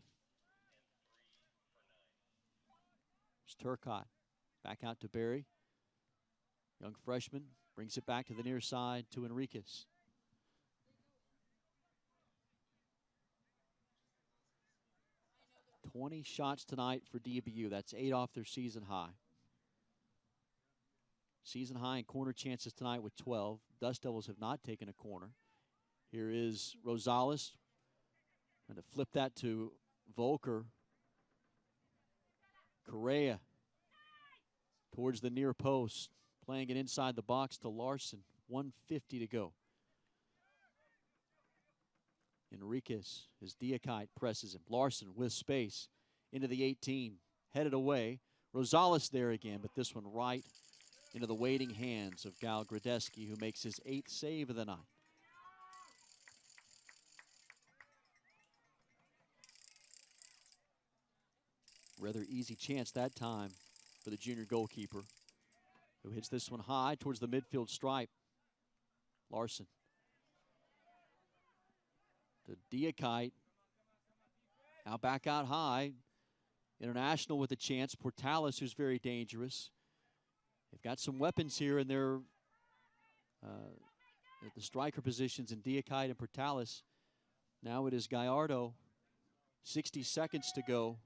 There's Turcotte back out to Barry. Young freshman brings it back to the near side to Enriquez. "20 shots tonight for DBU. That's 8 off their season high. Season high in corner chances tonight with 12. Dust Devils have not taken a corner. Here is Rosales. And to flip that to Volker. Correa towards the near post. Playing it inside the box to Larson. 1:50 to go. Enriquez, as Diakite presses him. Larson with space into the 18. Headed away. Rosales there again, but this one right into the waiting hands of Gal Gradeski, who makes his 8th save of the night. Rather easy chance that time for the junior goalkeeper, who hits this one high towards the midfield stripe. Larson. To Diakite. Now back out high. International with a chance. Portales, who's very dangerous. They've got some weapons here in their at the striker positions in Diakite and Portales. Now it is Gallardo. 60 seconds to go.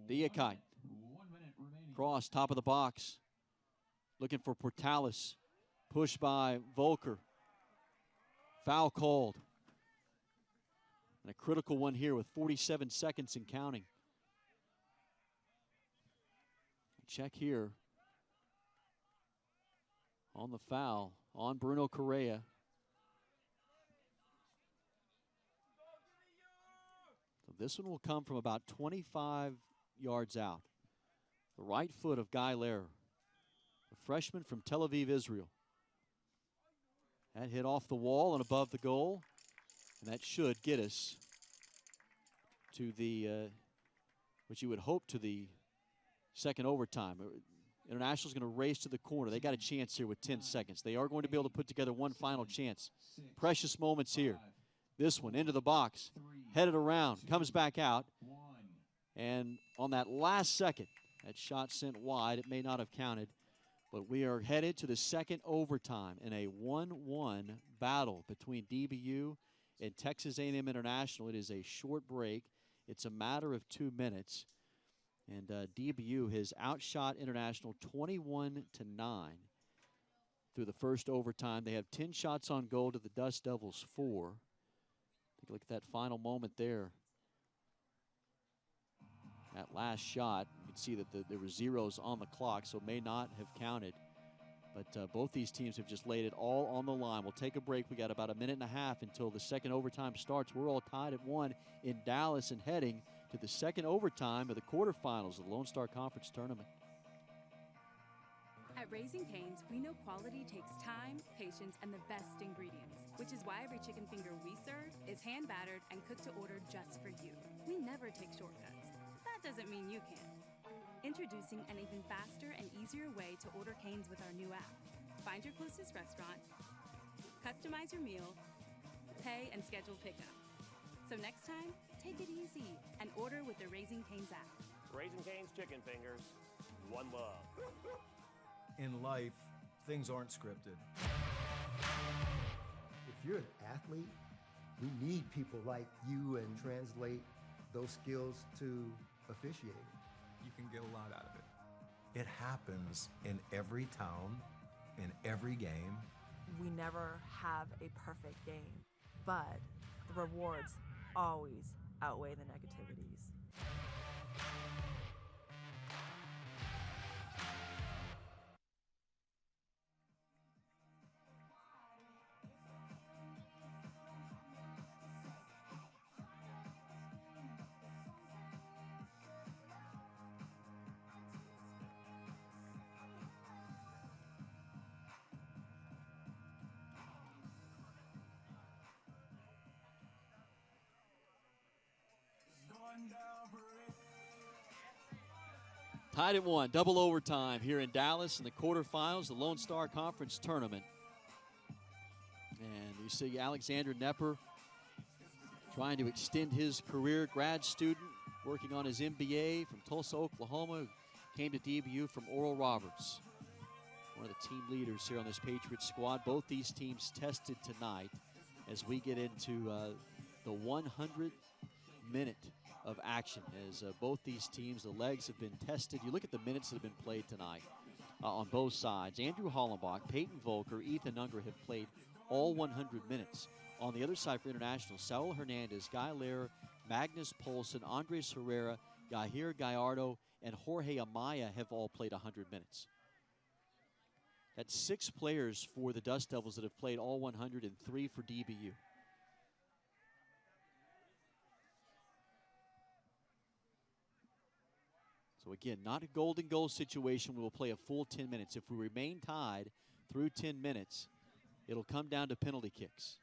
Diakite. Cross, top of the box. Looking for Portales. Pushed by Volker. Foul called. And a critical one here with 47 seconds and counting. Check here on the foul on Bruno Correa. So this one will come from about 25 yards out. The right foot of Guy Lehrer, a freshman from Tel Aviv, Israel. That hit off the wall and above the goal. And that should get us to the, what you would hope, to the second overtime. International's going to race to the corner. They got a chance here with 10 seconds. They are going to be able to put together one final chance. Precious moments here. This one into the box. Headed around. Comes back out. And on that last second, that shot sent wide. It may not have counted. But we are headed to the second overtime in a 1-1 battle between DBU and Texas A&M International. It is a short break. It's a matter of 2 minutes. And DBU has outshot International 21-9 through the first overtime. They have 10 shots on goal to the Dust Devils 4. Take a look at that final moment there. That last shot, you can see that there were zeros on the clock, so it may not have counted. But both these teams have just laid it all on the line. We'll take a break. We got about a minute and a half until the second overtime starts. We're all tied at 1 in Dallas and heading to the second overtime of the quarterfinals of the Lone Star Conference Tournament. At Raising Cane's, we know quality takes time, patience, and the best ingredients, which is why every chicken finger we serve is hand-battered and cooked to order just for you. We never take shortcuts. That doesn't mean you can't. Introducing an even faster and easier way to order Cane's with our new app. Find your closest restaurant, customize your meal, pay, and schedule pickup. So next time, take it easy and order with the Raising Cane's app. Raising Cane's chicken fingers, one love. In life, things aren't scripted. If you're an athlete, we need people like you and translate those skills to officiating. You can get a lot out of it. It happens in every town, in every game, we never have a perfect game, but the rewards always outweigh the negativities. Tied at 1, double overtime here in Dallas in the quarterfinals, the Lone Star Conference Tournament. And you see Alexander Nepper trying to extend his career, grad student, working on his MBA from Tulsa, Oklahoma, came to DBU from Oral Roberts. One of the team leaders here on this Patriots squad. Both these teams tested tonight as we get into the 100-minute of action, as both these teams, the legs have been tested. You look at the minutes that have been played tonight on both sides. Andrew Hollenbach, Peyton Volker, Ethan Unger have played all 100 minutes. On the other side for international, Saul Hernandez, Guy Lehrer, Magnus Poulsen, Andres Herrera, Yahir Gallardo, and Jorge Amaya have all played 100 minutes. That's 6 players for the Dust Devils that have played all 103 for DBU. So again, not a golden goal situation. We will play a full 10 minutes. If we remain tied through 10 minutes, it'll come down to penalty kicks.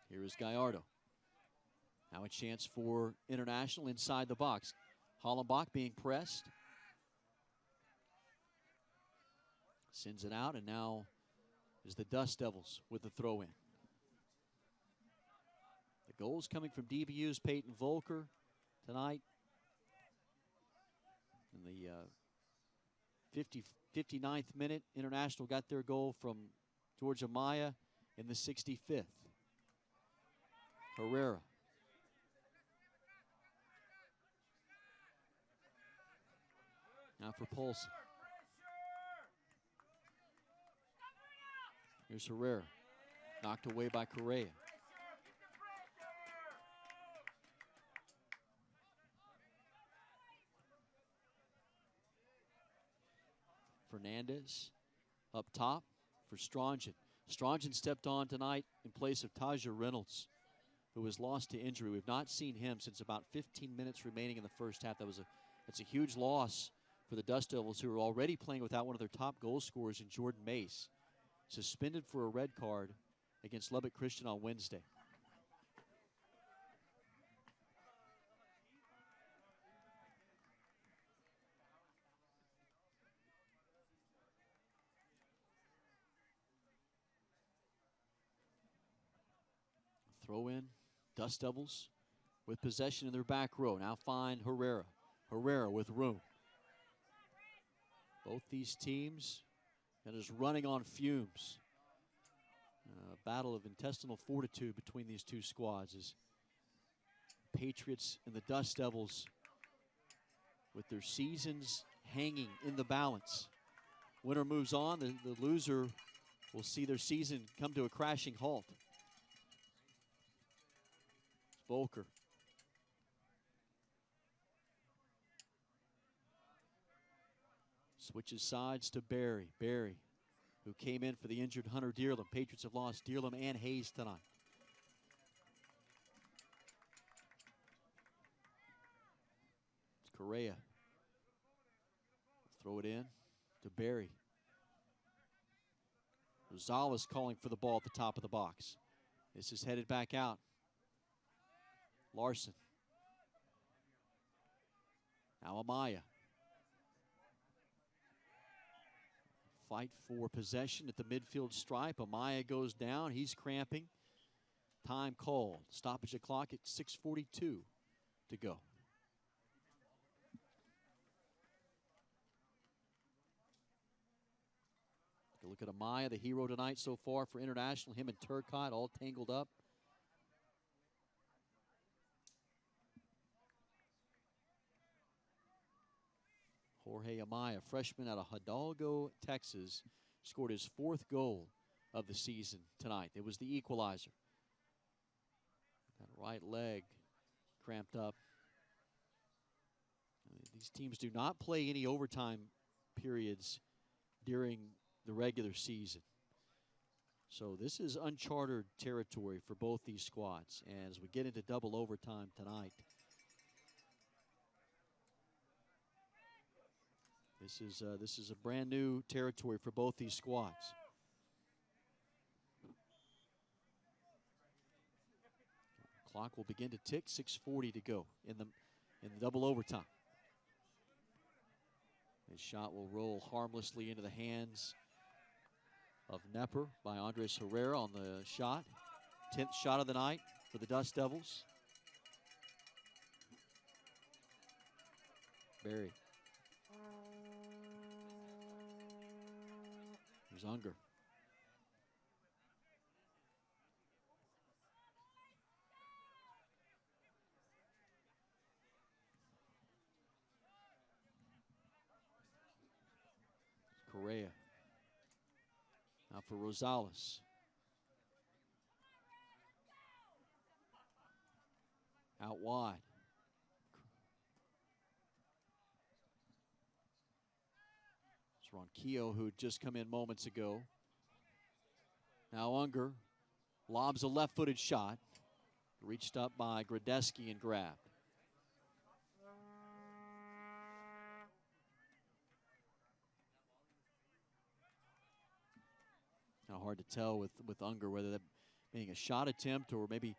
Here is Gallardo. Now a chance for international inside the box. Hollenbach being pressed. Sends it out, and now is the Dust Devils with the throw-in. The goals coming from DBU's Peyton Volker tonight. In the 59th minute, international got their goal from George Amaya in the 65th. Herrera. Now for Poulsen. Here's Herrera. Knocked away by Correa. Fernandez up top for Strongen. Strongen stepped on tonight in place of Taja Reynolds, who was lost to injury. We've not seen him since about 15 minutes remaining in the first half. That's a huge loss for the Dust Devils, who are already playing without one of their top goal scorers in Jordan Mace, suspended for a red card against Lubbock Christian on Wednesday. Throw in, Dust Devils with possession in their back row. Now find Herrera. Herrera with room. Both these teams that is running on fumes. A battle of intestinal fortitude between these two squads as Patriots and the Dust Devils with their seasons hanging in the balance. Winner moves on, the loser will see their season come to a crashing halt. Volker. Switches sides to Barry. Barry, who came in for the injured Hunter Dearlam. Patriots have lost Dearlam and Hayes tonight. It's Correa. Throw it in to Barry. Rosales calling for the ball at the top of the box. This is headed back out. Larson. Now Amaya. Fight for possession at the midfield stripe. Amaya goes down. He's cramping. Time called. Stoppage of clock at 6:42 to go. Look at Amaya, the hero tonight so far for international. Him and Turcotte all tangled up. Jorge Amaya, freshman out of Hidalgo, Texas, scored his 4th goal of the season tonight. It was the equalizer. That right leg cramped up. These teams do not play any overtime periods during the regular season. So this is uncharted territory for both these squads. And as we get into double overtime tonight, this is a brand new territory for both these squads. Clock will begin to tick. 6:40 to go in the double overtime. His shot will roll harmlessly into the hands of Nepper by Andres Herrera on the shot. 10th shot of the night for the Dust Devils. Barry. Here's Unger. Correa. Now for Rosales. Out wide. It's Ronquillo, who had just come in moments ago. Now Unger lobs a left-footed shot. Reached up by Gradeski and grabbed. Now hard to tell with Unger whether that being a shot attempt or maybe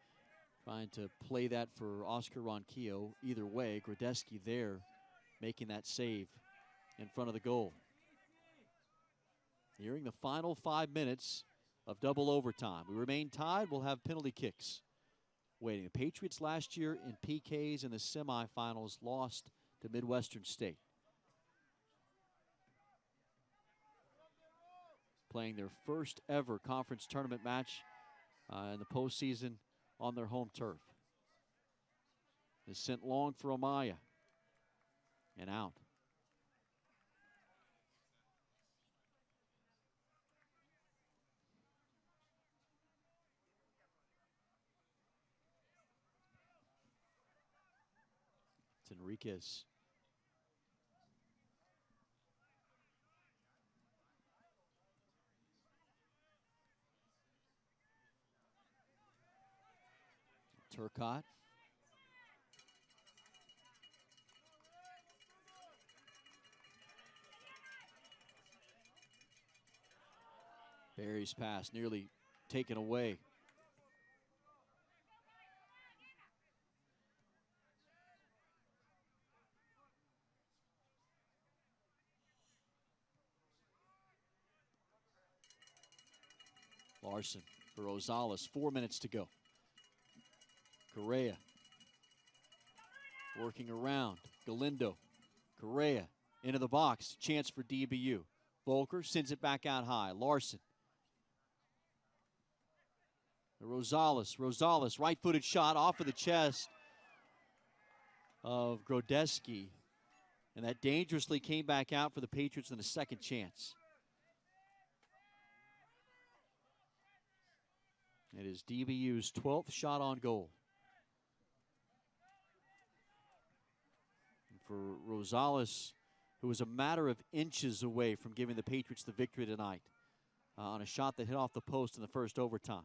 trying to play that for Oscar Ronquillo. Either way, Gradeski there making that save in front of the goal. Nearing the final 5 minutes of double overtime. We remain tied. We'll have penalty kicks waiting. The Patriots last year in PKs in the semifinals lost to Midwestern State. Playing their first ever conference tournament match in the postseason on their home turf. Is sent long for Amaya. And out. It's Enriquez. Turcotte. Barry's pass nearly taken away. Larson for Rosales. 4 minutes to go. Correa working around. Galindo. Correa into the box. Chance for DBU. Volker sends it back out high. Larson. Rosales, right-footed shot off of the chest of Gradeski. And that dangerously came back out for the Patriots in a second chance. It is DBU's 12th shot on goal. And for Rosales, who was a matter of inches away from giving the Patriots the victory tonight on a shot that hit off the post in the first overtime.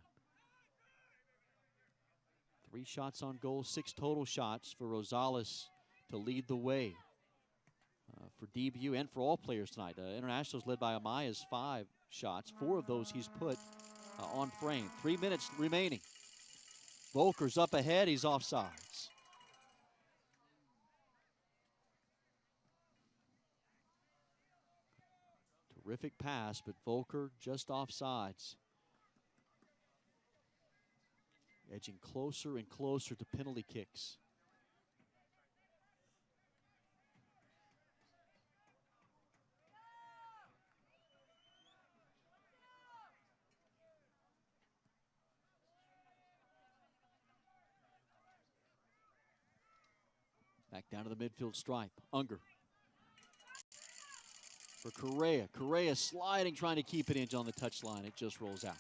3 shots on goal, 6 total shots for Rosales to lead the way for DBU and for all players tonight. Internationals led by Amaya's 5 shots. 4 of those he's put on frame. 3 minutes remaining. Volker's up ahead. He's offsides. Terrific pass, but Volker just offsides. Edging closer and closer to penalty kicks. Back down to the midfield stripe. Unger. for Correa. Correa sliding, trying to keep it in on the touchline. It just rolls out.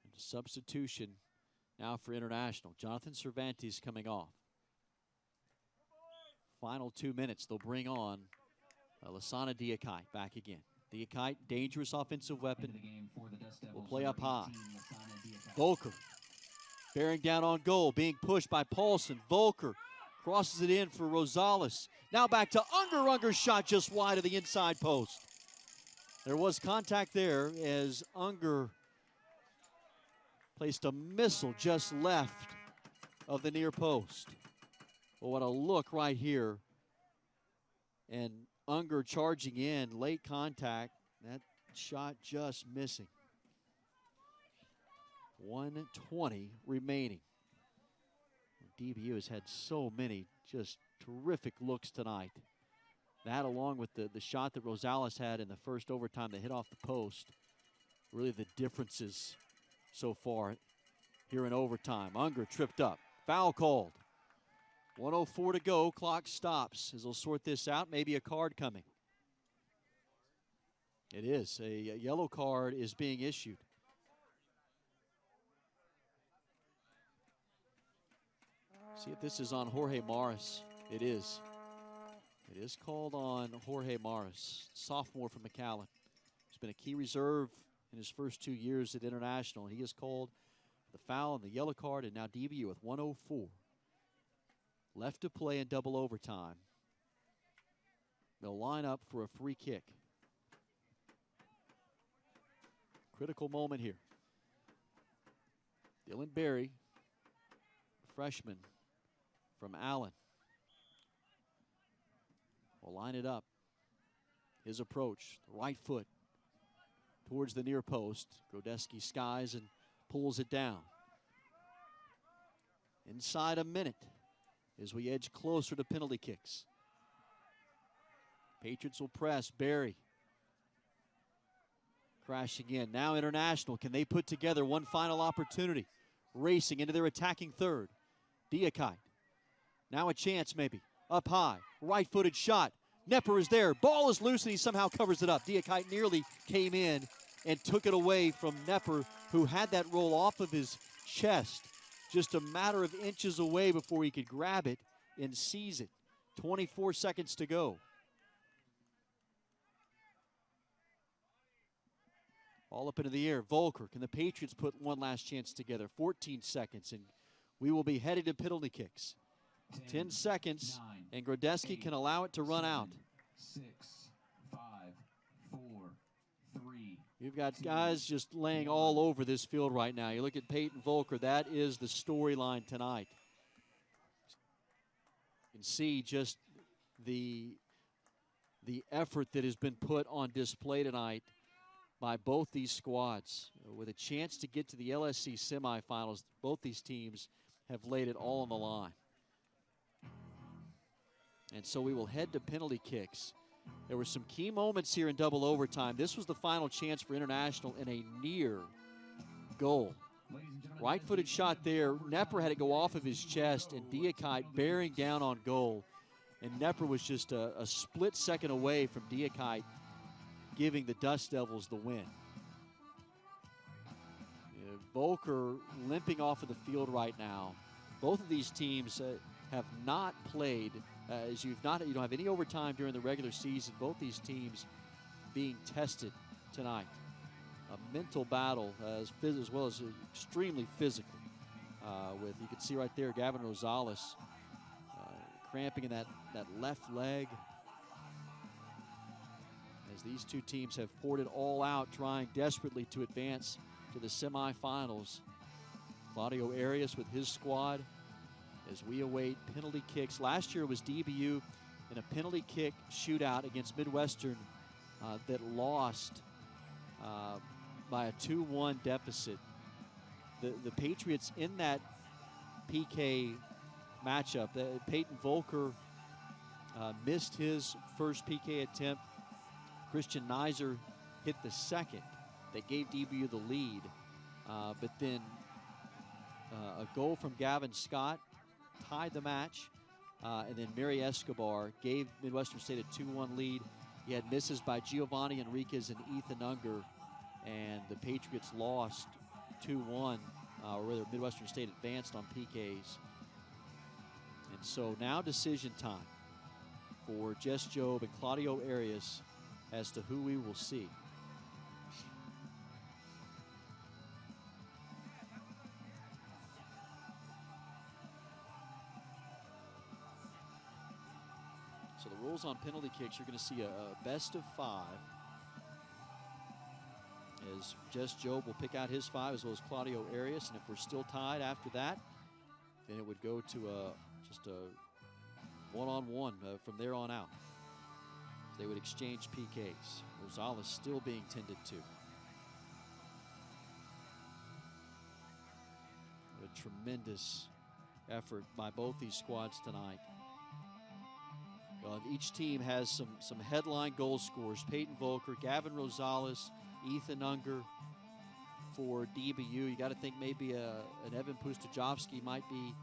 And a substitution now for International. Jonathan Cervantes coming off. Final 2 minutes, they'll bring on Lasana Diakite back again. Diakite, dangerous offensive weapon, will play up high. Volker bearing down on goal, being pushed by Paulson. Volker crosses it in for Rosales. Now back to Unger. Unger's shot just wide of the inside post. There was contact there as Unger placed a missile just left of the near post. Well, what a look right here. And Unger charging in, late contact. That shot just missing. 1:20 remaining. DBU has had so many just terrific looks tonight. That along with the shot that Rosales had in the first overtime that hit off the post. Really the differences so far here in overtime. Unger tripped up. Foul called. 1:04 to go. Clock stops as they'll sort this out. Maybe a card coming. It is. A yellow card is being issued. See if this is on Jorge Morris. It is. It is called on Jorge Morris, sophomore from McAllen. He's been a key reserve in his first 2 years at International. He is called the foul and the yellow card, and now DBU with 1:04 left to play in double overtime. They'll line up for a free kick. Critical moment here. Dylan Berry, freshman from Allen, will line it up. His approach, the right foot towards the near post. Grodeski skies and pulls it down. Inside a minute as we edge closer to penalty kicks. Patriots will press. Berry crashing in. Now International. Can they put together one final opportunity? Racing into their attacking third. Diakite. Now a chance maybe. Up high. Right-footed shot. Nepper is there. Ball is loose and he somehow covers it up. Diakite nearly came in and took it away from Nepper, who had that roll off of his chest. Just a matter of inches away before he could grab it and seize it. 24 seconds to go. All up into the air. Volker. Can the Patriots put one last chance together? 14 seconds, and we will be headed to penalty kicks. 10 seconds, and Grodeski can allow it to run out. 6, 5, 4, 3. You've got guys just laying all over this field right now. You look at Peyton Volker. That is the storyline tonight. You can see just the effort that has been put on display tonight by both these squads. With a chance to get to the LSC semifinals, both these teams have laid it all on the line. And so we will head to penalty kicks. There were some key moments here in double overtime. This was the final chance for International in a near goal. Right-footed shot there. Nepper had to go off of his chest, and Diakite bearing down on goal. And Nepper was just a split second away from Diakite giving the Dust Devils the win. Volker limping off of the field right now. Both of these teams have not played, as you don't have any overtime during the regular season. Both these teams being tested tonight. A mental battle as well as extremely physical. With, you can see right there, Gavin Rosales cramping in that left leg. As these two teams have poured it all out, trying desperately to advance to the semifinals. Claudio Arias with his squad as we await penalty kicks. Last year was DBU in a penalty kick shootout against Midwestern that lost by a 2-1 deficit. The Patriots in that PK matchup, Peyton Volker missed his first PK attempt. Christian Nizer hit the second that gave DBU the lead. But then a goal from Gavin Scott tied the match, and then Mary Escobar gave Midwestern State a 2-1 lead. He had misses by Giovanni Enriquez and Ethan Unger, and the Patriots lost 2-1, or rather Midwestern State advanced on PKs. And so now decision time for Jess Jobe and Claudio Arias as to who we will see. So the rules on penalty kicks, you're going to see a best of 5. As Jess Jobe will pick out his 5 as well as Claudio Arias. And if we're still tied after that, then it would go to just a one-on-one from there on out. They would exchange PKs. Rosales still being tended to. What a tremendous effort by both these squads tonight. Each team has some headline goal scorers. Peyton Volker, Gavin Rosales, Ethan Unger for DBU. You got to think maybe an Evan Pustajovsky might be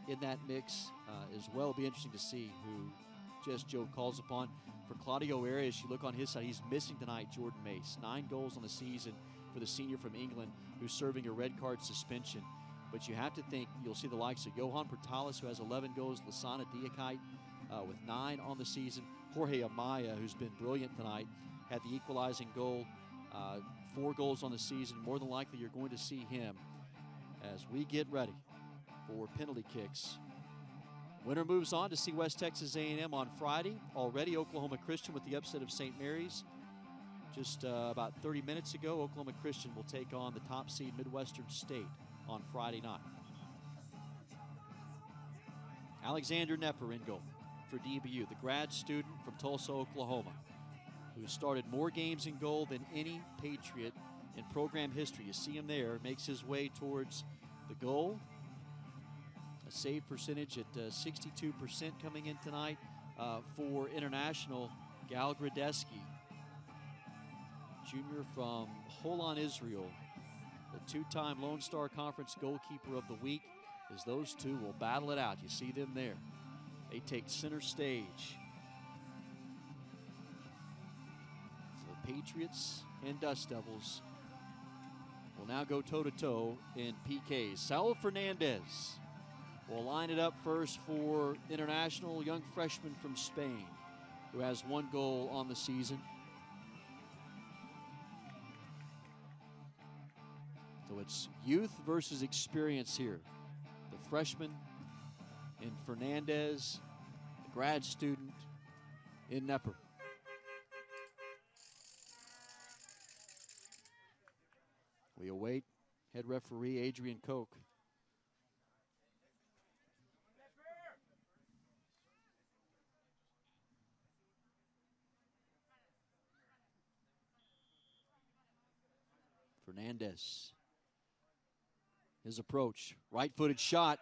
in that mix as well. It'll be interesting to see who Jess Jobe calls upon. For Claudio Arias, you look on his side, he's missing tonight Jordan Mace. 9 goals on the season for the senior from England who's serving a red card suspension. But you have to think you'll see the likes of Johan Portales, who has 11 goals, Lasana Diakite with 9 on the season. Jorge Amaya, who's been brilliant tonight, had the equalizing goal, 4 goals on the season. More than likely you're going to see him as we get ready for penalty kicks. Winner moves on to see West Texas A&M on Friday. Already Oklahoma Christian with the upset of St. Mary's. Just about 30 minutes ago, Oklahoma Christian will take on the top seed Midwestern State on Friday night. Alexander Nepper in goal for DBU, the grad student from Tulsa, Oklahoma, who started more games in goal than any Patriot in program history. You see him there, makes his way towards the goal. A save percentage at 62% coming in tonight for international Gal Gradeski, junior from Holon, Israel, the 2-time Lone Star Conference Goalkeeper of the Week, as those two will battle it out. You see them there. They take center stage. So the Patriots and Dust Devils will now go toe-to-toe in PKs. Saul Fernandez will line it up first for international, young freshman from Spain, who has 1 goal on the season. So it's youth versus experience here. The freshman in Fernandez, the grad student in Nepper. We await head referee Adrian Koch. Fernandez. His approach, right-footed shot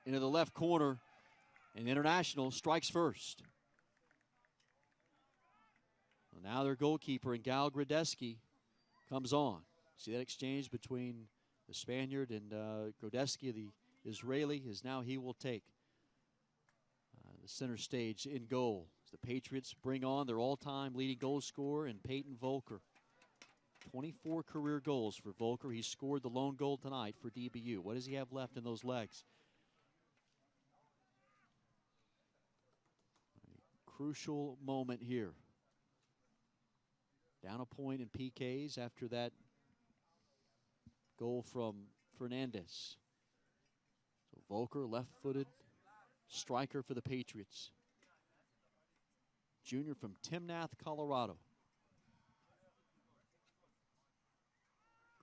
into the left corner, and International strikes first. Well, now their goalkeeper, and Gal Gradeski, comes on. See that exchange between the Spaniard and Gradeski, the Israeli, as now he will take the center stage in goal. As the Patriots bring on their all-time leading goal scorer in Peyton Volker. 24 career goals for Volker. He scored the lone goal tonight for DBU. What does he have left in those legs? A crucial moment here. Down a point in PKs after that goal from Fernandez. So Volker, left-footed striker for the Patriots. Junior from Timnath, Colorado.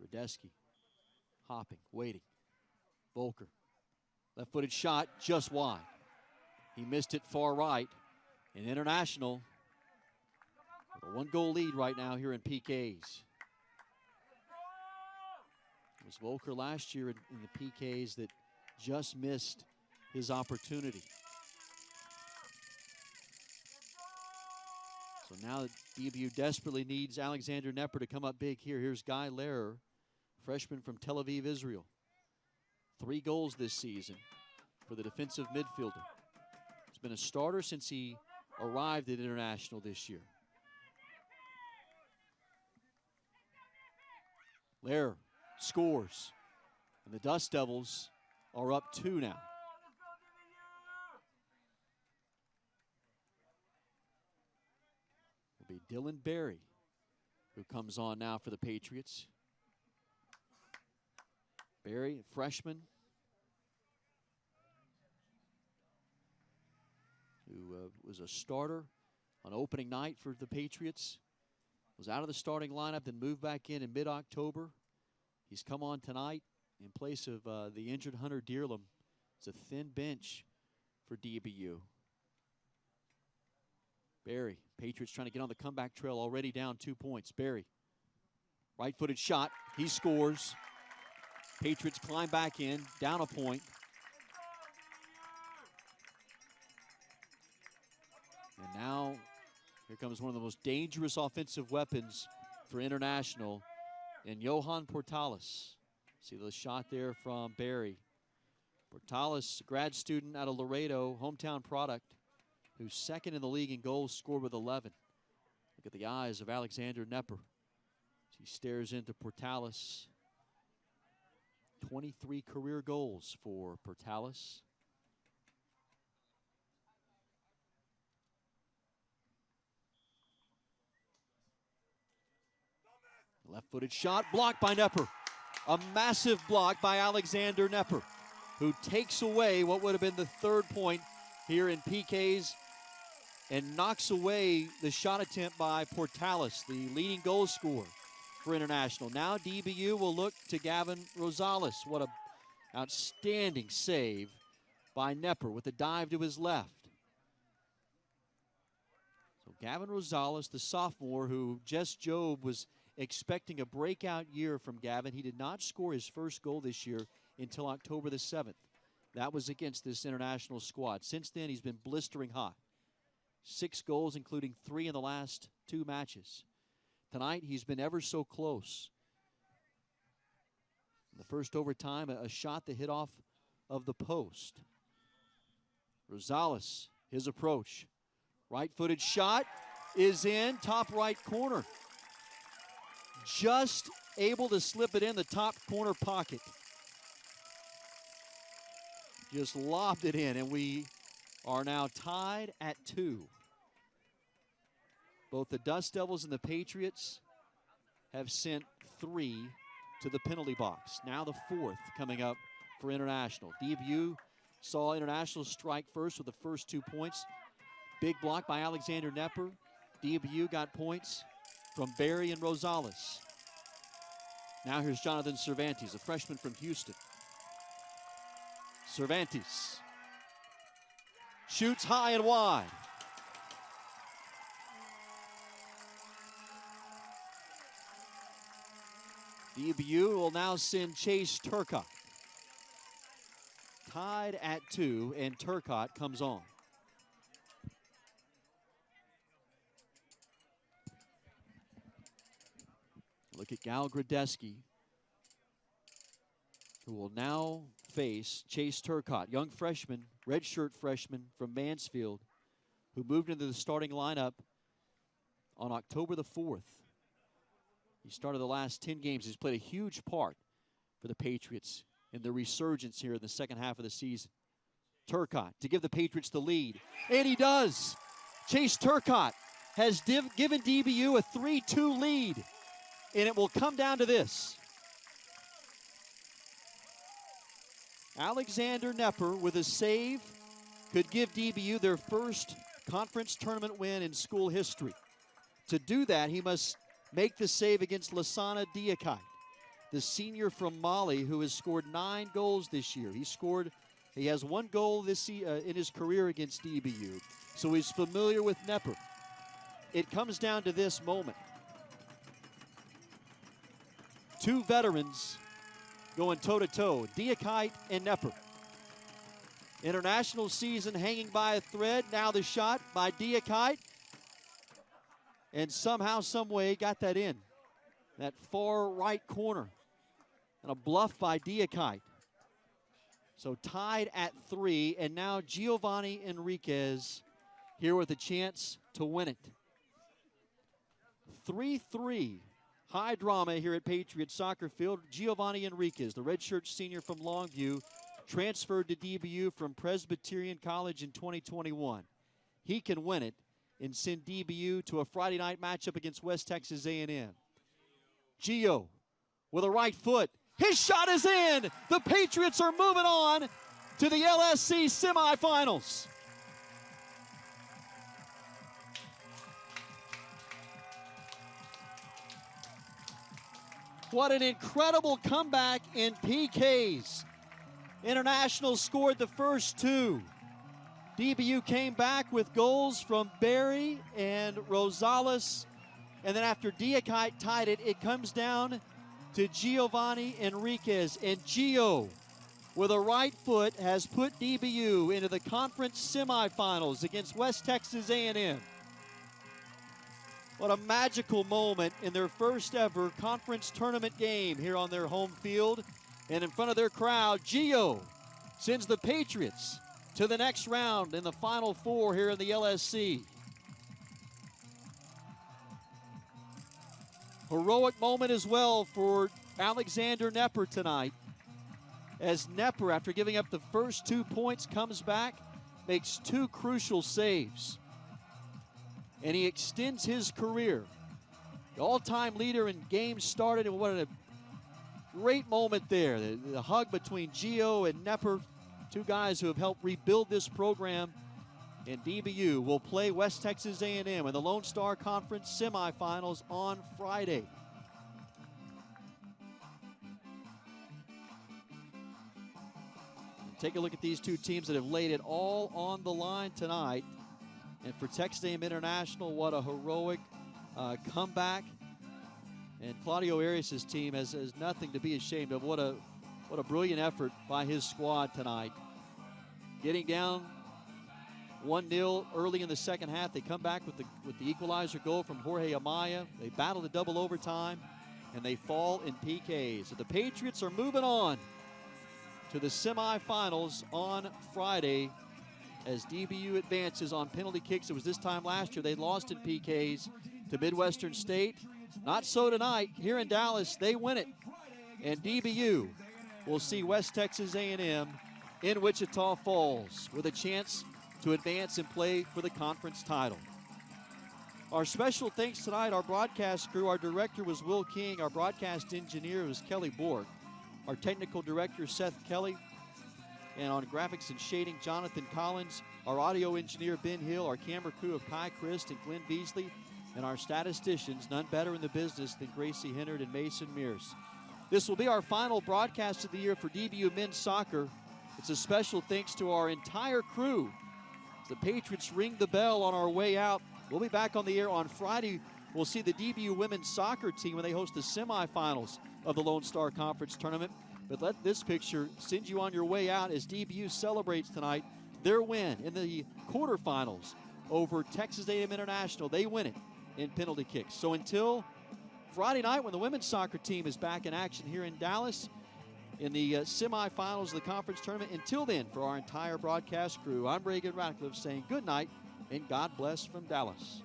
Gradeski, hopping, waiting. Volker, left-footed shot, just wide. He missed it far right. And International, with a 1-goal lead right now here in PKs. It was Volker last year in the PKs that just missed his opportunity. So now DBU desperately needs Alexander Nepper to come up big here. Here's Guy Lehrer, freshman from Tel Aviv, Israel. 3 goals this season for the defensive midfielder. He's been a starter since he arrived at International this year. Lair scores, and the Dust Devils are up 2 now. It'll be Dylan Berry who comes on now for the Patriots. Berry, freshman, who was a starter on opening night for the Patriots. Was out of the starting lineup, then moved back in mid-October. He's come on tonight in place of the injured Hunter Dearlam. It's a thin bench for DBU. Berry, Patriots trying to get on the comeback trail, already down 2 points. Berry, right-footed shot, he scores. Patriots climb back in, down a point. And now here comes one of the most dangerous offensive weapons for International in Johan Portales. See the shot there from Berry. Portales, grad student out of Laredo, hometown product, who's second in the league in goals scored with 11. Look at the eyes of Alexander Nepper. He stares into Portales. 23 career goals for Portales. Left-footed shot, blocked by Nepper. A massive block by Alexander Nepper, who takes away what would have been the 3rd point here in PKs and knocks away the shot attempt by Portales, the leading goal scorer for International. Now DBU will look to Gavin Rosales. What an outstanding save by Nepper with a dive to his left. So Gavin Rosales, the sophomore who Jess Jobe was expecting a breakout year from Gavin. He did not score his first goal this year until October the 7th. That was against this International squad. Since then, he's been blistering hot. 6 goals, including 3 in the last 2 matches. Tonight, he's been ever so close. In the first overtime, a shot that hit off of the post. Rosales, his approach. Right-footed shot is in, top right corner. Just able to slip it in the top corner pocket. Just lobbed it in, and we are now tied at 2. Both the Dust Devils and the Patriots have sent 3 to the penalty box. Now the 4th coming up for International. DBU saw International strike first with the first 2 points. Big block by Alexander Nepper. DBU got points from Berry and Rosales. Now here's Jonathan Cervantes, a freshman from Houston. Cervantes shoots high and wide. DBU will now send Chase Turcotte. Tied at 2, and Turcotte comes on. Look at Gal Gradeski, who will now face Chase Turcotte, young freshman, redshirt freshman from Mansfield, who moved into the starting lineup on October the 4th. He started the last 10 games. He's played a huge part for the Patriots in the resurgence here in the second half of the season. Turcotte to give the Patriots the lead, and he does. Chase Turcotte has given DBU a 3-2 lead. And it will come down to this. Alexander Nepper with a save could give DBU their first conference tournament win in school history. To do that, he must make the save against Lassana Diakite, the senior from Mali who has scored 9 goals this year. He has 1 goal in his career against DBU, so he's familiar with Nepper. It comes down to this moment. 2 veterans going toe-to-toe, Diakite and Nepper. International season hanging by a thread. Now the shot by Diakite. And somehow, some way, got that in. That far right corner. And a bluff by Diakite. So tied at 3, and now Giovanni Enriquez here with a chance to win it. 3-3. High drama here at Patriot Soccer Field. Giovanni Enriquez, the redshirt senior from Longview, transferred to DBU from Presbyterian College in 2021. He can win it and send DBU to a Friday night matchup against West Texas A&M. Gio with a right foot. His shot is in. The Patriots are moving on to the LSC semifinals. What an incredible comeback in PKs. International scored the first 2. DBU came back with goals from Berry and Rosales. And then after Diakite tied it, it comes down to Giovanni Enriquez. And Gio, with a right foot, has put DBU into the conference semifinals against West Texas A&M. What a magical moment in their first ever conference tournament game here on their home field. And in front of their crowd, Gio sends the Patriots to the next round in the Final Four here in the LSC. Heroic moment as well for Alexander Nepper tonight, as Nepper, after giving up the first 2 points, comes back, makes 2 crucial saves, and he extends his career. The all-time leader in games started, and what a great moment there. The hug between Gio and Nepper, 2 guys who have helped rebuild this program. And DBU will play West Texas A&M in the Lone Star Conference semifinals on Friday. Take a look at these 2 teams that have laid it all on the line tonight. And for Texas A&M International, what a heroic comeback. And Claudio Arias' team has nothing to be ashamed of. What a brilliant effort by his squad tonight. Getting down 1-0 early in the second half. They come back with the equalizer goal from Jorge Amaya. They battle the double overtime, and they fall in PKs. So the Patriots are moving on to the semifinals on Friday as DBU advances on penalty kicks. It was this time last year they lost in PKs to Midwestern State. Not so tonight. Here in Dallas, they win it. And DBU will see West Texas A&M in Wichita Falls with a chance to advance and play for the conference title. Our special thanks tonight, our broadcast crew. Our director was Will King. Our broadcast engineer was Kelly Bork. Our technical director, Seth Kelly. And on graphics and shading, Jonathan Collins. Our audio engineer, Ben Hill. Our camera crew of Kai Christ and Glenn Beasley. And our statisticians, none better in the business than Gracie Hennard and Mason Mears. This will be our final broadcast of the year for DBU men's soccer. It's a special thanks to our entire crew. The Patriots ring the bell on our way out. We'll be back on the air on Friday. We'll see the DBU women's soccer team when they host the semifinals of the Lone Star Conference Tournament. But let this picture send you on your way out as DBU celebrates tonight their win in the quarterfinals over Texas A&M International. They win it in penalty kicks. So until Friday night when the women's soccer team is back in action here in Dallas, in the semifinals of the conference tournament. Until then, for our entire broadcast crew, I'm Reagan Ratcliffe saying good night and God bless from Dallas.